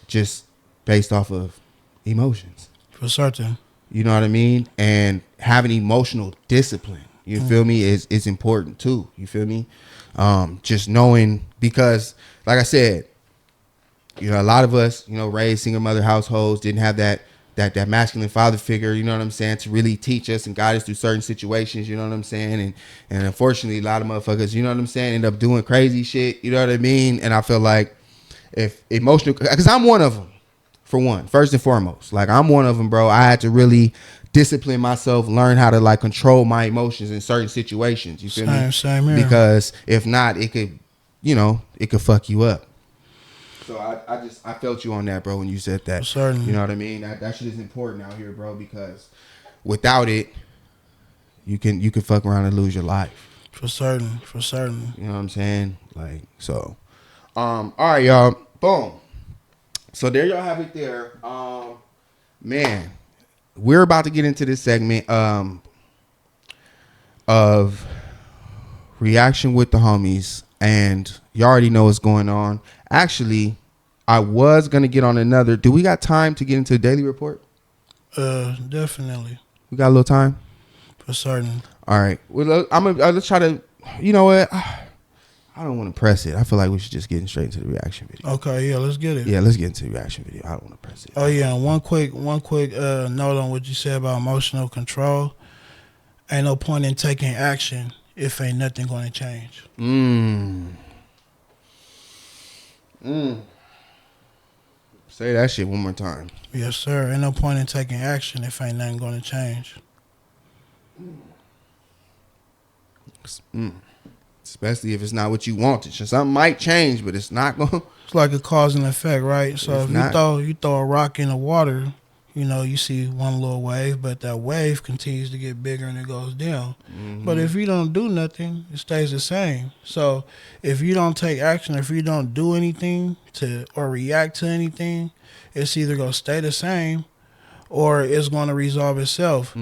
just based off of emotions. For certain. You know what I mean? And having emotional discipline, you feel me, is important too. You feel me? Just knowing, because like I said, you know, a lot of us, you know, raised single mother households, didn't have that masculine father figure, you know what I'm saying, to really teach us and guide us through certain situations, you know what I'm saying? And unfortunately, a lot of motherfuckers, you know what I'm saying, end up doing crazy shit, you know what I mean? And I feel like if emotional, because I'm one of them, for one, first and foremost. Like, I'm one of them, bro. I had to really discipline myself, learn how to, like, control my emotions in certain situations, you feel me? Same here. Because if not, it could, you know, it could fuck you up. So I felt you on that, bro, when you said that. Certainly. You know what I mean? That shit is important out here, bro, because without it, you can fuck around and lose your life. For certain. You know what I'm saying? Like, so. All right, y'all. Boom. So there y'all have it there. Man, we're about to get into this segment of reaction with the homies, and you already know what's going on. Actually, I was gonna get on another. Do we got time to get into the daily report? Definitely. We got a little time. For certain. All right. Well, let's try to. You know what? I don't want to press it. I feel like we should just get straight into the reaction video. Okay, yeah, let's get it. Yeah, let's get into the reaction video. I don't want to press it. Oh yeah, and one quick note on what you said about emotional control. Ain't no point in taking action if ain't nothing going to change. Say that shit one more time. Yes, sir. Ain't no point in taking action if ain't nothing going to change. Especially if it's not what you wanted. So something might change, but it's not going. It's like a cause and effect, right? So if you throw a rock in the water, you know, you see one little wave, but that wave continues to get bigger and it goes down. But if you don't do nothing, it stays the same. So if you don't take action, if you don't do anything or react to anything, it's either going to stay the same or it's going to resolve itself.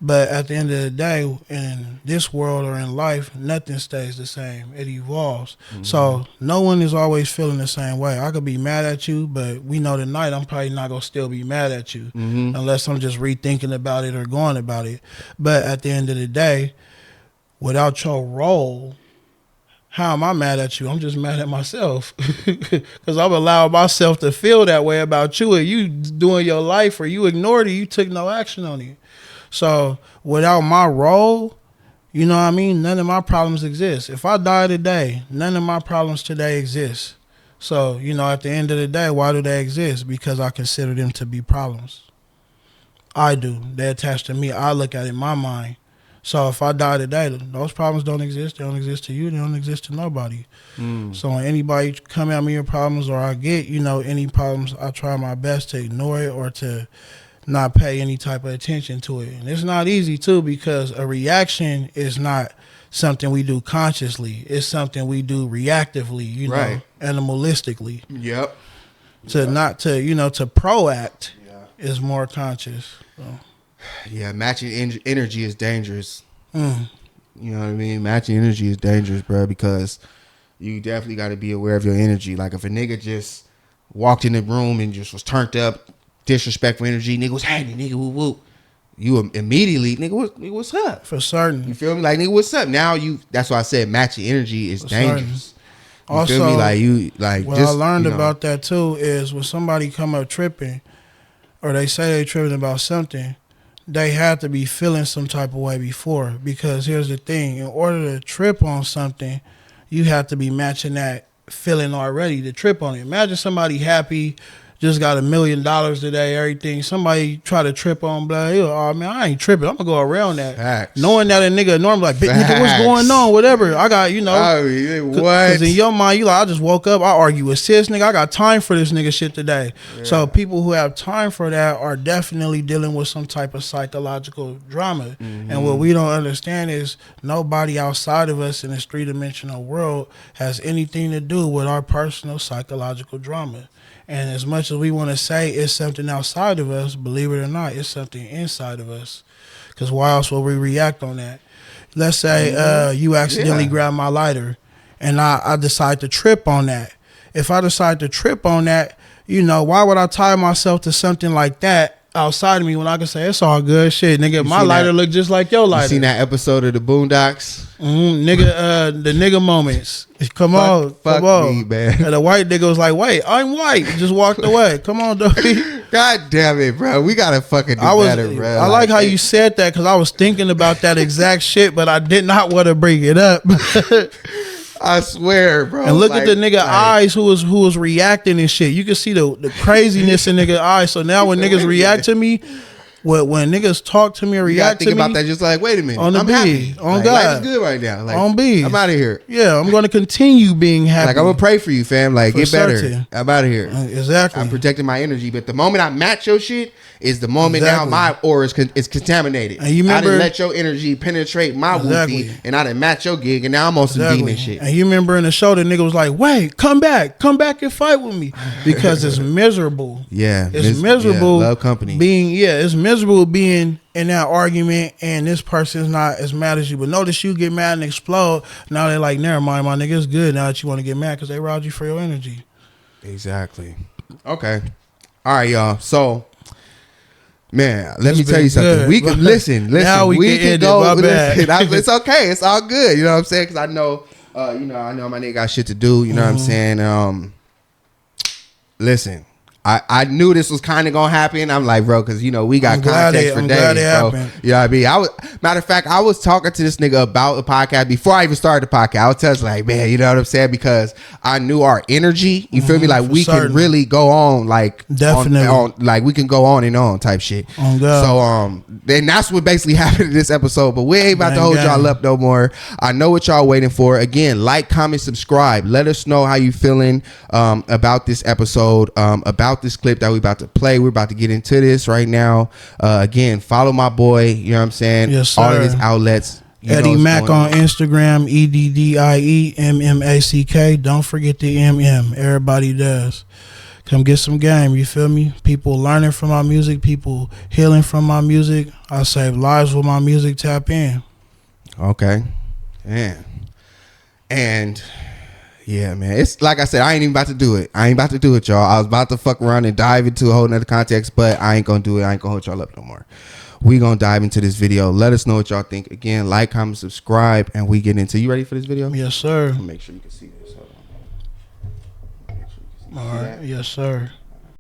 But at the end of the day, in this world or in life, nothing stays the same. It evolves. So no one is always feeling the same way. I could be mad at you, but we know tonight I'm probably not going to still be mad at you unless I'm just rethinking about it or going about it. But at the end of the day, without your role, how am I mad at you? I'm just mad at myself because I've allowed myself to feel that way about you, and you doing your life, or you ignored it, you took no action on it. So without my role, you know what I mean, none of my problems exist. If I die today, none of my problems today exist. So, you know, at the end of the day, why do they exist? Because I consider them to be problems. I do. They attach to me. I look at it in my mind. So if I die today, those problems don't exist. They don't exist to you. They don't exist to nobody. So when anybody come at me with problems, or I get, you know, any problems, I try my best to ignore it or to not pay any type of attention to it. And it's not easy too, because a reaction is not something we do consciously. It's something we do reactively, you know, animalistically. To proact is more conscious. So. Yeah, matching energy is dangerous. You know what I mean? Matching energy is dangerous, bro, because you definitely got to be aware of your energy. Like, if a nigga just walked in the room and just was turned up, disrespectful energy, nigga was hanging, nigga, whoop, whoop. You immediately, nigga, what's up? For certain. You feel me? Like, nigga, what's up? Now that's why I said matching energy is dangerous. You also, feel me? What I learned about that too is when somebody come up tripping, or they say they tripping about something, they have to be feeling some type of way before. Because here's the thing, in order to trip on something, you have to be matching that feeling already to trip on it. Imagine somebody happy, just got $1 million today, everything. Somebody try to trip on, blah, oh man, I ain't tripping. I'm gonna go around that. Facts. Knowing that a nigga normally like, nigga, what's going on? Whatever. I got, you know. What? Because in your mind, you like, I just woke up, I argue with sis, nigga. I got time for this nigga shit today. Yeah. So people who have time for that are definitely dealing with some type of psychological drama. And what we don't understand is nobody outside of us in this three-dimensional world has anything to do with our personal psychological drama. And as much as we want to say it's something outside of us, believe it or not, it's something inside of us. Because why else will we react on that? Let's say you accidentally grab my lighter, and I decide to trip on that. If I decide to trip on that, you know, why would I tie myself to something like that outside of me when I can say it's all good shit, nigga? My lighter look just like your lighter. You seen that episode of the Boondocks? Nigga, the nigga moments. Come on. Me, man. And the white nigga was like, wait, I'm white. Just walked away. Come on, Dopey. God damn it, bro. We gotta fucking do better, bro. I like how you said that because I was thinking about that exact shit, but I did not want to bring it up. I swear, bro. And look at the nigga eyes who was reacting and shit. You can see the craziness in nigga eyes. So now when niggas react to me, when niggas talk to me or react to me, think about that just like, wait a minute. On the I'm B, happy. on like, God. Life is good right now. Like, on B. I'm out of here. Yeah, I'm going to continue being happy. Like, I'm going to pray for you, fam. Like, get better. certain. I'm out of here. Exactly. I'm protecting my energy. But the moment I match your shit is the moment now my aura is contaminated. And you remember, I didn't let your energy penetrate my woofy, and I didn't match your gig, and now I'm on some demon shit. And you remember in the show, the nigga was like, wait, come back and fight with me. Because it's miserable. Yeah. It's miserable. Love company. It's miserable being in that argument and this person's not as mad as you. But notice you get mad and explode. Now they're like, never mind, my nigga, it's good now that you want to get mad because they robbed you for your energy. Exactly. Okay. All right, y'all. So, man, let me tell you something. Good. We can listen. Now we can go. It's okay. It's all good. You know what I'm saying? Because I know, I know my nigga got shit to do. You know what I'm saying? Listen. I knew this was kind of gonna happen. I'm like, bro, because we got context for days, bro. You know what I mean? Matter of fact, I was talking to this nigga about the podcast before I even started the podcast. I was telling him, like, man, you know what I'm saying? Because I knew our energy. You feel me? Like we can really go on, like definitely, like we can go on and on type shit. So then that's what basically happened in this episode. But we ain't about to hold y'all up no more. I know what y'all waiting for. Again, like, comment, subscribe. Let us know how you feeling about this episode, about this clip that we about to play. We're about to get into this right now. Again, follow my boy, you know what I'm saying? Yes, sir. All of his outlets. Eddie Mack on Instagram, EDDIEMMACK. Don't forget the MM. Everybody does. Come get some game, you feel me? People learning from my music, people healing from my music. I save lives with my music. Tap in. Okay. Man. And yeah, man. It's like I said, I ain't even about to do it. Y'all. I was about to fuck around and dive into a whole nother context, but I ain't gonna do it. I ain't gonna hold y'all up no more. We gonna dive into this video. Let us know what y'all think. Again, like, comment, subscribe, and we get into. You ready for this video? Yes, sir. Make sure you can see this. Hold on. Make sure you can see All right. Yes, sir.